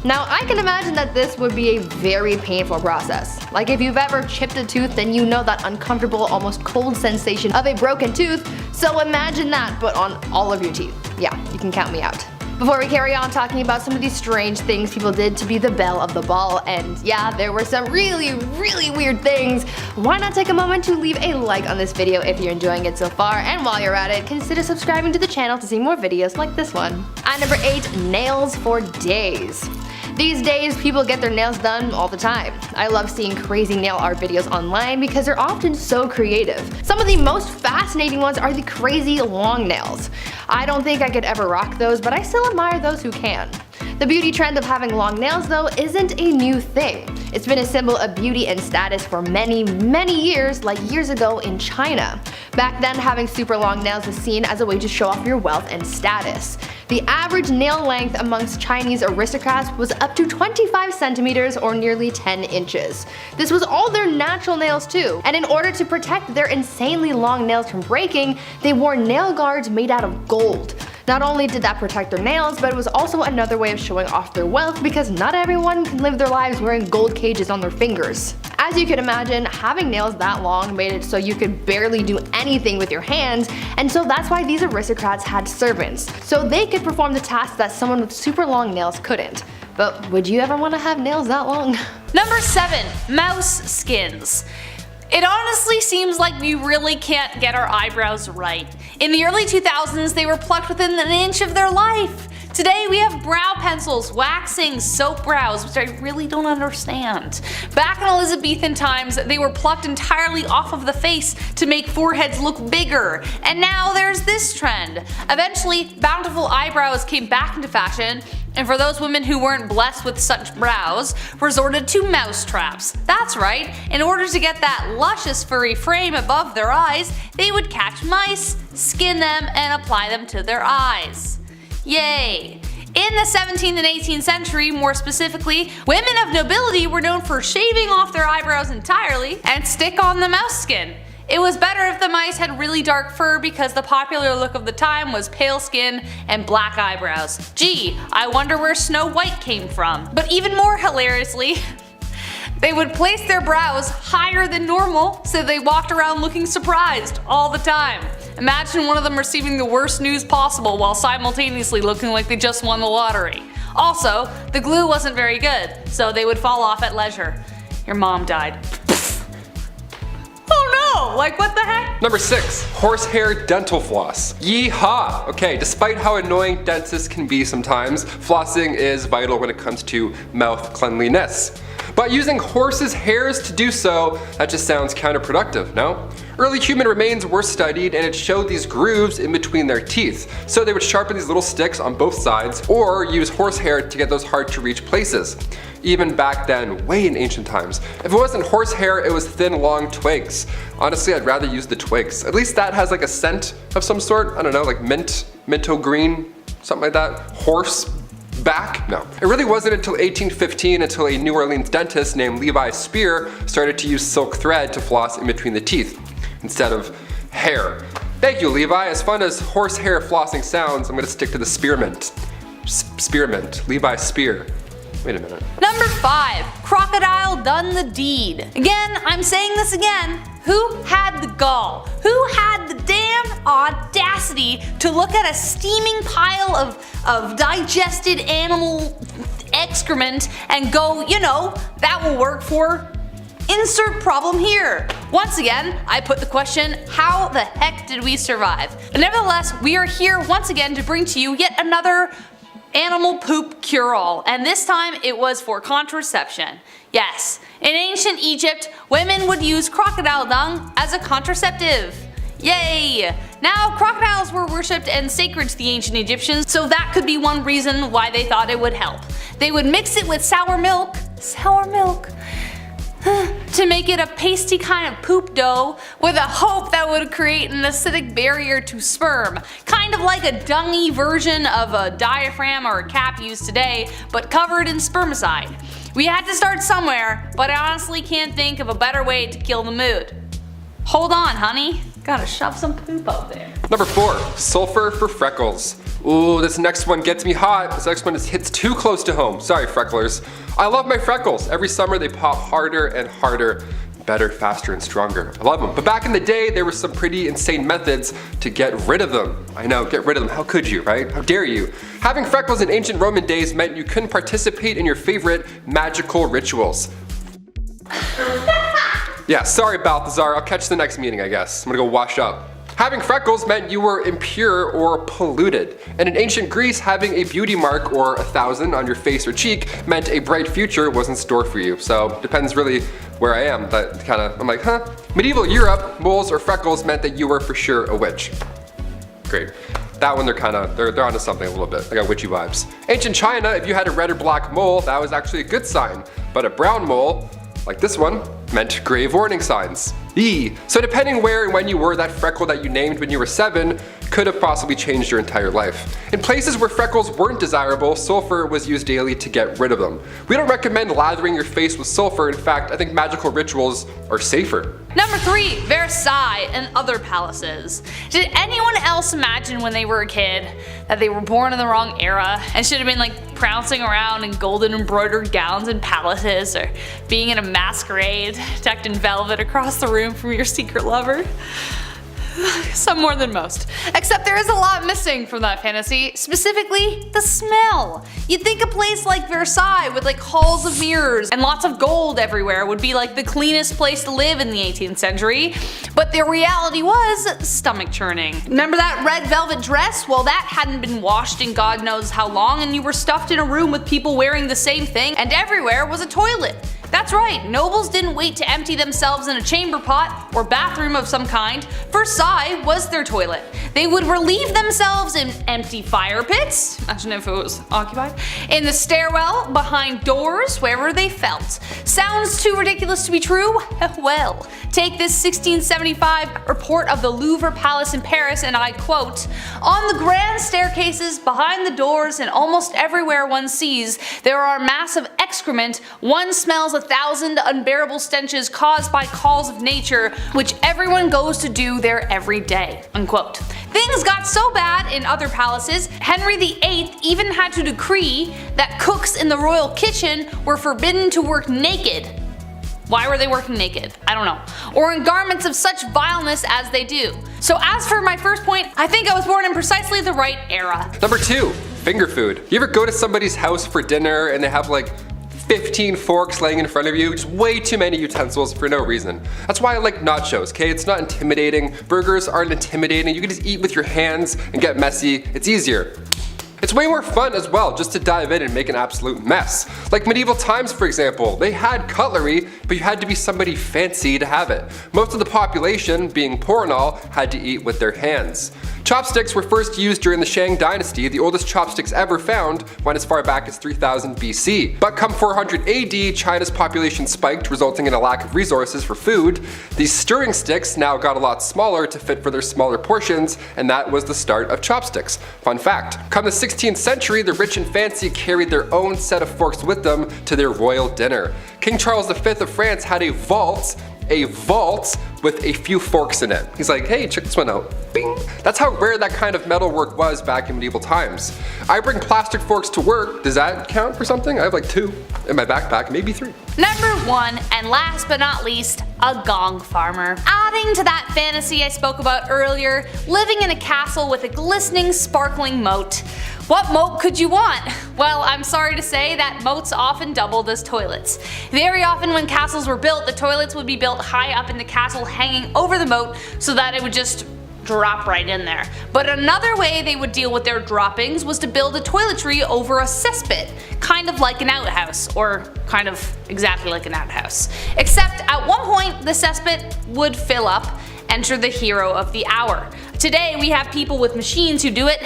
Now, I can imagine that this would be a very painful process. Like if you've ever chipped a tooth, then you know that uncomfortable, almost cold sensation of a broken tooth, so imagine that, but on all of your teeth. Yeah, you can count me out. Before we carry on talking about some of these strange things people did to be the belle of the ball, and yeah, there were some really weird things, why not take a moment to leave a like on this video if you're enjoying it so far, and while you're at it, consider subscribing to the channel to see more videos like this one. At number 8, nails for days. These days, people get their nails done all the time. I love seeing crazy nail art videos online because they're often so creative. Some of the most fascinating ones are the crazy long nails. I don't think I could ever rock those, but I still admire those who can. The beauty trend of having long nails, though, isn't a new thing. It's been a symbol of beauty and status for many years, like years ago in China. Back then, having super long nails was seen as a way to show off your wealth and status. The average nail length amongst Chinese aristocrats was up to 25 centimeters or nearly 10 inches. This was all their natural nails too, and in order to protect their insanely long nails from breaking, they wore nail guards made out of gold. Not only did that protect their nails, but it was also another way of showing off their wealth because not everyone can live their lives wearing gold cages on their fingers. As you can imagine, having nails that long made it so you could barely do anything with your hands, and so that's why these aristocrats had servants, so they could perform the tasks that someone with super long nails couldn't. But would you ever want to have nails that long? Number 7. Mouse skins. It honestly seems like we really can't get our eyebrows right. In the early 2000s, they were plucked within an inch of their life. Today we have brow pencils, waxing, soap brows, which I really don't understand. Back in Elizabethan times, they were plucked entirely off of the face to make foreheads look bigger. And now there's this trend. Eventually, bountiful eyebrows came back into fashion, and for those women who weren't blessed with such brows, resorted to mouse traps. That's right, in order to get that luscious furry frame above their eyes, they would catch mice, skin them, and apply them to their eyes. Yay! In the 17th and 18th century, more specifically, women of nobility were known for shaving off their eyebrows entirely and stick on the mouse skin. It was better if the mice had really dark fur because the popular look of the time was pale skin and black eyebrows. Gee, I wonder where Snow White came from. But even more hilariously, they would place their brows higher than normal so they walked around looking surprised all the time. Imagine one of them receiving the worst news possible while simultaneously looking like they just won the lottery. Also, the glue wasn't very good, so they would fall off at leisure. Your mom died. Oh no! Like what the heck? Number 6. Horsehair dental floss. Yeehaw! Okay, despite how annoying dentists can be sometimes, flossing is vital when it comes to mouth cleanliness. But using horses' hairs to do so, that just sounds counterproductive, no? Early human remains were studied and it showed these grooves in between their teeth. So they would sharpen these little sticks on both sides or use horsehair to get those hard to reach places. Even back then, way in ancient times. If it wasn't horsehair, it was thin, long twigs. Honestly, I'd rather use the twigs. At least that has like a scent of some sort. I don't know, like minto green, something like that. Horse back? No. It really wasn't until 1815 until a New Orleans dentist named Levi Spear started to use silk thread to floss in between the teeth instead of hair. Thank you, Levi. As fun as horsehair flossing sounds, I'm gonna stick to the spearmint. Spearmint. Levi Spear. Wait a minute. Number 5. Crocodile done the deed. Again, I'm saying this again. Who had the gall? Who had the damn audacity to look at a steaming pile of digested animal excrement and go, you know, that will work for insert problem here. Once again, I put the question, how the heck did we survive? But nevertheless, we are here once again to bring to you yet another animal poop cure-all, and this time it was for contraception. Yes, in ancient Egypt, women would use crocodile dung as a contraceptive. Yay! Now, crocodiles were worshipped and sacred to the ancient Egyptians, so that could be one reason why they thought it would help. They would mix it with sour milk, to make it a pasty kind of poop dough with a hope that would create an acidic barrier to sperm. Kind of like a dungy version of a diaphragm or a cap used today, but covered in spermicide. We had to start somewhere, but I honestly can't think of a better way to kill the mood. Hold on, honey. Gotta shove some poop out there. Number 4. Sulfur for freckles. Ooh, this next one gets me hot. This next one hits too close to home. Sorry, frecklers. I love my freckles. Every summer they pop harder and harder. better, faster, and stronger. I love them. But back in the day, there were some pretty insane methods to get rid of them. I know, get rid of them. How could you, right? How dare you? Having freckles in ancient Roman days meant you couldn't participate in your favorite magical rituals. Yeah, sorry Balthazar, I'll catch the next meeting, I guess. I'm gonna go wash up. Having freckles meant you were impure or polluted. And in ancient Greece, having a beauty mark or 1,000 on your face or cheek meant a bright future was in store for you. So depends really where I am. But I'm like, huh? Medieval Europe, moles or freckles meant that you were for sure a witch. Great. That one they're onto something a little bit. I got witchy vibes. Ancient China, if you had a red or black mole, that was actually a good sign. But a brown mole, like this one, meant grave warning signs. Eee. So depending where and when you were, that freckle that you named when you were 7 could have possibly changed your entire life. In places where freckles weren't desirable, sulfur was used daily to get rid of them. We don't recommend lathering your face with sulfur. In fact, I think magical rituals are safer. Number 3, Versailles and other palaces. Did anyone else imagine when they were a kid that they were born in the wrong era and should have been like prancing around in golden embroidered gowns in palaces, or being in a masquerade decked in velvet across the room from your secret lover? Some more than most. Except there is a lot missing from that fantasy, specifically the smell. You'd think a place like Versailles with like halls of mirrors and lots of gold everywhere would be like the cleanest place to live in the 18th century, but the reality was stomach churning. Remember that red velvet dress? Well, that hadn't been washed in God knows how long, and you were stuffed in a room with people wearing the same thing, and everywhere was a toilet. That's right, nobles didn't wait to empty themselves in a chamber pot or bathroom of some kind. Versailles was their toilet. They would relieve themselves in empty fire pits, imagine if it was occupied, in the stairwell, behind doors, wherever they felt. Sounds too ridiculous to be true? Well, take this 1675 report of the Louvre Palace in Paris, and I quote, "On the grand staircases, behind the doors, and almost everywhere one sees, there are masses of excrement. One smells 1,000 unbearable stenches caused by calls of nature, which everyone goes to do there every day." Unquote. Things got so bad in other palaces, Henry VIII even had to decree that cooks in the royal kitchen were forbidden to work naked. Why were they working naked? I don't know. Or in garments of such vileness as they do. So as for my first point, I think I was born in precisely the right era. Number 2, finger food. You ever go to somebody's house for dinner and they have like 15 forks laying in front of you, just way too many utensils for no reason. That's why I like nachos, okay? It's not intimidating. Burgers aren't intimidating. You can just eat with your hands and get messy. It's easier. It's way more fun as well just to dive in and make an absolute mess. Like medieval times, for example, they had cutlery, but you had to be somebody fancy to have it. Most of the population, being poor and all, had to eat with their hands. Chopsticks were first used during the Shang dynasty. The oldest chopsticks ever found went as far back as 3000 BC. But come 400 AD, China's population spiked, resulting in a lack of resources for food. These stirring sticks now got a lot smaller to fit for their smaller portions, and that was the start of chopsticks. Fun fact, come the 16th century, the rich and fancy carried their own set of forks with them to their royal dinner. King Charles V of France had a vault with a few forks in it. He's like, hey, check this one out. Bing. That's how rare that kind of metalwork was back in medieval times. I bring plastic forks to work. Does that count for something? I have like 2 in my backpack, maybe 3. Number 1, and last but not least, a gong farmer. Adding to that fantasy I spoke about earlier, living in a castle with a glistening, sparkling moat. What moat could you want? Well, I'm sorry to say that moats often doubled as toilets. Very often when castles were built, the toilets would be built high up in the castle, hanging over the moat so that it would just drop right in there. But another way they would deal with their droppings was to build a toiletry over a cesspit, kind of like an outhouse, or kind of exactly like an outhouse. Except at one point the cesspit would fill up. Enter the hero of the hour. Today we have people with machines who do it.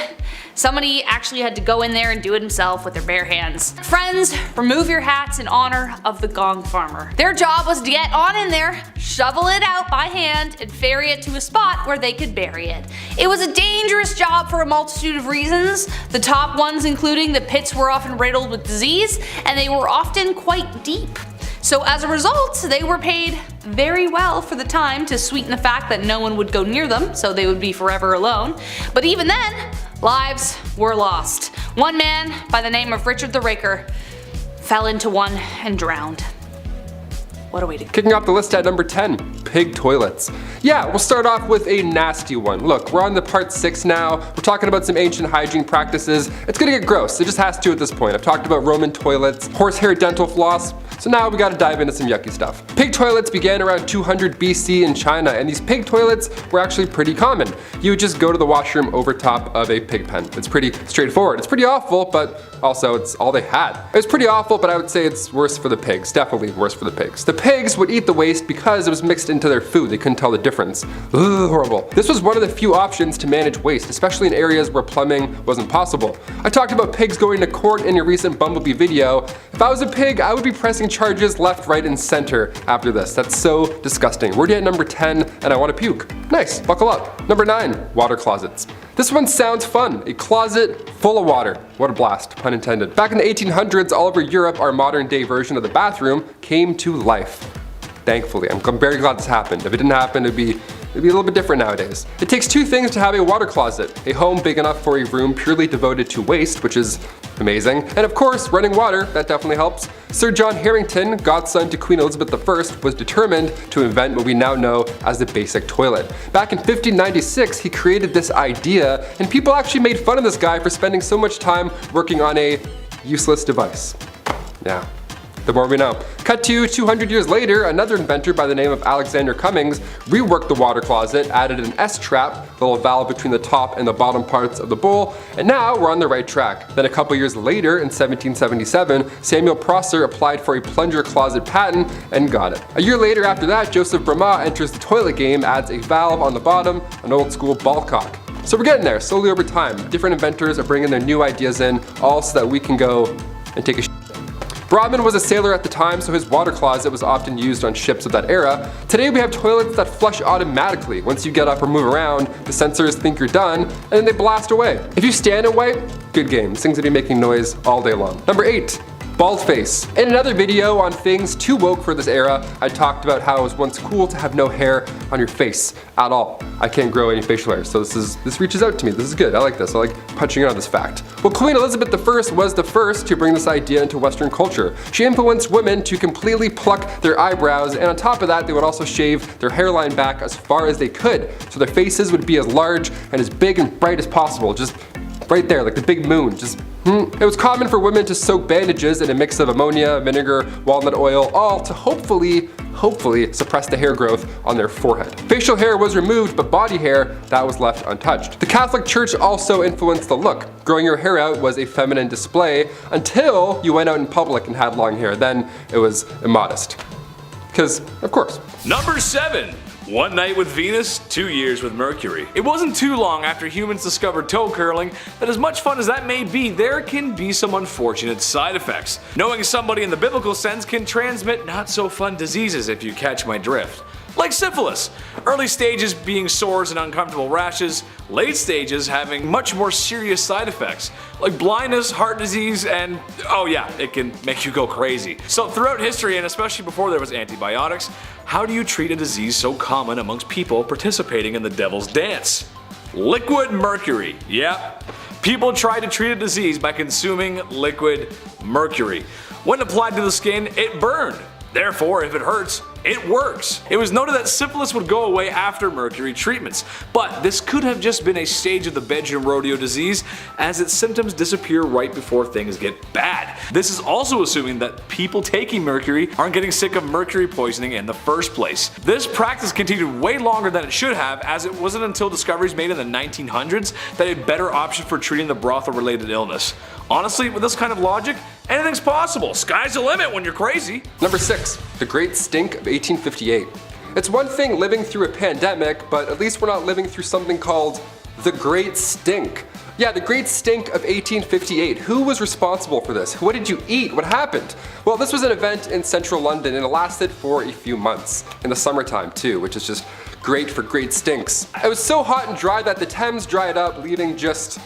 Somebody actually had to go in there and do it himself with their bare hands. Friends, remove your hats in honor of the gong farmer. Their job was to get on in there, shovel it out by hand, and ferry it to a spot where they could bury it. It was a dangerous job for a multitude of reasons, the top ones including the pits were often riddled with disease, and they were often quite deep. So as a result, they were paid very well for the time to sweeten the fact that no one would go near them, so they would be forever alone. But even then, lives were lost. One man by the name of Richard the Raker fell into one and drowned. what a way to go. Kicking off the list at number 10, pig toilets. Yeah, we'll start off with a nasty one. Look, we're on the part 6 now. We're talking about some ancient hygiene practices. It's gonna get gross, it just has to at this point. I've talked about Roman toilets, horsehair dental floss, so now we gotta dive into some yucky stuff. Pig toilets began around 200 BC in China, and these pig toilets were actually pretty common. You would just go to the washroom over top of a pig pen. It's pretty straightforward. It's pretty awful, but also it's all they had. It's pretty awful, but I would say it's worse for the pigs. Definitely worse for the pigs. The pigs would eat the waste because it was mixed into their food. They couldn't tell the difference. Ugh, horrible. This was one of the few options to manage waste, especially in areas where plumbing wasn't possible. I talked about pigs going to court in a recent Bumblebee video. If I was a pig, I would be pressing charges left, right, and center after this. That's so disgusting. We're already at number 10, and I want to puke. Nice, buckle up. Number 9, water closets. This one sounds fun. A closet full of water. What a blast, pun intended. Back in the 1800s, all over Europe, our modern day version of the bathroom came to life. Thankfully, I'm very glad this happened. If it didn't happen, it'd be a little bit different nowadays. It takes 2 things to have a water closet. A home big enough for a room purely devoted to waste, which is amazing. And of course, running water, that definitely helps. Sir John Harington, godson to Queen Elizabeth I, was determined to invent what we now know as the basic toilet. Back in 1596, he created this idea, and people actually made fun of this guy for spending so much time working on a useless device. Yeah. The more we know. Cut to 200 years later, another inventor by the name of Alexander Cummings reworked the water closet, added an S-trap, the little valve between the top and the bottom parts of the bowl, and now we're on the right track. Then a couple years later, in 1777, Samuel Prosser applied for a plunger closet patent and got it. A year later after that, Joseph Brahma enters the toilet game, adds a valve on the bottom, an old school ball cock. So we're getting there, slowly over time. Different inventors are bringing their new ideas in, all so that we can go and take a shit. Brodmann was a sailor at the time, so his water closet was often used on ships of that era. Today we have toilets that flush automatically. Once you get up or move around, the sensors think you're done, and then they blast away. If you stand and wipe, good game. This thing's gonna be making noise all day long. Number 8. Bald face. In another video on things too woke for this era, I talked about how it was once cool to have no hair on your face at all. I can't grow any facial hair, so this reaches out to me. This is good. I like this. I like punching out on this fact. Well, Queen Elizabeth I was the first to bring this idea into Western culture. She influenced women to completely pluck their eyebrows, and on top of that, they would also shave their hairline back as far as they could, so their faces would be as large and as big and bright as possible. Just right there, like the big moon. It was common for women to soak bandages in a mix of ammonia, vinegar, walnut oil, all to hopefully suppress the hair growth on their forehead. Facial hair was removed, but body hair, that was left untouched. The Catholic Church also influenced the look. Growing your hair out was a feminine display until you went out in public and had long hair. Then it was immodest. Because, of course. Number 7. 1 night with Venus, 2 years with Mercury. It wasn't too long after humans discovered toe curling that as much fun as that may be, there can be some unfortunate side effects. Knowing somebody in the biblical sense can transmit not so fun diseases, if you catch my drift. Like syphilis. Early stages being sores and uncomfortable rashes, late stages having much more serious side effects, like blindness, heart disease, and oh yeah, it can make you go crazy. So throughout history, and especially before there was antibiotics, how do you treat a disease so common amongst people participating in the devil's dance? Liquid mercury. Yep. People tried to treat a disease by consuming liquid mercury. When applied to the skin, it burned. Therefore, if it hurts, it works. It was noted that syphilis would go away after mercury treatments, but this could have just been a stage of the bedroom rodeo disease, as its symptoms disappear right before things get bad. This is also assuming that people taking mercury aren't getting sick of mercury poisoning in the first place. This practice continued way longer than it should have, as it wasn't until discoveries made in the 1900s that a better option for treating the brothel-related illness. Honestly, with this kind of logic, anything's possible. Sky's the limit when you're crazy. Number 6. The Great Stink of 1858. It's one thing living through a pandemic, but at least we're not living through something called the Great Stink. Yeah, the Great Stink of 1858. Who was responsible for this? What did you eat? What happened? Well, this was an event in central London, and it lasted for a few months. In the summertime too, which is just great for great stinks. It was so hot and dry that the Thames dried up, leaving just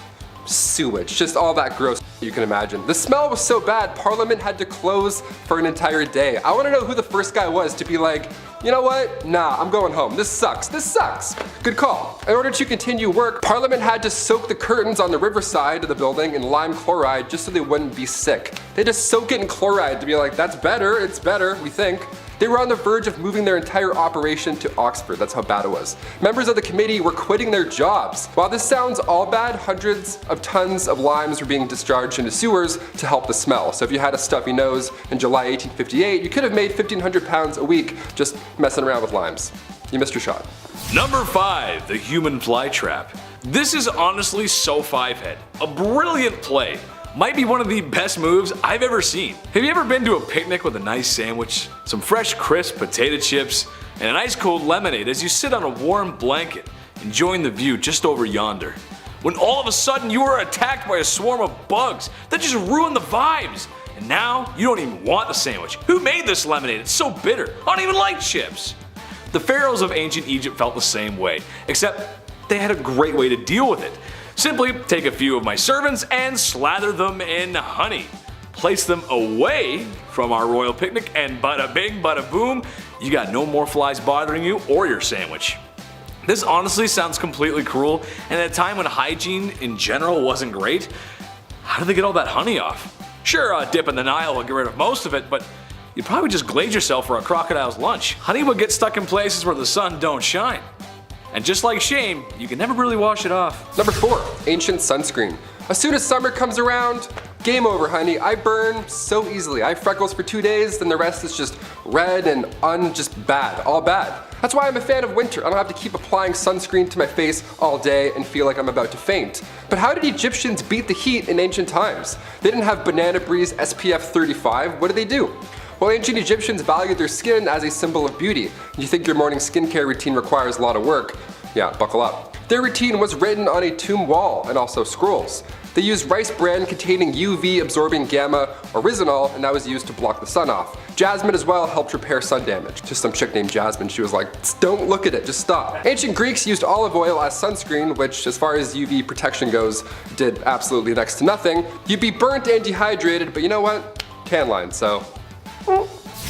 sewage, just all that gross you can imagine. The smell was so bad, Parliament had to close for an entire day. I want to know who the first guy was to be like, you know what? Nah, I'm going home. This sucks. This sucks. Good call. In order to continue work, Parliament had to soak the curtains on the riverside of the building in lime chloride just so they wouldn't be sick. They just soak it in chloride to be like, that's better, it's better, we think. They were on the verge of moving their entire operation to Oxford. That's how bad it was. Members of the committee were quitting their jobs. While this sounds all bad, hundreds of tons of limes were being discharged into sewers to help the smell. So if you had a stuffy nose in July 1858, you could have made 1,500 pounds a week just messing around with limes. You missed your shot. Number 5, the human fly trap. This is honestly so five-head. A brilliant play. Might be one of the best moves I've ever seen. Have you ever been to a picnic with a nice sandwich, some fresh crisp potato chips, and an ice cold lemonade as you sit on a warm blanket, enjoying the view just over yonder? When all of a sudden you are attacked by a swarm of bugs that just ruin the vibes. And now you don't even want the sandwich. Who made this lemonade? It's so bitter. I don't even like chips. The pharaohs of ancient Egypt felt the same way, except they had a great way to deal with it. Simply take a few of my servants and slather them in honey. Place them away from our royal picnic and bada bing bada boom, you got no more flies bothering you or your sandwich. This honestly sounds completely cruel, and at a time when hygiene in general wasn't great, how did they get all that honey off? Sure, a dip in the Nile will get rid of most of it, but you'd probably just glaze yourself for a crocodile's lunch. Honey would get stuck in places where the sun don't shine. And just like shame, you can never really wash it off. Number 4, ancient sunscreen. As soon as summer comes around, game over, honey. I burn so easily. I have freckles for 2 days, then the rest is just red and just bad, all bad. That's why I'm a fan of winter. I don't have to keep applying sunscreen to my face all day and feel like I'm about to faint. But how did Egyptians beat the heat in ancient times? They didn't have Banana Breeze SPF 35. What did they do? Well, ancient Egyptians valued their skin as a symbol of beauty. You think your morning skincare routine requires a lot of work? Yeah, buckle up. Their routine was written on a tomb wall and also scrolls. They used rice bran containing UV absorbing gamma oryzanol, and that was used to block the sun off. Jasmine as well helped repair sun damage. Just some chick named Jasmine, she was like, don't look at it, just stop. Ancient Greeks used olive oil as sunscreen, which as far as UV protection goes, did absolutely next to nothing. You'd be burnt and dehydrated, but you know what? Tan line, so.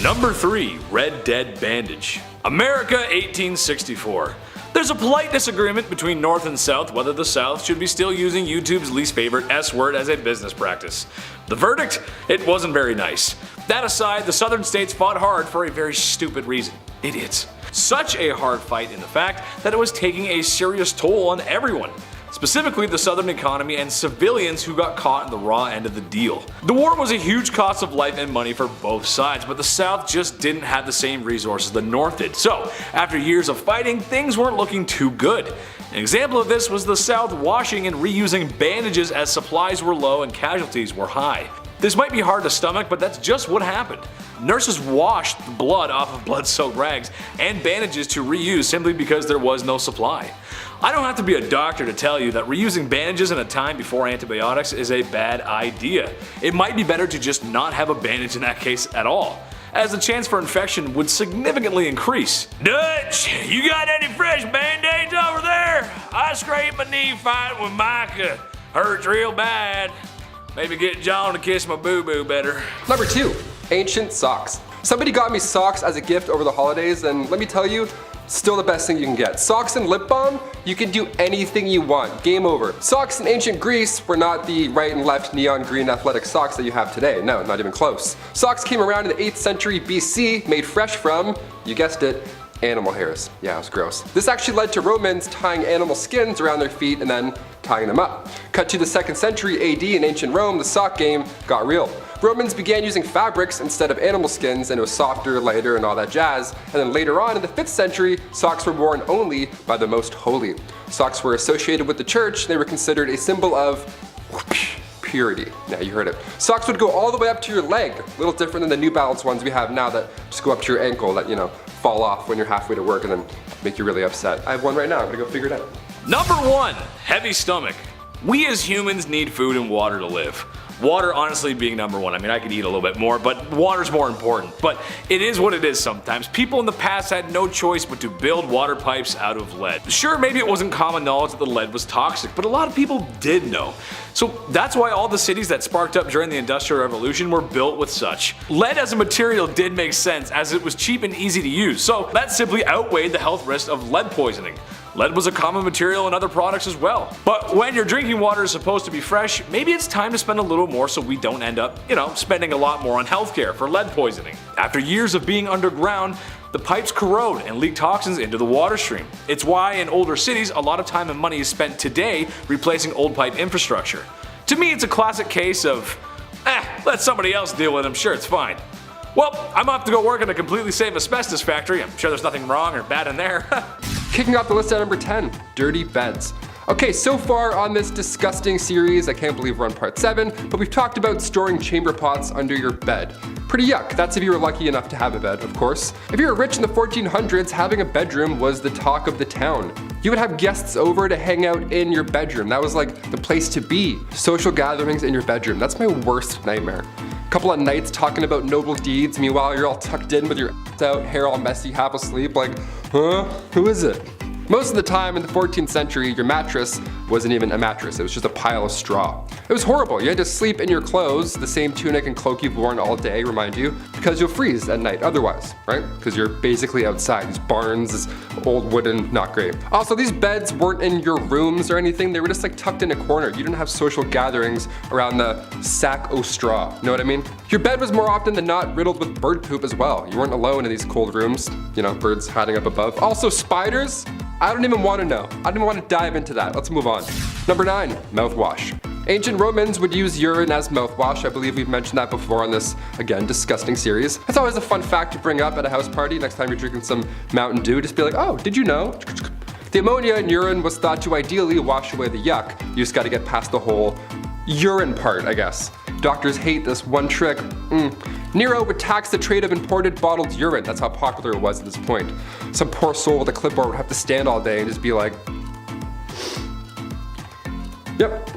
Number 3, Red Dead Bandage. America 1864. There's a polite disagreement between North and South whether the South should be still using YouTube's least favorite S word as a business practice. The verdict? It wasn't very nice. That aside, the Southern states fought hard for a very stupid reason. Idiots. Such a hard fight in the fact that it was taking a serious toll on everyone. Specifically the Southern economy and civilians who got caught in the raw end of the deal. The war was a huge cost of life and money for both sides, but the South just didn't have the same resources the North did. So, after years of fighting, things weren't looking too good. An example of this was the South washing and reusing bandages as supplies were low and casualties were high. This might be hard to stomach, but that's just what happened. Nurses washed the blood off of blood-soaked rags and bandages to reuse simply because there was no supply. I don't have to be a doctor to tell you that reusing bandages in a time before antibiotics is a bad idea. It might be better to just not have a bandage in that case at all, as the chance for infection would significantly increase. Dutch, you got any fresh band-aids over there? I scraped my knee fighting with Micah. Hurts real bad. Maybe get John to kiss my boo-boo better. Number 2, ancient socks. Somebody got me socks as a gift over the holidays, and let me tell you, still the best thing you can get. Socks and lip balm, you can do anything you want. Game over. Socks in ancient Greece were not the right and left neon green athletic socks that you have today. No, not even close. Socks came around in the 8th century BC, made fresh from, you guessed it, animal hairs. Yeah, it was gross. This actually led to Romans tying animal skins around their feet and then tying them up. Cut to the 2nd century AD in ancient Rome, the sock game got real. Romans began using fabrics instead of animal skins, and it was softer, lighter, and all that jazz. And then later on in the 5th century, socks were worn only by the most holy. Socks were associated with the church, and they were considered a symbol of purity. Yeah, you heard it. Socks would go all the way up to your leg. A little different than the New Balance ones we have now that just go up to your ankle that, you know, fall off when you're halfway to work and then make you really upset. I have one right now, I'm gonna go figure it out. Number 1, heavy stomach. We as humans need food and water to live. Water honestly being number 1. I mean, I could eat a little bit more, but water's more important. But it is what it is sometimes. People in the past had no choice but to build water pipes out of lead. Sure, maybe it wasn't common knowledge that the lead was toxic, but a lot of people did know. So that's why all the cities that sparked up during the Industrial Revolution were built with such. Lead as a material did make sense as it was cheap and easy to use, so that simply outweighed the health risks of lead poisoning. Lead was a common material in other products as well. But when your drinking water is supposed to be fresh, maybe it's time to spend a little more so we don't end up, spending a lot more on healthcare for lead poisoning. After years of being underground, the pipes corrode and leak toxins into the water stream. It's why in older cities, a lot of time and money is spent today replacing old pipe infrastructure. To me, it's a classic case of, let somebody else deal with it, I'm sure it's fine. Well, I'm off to go work in a completely safe asbestos factory. I'm sure there's nothing wrong or bad in there. Kicking off the list at number 10, dirty beds. Okay, so far on this disgusting series, I can't believe we're on part 7, but we've talked about storing chamber pots under your bed. Pretty yuck. That's if you were lucky enough to have a bed, of course. If you were rich in the 1400s, having a bedroom was the talk of the town. You would have guests over to hang out in your bedroom. That was like the place to be. Social gatherings in your bedroom. That's my worst nightmare. Couple of nights talking about noble deeds, meanwhile you're all tucked in with your ass out, hair all messy, half asleep, like, huh? Who is it? Most of the time in the 14th century, your mattress wasn't even a mattress, it was just a pile of straw. It was horrible. You had to sleep in your clothes, the same tunic and cloak you've worn all day, remind you, because you'll freeze at night otherwise, right? Because you're basically outside, these barns, this old wooden, not great. Also, these beds weren't in your rooms or anything, they were just like tucked in a corner. You didn't have social gatherings around the sack o' straw, you know what I mean? Your bed was more often than not riddled with bird poop as well. You weren't alone in these cold rooms, birds hiding up above. Also, spiders? I don't even want to know. I don't even want to dive into that. Let's move on. Number 9, mouthwash. Ancient Romans would use urine as mouthwash. I believe we've mentioned that before on this, again, disgusting series. That's always a fun fact to bring up at a house party. Next time you're drinking some Mountain Dew, just be like, oh, did you know? The ammonia in urine was thought to ideally wash away the yuck. You just got to get past the whole urine part, I guess. Doctors hate this one trick. Nero would tax the trade of imported bottled urine. That's how popular it was at this point. Some poor soul with a clipboard would have to stand all day and just be like, yep.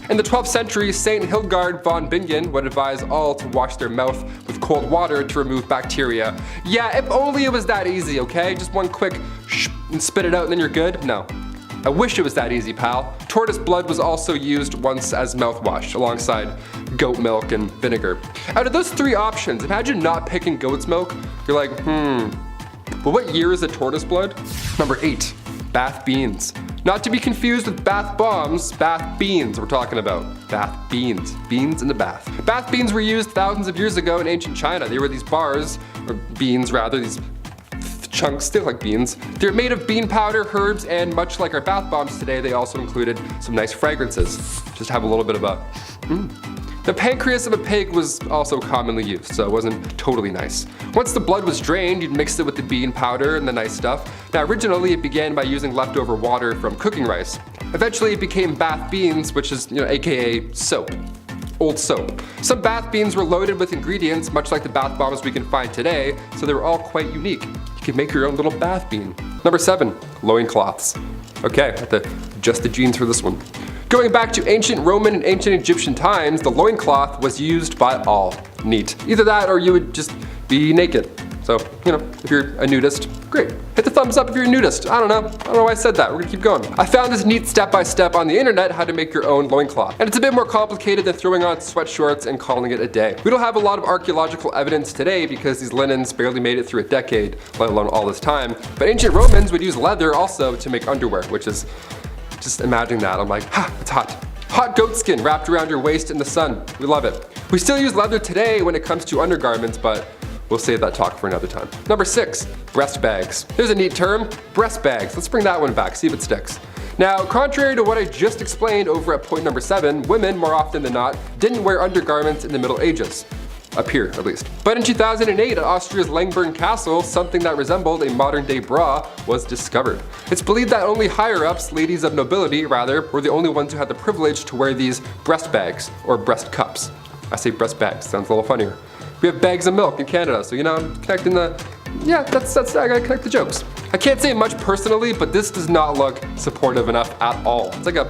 In the 12th century, Saint Hildegard von Bingen would advise all to wash their mouth with cold water to remove bacteria. Yeah, if only it was that easy, okay? Just one quick shh and spit it out and then you're good? No. I wish it was that easy, pal. Tortoise blood was also used once as mouthwash, alongside goat milk and vinegar. Out of those 3 options, imagine not picking goat's milk. You're like, but what year is the tortoise blood? Number 8, bath beans. Not to be confused with bath bombs, bath beans we're talking about. Bath beans, beans in the bath. Bath beans were used thousands of years ago in ancient China. They were these bars, or beans rather, these chunks, still like beans. They're made of bean powder, herbs, and much like our bath bombs today, they also included some nice fragrances. Just have a little bit of a The pancreas of a pig was also commonly used, so it wasn't totally nice. Once the blood was drained, you'd mix it with the bean powder and the nice stuff. Now originally it began by using leftover water from cooking rice. Eventually it became bath beans, which is, aka soap. Old soap. Some bath beans were loaded with ingredients much like the bath bombs we can find today, so they were all quite unique. You could make your own little bath bean. Number 7, loincloths. Okay, I have to adjust the jeans for this one. Going back to ancient Roman and ancient Egyptian times, the loincloth was used by all. Neat. Either that or you would just be naked. So, if you're a nudist, great. Hit the thumbs up if you're a nudist. I don't know why I said that. We're gonna keep going. I found this neat step-by-step on the internet how to make your own loincloth. And it's a bit more complicated than throwing on sweatshorts and calling it a day. We don't have a lot of archaeological evidence today because these linens barely made it through a decade, let alone all this time. But ancient Romans would use leather also to make underwear, which is, just imagining that, I'm like, it's hot. Hot goat skin wrapped around your waist in the sun. We love it. We still use leather today when it comes to undergarments, but we'll save that talk for another time. Number 6, breast bags. Here's a neat term, breast bags. Let's bring that one back, see if it sticks. Now, contrary to what I just explained over at point number 7, women, more often than not, didn't wear undergarments in the Middle Ages. Up here, at least. But in 2008, at Austria's Langborn Castle, something that resembled a modern-day bra was discovered. It's believed that only higher-ups, ladies of nobility rather, were the only ones who had the privilege to wear these breast bags, or breast cups. I say breast bags, sounds a little funnier. We have bags of milk in Canada, so I'm connecting the, I gotta connect the jokes. I can't say much personally, but this does not look supportive enough at all. It's like a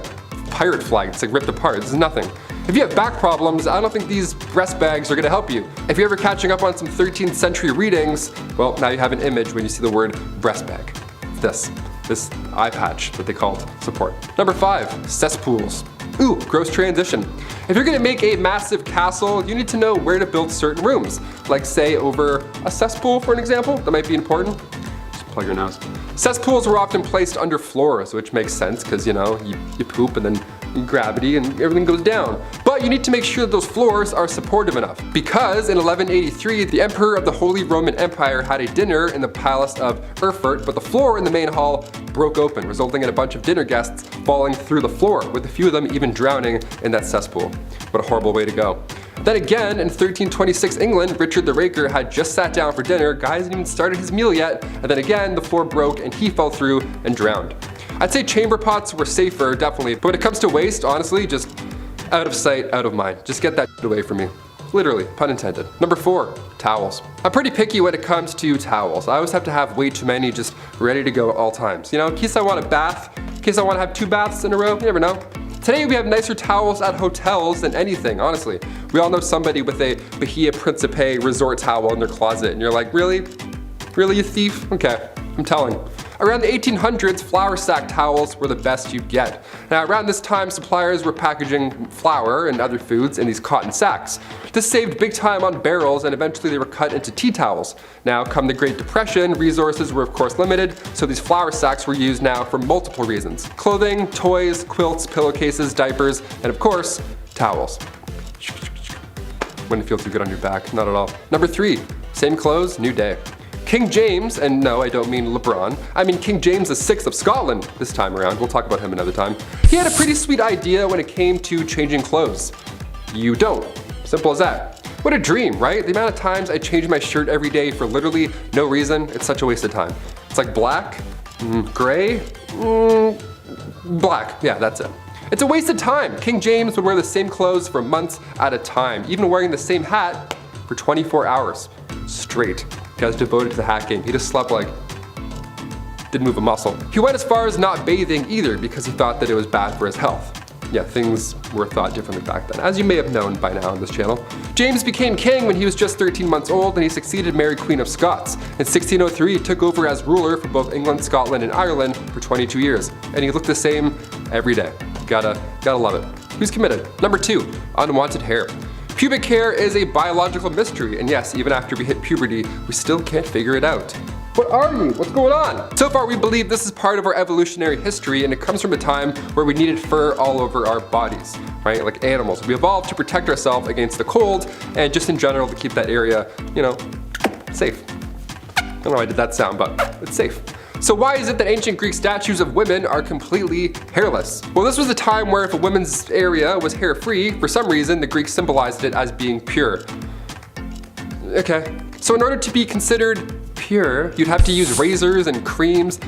pirate flag, it's like ripped apart, this is nothing. If you have back problems, I don't think these breast bags are gonna help you. If you're ever catching up on some 13th century readings, well, now you have an image when you see the word breast bag. This eye patch that they called support. Number 5, cesspools. Ooh, gross transition. If you're gonna make a massive castle, you need to know where to build certain rooms. Like say over a cesspool, for an example, that might be important. Just plug your nose. Cesspools were often placed under floors, which makes sense because, you know, you poop and then gravity and everything goes down. But you need to make sure that those floors are supportive enough. Because in 1183, the Emperor of the Holy Roman Empire had a dinner in the Palace of Erfurt, but the floor in the main hall broke open, resulting in a bunch of dinner guests falling through the floor, with a few of them even drowning in that cesspool. What a horrible way to go. Then again, in 1326 England, Richard the Raker had just sat down for dinner, guy hadn't even started his meal yet, and then again, the floor broke and he fell through and drowned. I'd say chamber pots were safer, definitely, but when it comes to waste, honestly, just out of sight, out of mind. Just get that away from me. Literally, pun intended. Number 4, towels. I'm pretty picky when it comes to towels. I always have to have way too many just ready to go at all times. You know, in case I want a bath, in case I want to have 2 baths in a row, you never know. Today we have nicer towels at hotels than anything, honestly. We all know somebody with a Bahia Principe resort towel in their closet, and you're like, really? Really, you thief? Okay, I'm telling. Around the 1800s, flour sack towels were the best you'd get. Now around this time, suppliers were packaging flour and other foods in these cotton sacks. This saved big time on barrels, and eventually they were cut into tea towels. Now come the Great Depression, resources were of course limited, so these flour sacks were used now for multiple reasons. Clothing, toys, quilts, pillowcases, diapers, and of course, towels. Wouldn't feel too good on your back, not at all. Number 3, same clothes, new day. King James, and no, I don't mean LeBron, I mean King James VI of Scotland this time around. We'll talk about him another time. He had a pretty sweet idea when it came to changing clothes. You don't. Simple as that. What a dream, right? The amount of times I change my shirt every day for literally no reason, it's such a waste of time. It's like black, gray, black, yeah, that's it. It's a waste of time. King James would wear the same clothes for months at a time, even wearing the same hat for 24 hours straight. The guy's devoted to the hat game. He just slept like, didn't move a muscle. He went as far as not bathing either because he thought that it was bad for his health. Yeah, things were thought differently back then, as you may have known by now on this channel. James became king when he was just 13 months old, and he succeeded Mary Queen of Scots. In 1603, he took over as ruler for both England, Scotland, and Ireland for 22 years. And he looked the same every day. Gotta love it. Who's committed? Number 2, unwanted hair. Pubic hair is a biological mystery, and yes, even after we hit puberty, we still can't figure it out. What are you? What's going on? So far we believe this is part of our evolutionary history, and it comes from a time where we needed fur all over our bodies, right? Like animals. We evolved to protect ourselves against the cold and just in general to keep that area, you know, safe. I don't know why I did that sound, but it's safe. So why is it that ancient Greek statues of women are completely hairless? Well, this was a time where if a woman's area was hair-free, for some reason the Greeks symbolized it as being pure. Okay, so in order to be considered pure, you'd have to use razors and creams,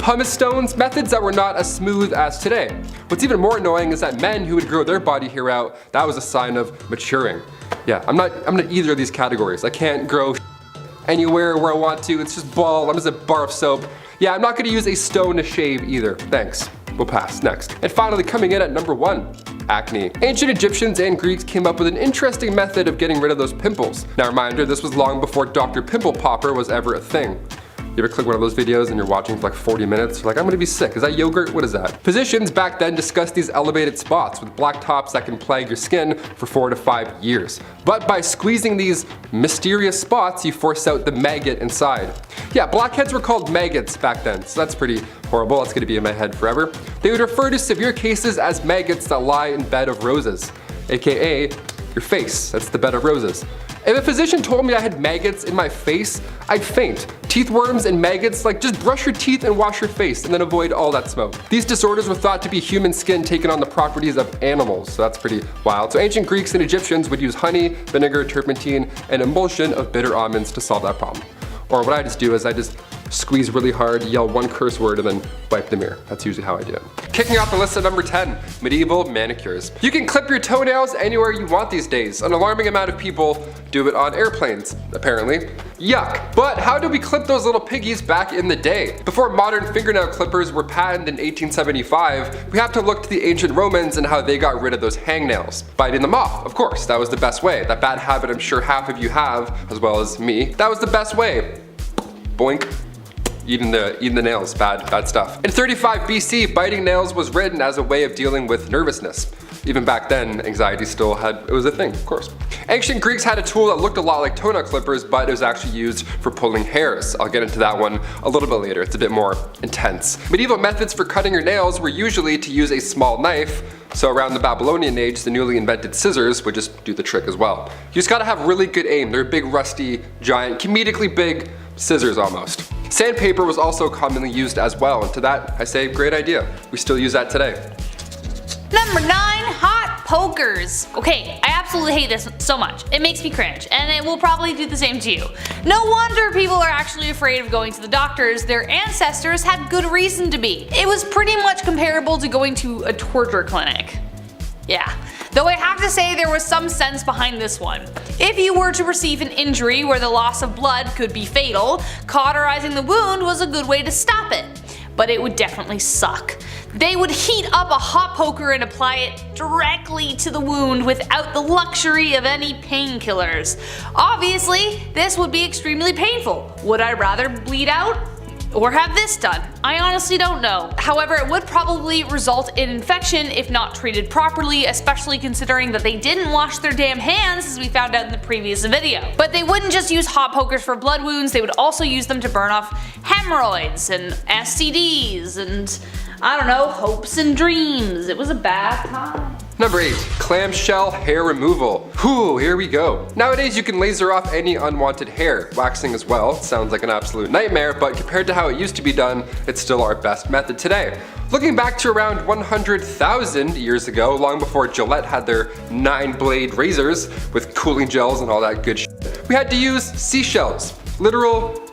pumice stones, methods that were not as smooth as today. What's even more annoying is that men who would grow their body hair out, that was a sign of maturing. Yeah, I'm not either of these categories. I can't grow anywhere where I want to. It's just bald. I'm just a bar of soap. Yeah, I'm not gonna use a stone to shave either. Thanks. We'll pass. Next. And finally, coming in at number 1, acne. Ancient Egyptians and Greeks came up with an interesting method of getting rid of those pimples. Now, reminder, this was long before Dr. Pimple Popper was ever a thing. You ever click one of those videos and you're watching for like 40 minutes? You're like, I'm gonna be sick. Is that yogurt? What is that? Physicians back then discussed these elevated spots with black tops that can plague your skin for 4 to 5 years. But by squeezing these mysterious spots, you force out the maggot inside. Yeah, blackheads were called maggots back then, so that's pretty horrible. That's gonna be in my head forever. They would refer to severe cases as maggots that lie in bed of roses, AKA your face. That's the bed of roses. If a physician told me I had maggots in my face, I'd faint. Teeth worms and maggots, like just brush your teeth and wash your face and then avoid all that smoke. These disorders were thought to be human skin taking on the properties of animals, so that's pretty wild. So ancient Greeks and Egyptians would use honey, vinegar, turpentine, and emulsion of bitter almonds to solve that problem. Or what I just do is I just squeeze really hard, yell one curse word, and then wipe the mirror. That's usually how I do it. Kicking off the list at number 10, medieval manicures. You can clip your toenails anywhere you want these days. An alarming amount of people do it on airplanes, apparently. Yuck. But how did we clip those little piggies back in the day? Before modern fingernail clippers were patented in 1875, we have to look to the ancient Romans and how they got rid of those hangnails. Biting them off, of course, that was the best way. That bad habit I'm sure half of you have, as well as me. That was the best way. Boink. Eating the nails, bad stuff. In 35 BC, biting nails was written as a way of dealing with nervousness. even back then, anxiety still it was a thing, of course. Ancient Greeks had a tool that looked a lot like toenail clippers, but it was actually used for pulling hairs. I'll get into that one a little bit later, it's a bit more intense. Medieval methods for cutting your nails were usually to use a small knife, so around the Babylonian age, the newly invented scissors would just do the trick as well. You just gotta have really good aim. They're big, rusty, giant, comedically big scissors almost. Sandpaper was also commonly used as well, and to that I say great idea. We still use that today. Number 9, hot pokers. Okay, I absolutely hate this so much. It makes me cringe, and it will probably do the same to you. No wonder people are actually afraid of going to the doctors. Their ancestors had good reason to be. It was pretty much comparable to going to a torture clinic. Yeah. Though I have to say there was some sense behind this one. If you were to receive an injury where the loss of blood could be fatal, cauterizing the wound was a good way to stop it. But it would definitely suck. They would heat up a hot poker and apply it directly to the wound without the luxury of any painkillers. Obviously, this would be extremely painful. Would I rather bleed out? Or have this done? I honestly don't know. However, it would probably result in infection if not treated properly, especially considering that they didn't wash their damn hands, as we found out in the previous video. But they wouldn't just use hot pokers for blood wounds, they would also use them to burn off hemorrhoids and STDs and, I don't know, hopes and dreams. It was a bad time. Number 8, clamshell hair removal. Whew, here we go. Nowadays you can laser off any unwanted hair. Waxing as well, sounds like an absolute nightmare, but compared to how it used to be done, it's still our best method today. Looking back to around 100,000 years ago, long before Gillette had their 9-blade razors with cooling gels and all that good shit, we had to use seashells. Literal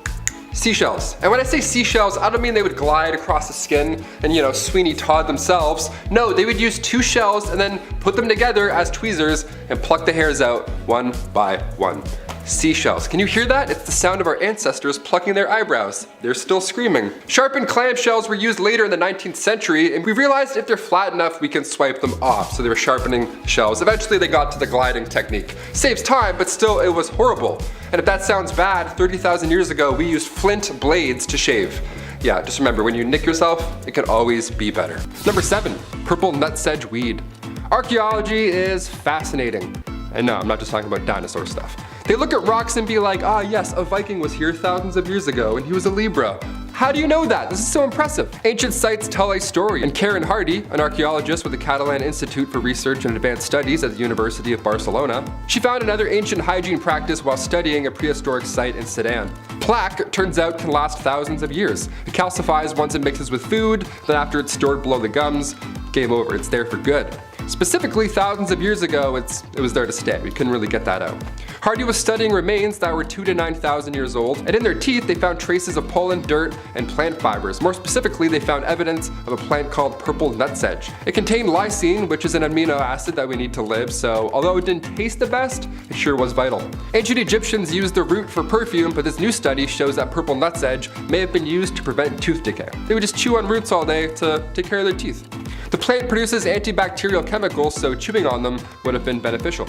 seashells. And when I say seashells, I don't mean they would glide across the skin and, you know, Sweeney Todd themselves. No, they would use 2 shells and then put them together as tweezers and pluck the hairs out one by one. Seashells. Can you hear that? It's the sound of our ancestors plucking their eyebrows. They're still screaming. Sharpened clamshells were used later in the 19th century, and we realized if they're flat enough, we can swipe them off. So they were sharpening shells. Eventually they got to the gliding technique. Saves time, but still it was horrible. And if that sounds bad, 30,000 years ago, we used flint blades to shave. Yeah, just remember, when you nick yourself, it can always be better. Number 7, purple nutsedge weed. Archaeology is fascinating. And no, I'm not just talking about dinosaur stuff. They look at rocks and be like, ah yes, a Viking was here thousands of years ago and he was a Libra. How do you know that? This is so impressive. Ancient sites tell a story, and Karen Hardy, an archaeologist with the Catalan Institute for Research and Advanced Studies at the University of Barcelona, she found another ancient hygiene practice while studying a prehistoric site in Sudan. Plaque, it turns out, can last thousands of years. It calcifies once it mixes with food, then after it's stored below the gums, game over, it's there for good. Specifically, thousands of years ago, it was there to stay. We couldn't really get that out. Hardy was studying remains that were 2,000 to 9,000 years old, and in their teeth they found traces of pollen, dirt, and plant fibers. More specifically, they found evidence of a plant called purple nutsedge. It contained lysine, which is an amino acid that we need to live, so although it didn't taste the best, it sure was vital. Ancient Egyptians used the root for perfume, but this new study shows that purple nutsedge may have been used to prevent tooth decay. They would just chew on roots all day to take care of their teeth. The plant produces antibacterial chemicals, so chewing on them would have been beneficial.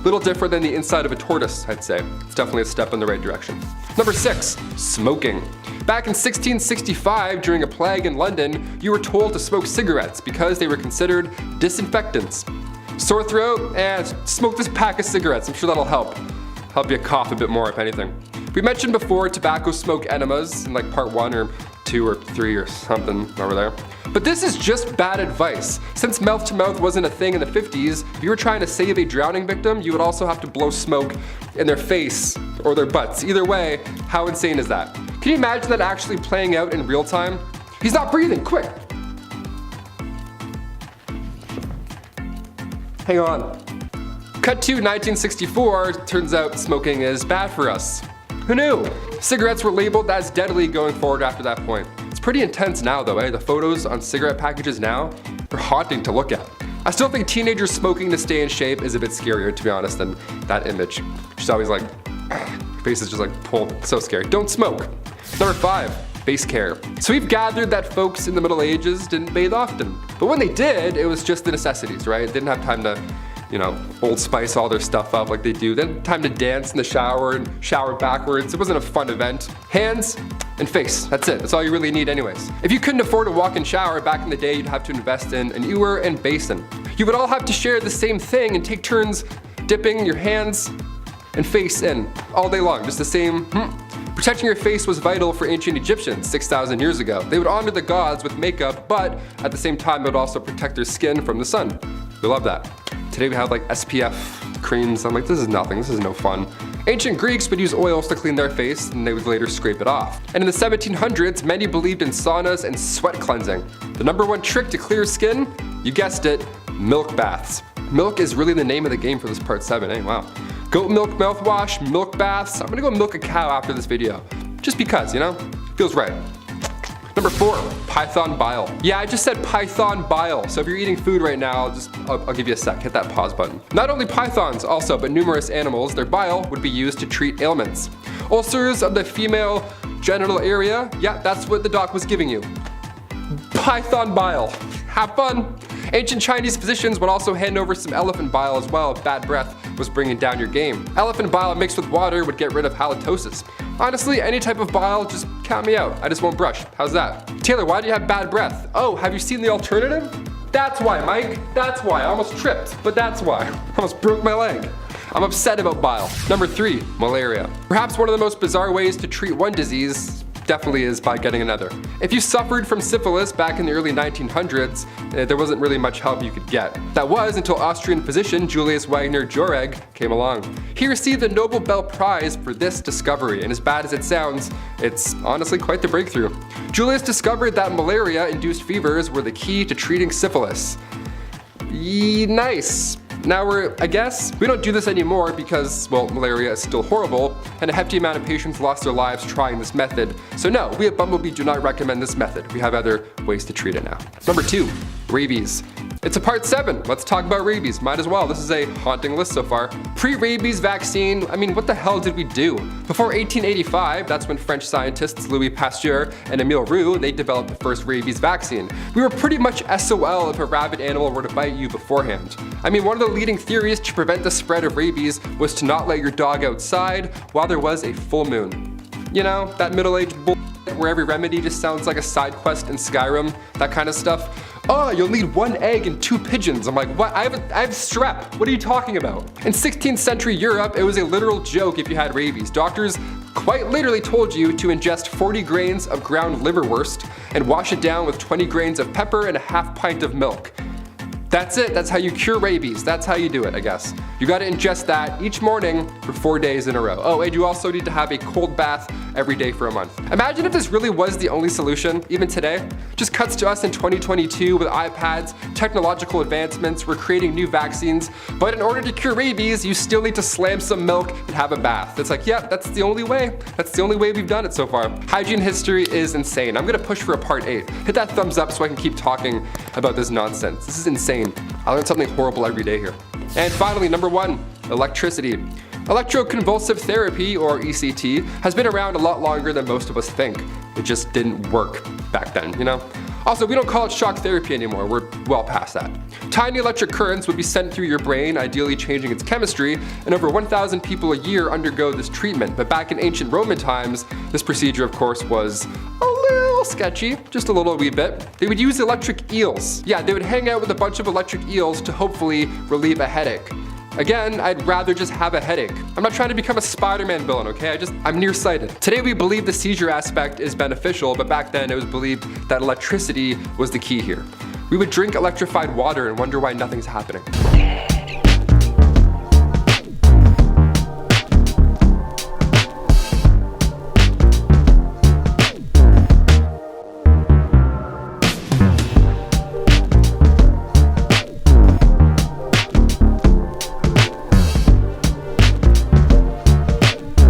Little different than the inside of a tortoise, I'd say. It's definitely a step in the right direction. Number 6, smoking. Back in 1665, during a plague in London, you were told to smoke cigarettes because they were considered disinfectants. Sore throat? Smoke this pack of cigarettes. I'm sure that'll help. Help you cough a bit more, if anything. We mentioned before tobacco smoke enemas in like part 1 or 2 or 3 or something over there. But this is just bad advice. Since mouth to mouth wasn't a thing in the 50s, if you were trying to save a drowning victim, you would also have to blow smoke in their face or their butts. Either way, how insane is that? Can you imagine that actually playing out in real time? He's not breathing, quick! Hang on. Cut to 1964, turns out smoking is bad for us. Who knew? Cigarettes were labeled as deadly going forward after that point. It's pretty intense now though, eh? The photos on cigarette packages now, they're haunting to look at. I still think teenagers smoking to stay in shape is a bit scarier, to be honest, than that image. She's always like, her face is just like pulled, so scary. Don't smoke. Number 5, face care. So we've gathered that folks in the Middle Ages didn't bathe often. But when they did, it was just the necessities, right? They didn't have time to, you know, Old Spice all their stuff up like they do. They had time to dance in the shower and shower backwards. It wasn't a fun event. Hands and face, that's it. That's all you really need anyways. If you couldn't afford a walk-in shower back in the day, you'd have to invest in an ewer and basin. You would all have to share the same thing and take turns dipping your hands and face in all day long, just the same. Protecting your face was vital for ancient Egyptians 6,000 years ago. They would honor the gods with makeup, but at the same time, it would also protect their skin from the sun. We love that. Today we have like SPF creams. I'm like, this is nothing, this is no fun. Ancient Greeks would use oils to clean their face, and they would later scrape it off. And in the 1700s, many believed in saunas and sweat cleansing. The #1 trick to clear skin, you guessed it, milk baths. Milk is really the name of the game for this part 7, eh? Wow. Goat milk mouthwash, milk baths. I'm gonna go milk a cow after this video. Just because, you know? Feels right. #4, python bile. Yeah, I just said python bile. So if you're eating food right now, I'll give you a sec. Hit that pause button. Not only pythons also, but numerous animals, their bile would be used to treat ailments. Ulcers of the female genital area. Yeah, that's what the doc was giving you. Python bile. Have fun. Ancient Chinese physicians would also hand over some elephant bile as well if bad breath was bringing down your game. Elephant bile mixed with water would get rid of halitosis. Honestly, any type of bile, just count me out. I just won't brush. How's that? Taylor, why do you have bad breath? Oh, have you seen the alternative? That's why, Mike. That's why. I almost tripped, but that's why. I almost broke my leg. I'm upset about bile. #3, malaria. Perhaps one of the most bizarre ways to treat one disease definitely is by getting another. If you suffered from syphilis back in the early 1900s, there wasn't really much help you could get. That was until Austrian physician Julius Wagner Jauregg came along. He received the Nobel Prize for this discovery, and as bad as it sounds, it's honestly quite the breakthrough. Julius discovered that malaria-induced fevers were the key to treating syphilis. Nice. Now I guess, we don't do this anymore because, well, malaria is still horrible, and a hefty amount of patients lost their lives trying this method. So no, we at Bumblebee do not recommend this method. We have other ways to treat it now. #2, rabies. It's a part 7. Let's talk about rabies. Might as well. This is a haunting list so far. Pre-rabies vaccine, I mean, what the hell did we do? Before 1885, that's when French scientists Louis Pasteur and Emile Roux, they developed the first rabies vaccine. We were pretty much SOL if a rabid animal were to bite you beforehand. I mean, one of the leading theories to prevent the spread of rabies was to not let your dog outside while there was a full moon. You know, that middle-aged bull where every remedy just sounds like a side quest in Skyrim, that kind of stuff. Oh, you'll need 1 egg and 2 pigeons. I'm like, what? I have strep. What are you talking about? In 16th century Europe, it was a literal joke if you had rabies. Doctors quite literally told you to ingest 40 grains of ground liverwurst and wash it down with 20 grains of pepper and a half pint of milk. That's it. That's how you cure rabies. That's how you do it, I guess. You gotta ingest that each morning for 4 days in a row. Oh, and you also need to have a cold bath every day for a month. Imagine if this really was the only solution, even today. Just cuts to us in 2022 with iPads, technological advancements, we're creating new vaccines, but in order to cure rabies, you still need to slam some milk and have a bath. It's like, yeah, that's the only way. That's the only way we've done it so far. Hygiene history is insane. I'm gonna push for a part 8. Hit that thumbs up so I can keep talking about this nonsense. This is insane. I learn something horrible every day here. And finally, #1, electricity. Electroconvulsive therapy, or ECT, has been around a lot longer than most of us think. It just didn't work back then, you know? Also, we don't call it shock therapy anymore, we're well past that. Tiny electric currents would be sent through your brain, ideally changing its chemistry, and over 1,000 people a year undergo this treatment. But back in ancient Roman times, this procedure of course was a little sketchy, just a little wee bit. They would use electric eels. Yeah, they would hang out with a bunch of electric eels to hopefully relieve a headache. Again, I'd rather just have a headache. I'm not trying to become a Spider-Man villain, okay? I'm nearsighted. Today we believe the seizure aspect is beneficial, but back then it was believed that electricity was the key here. We would drink electrified water and wonder why nothing's happening.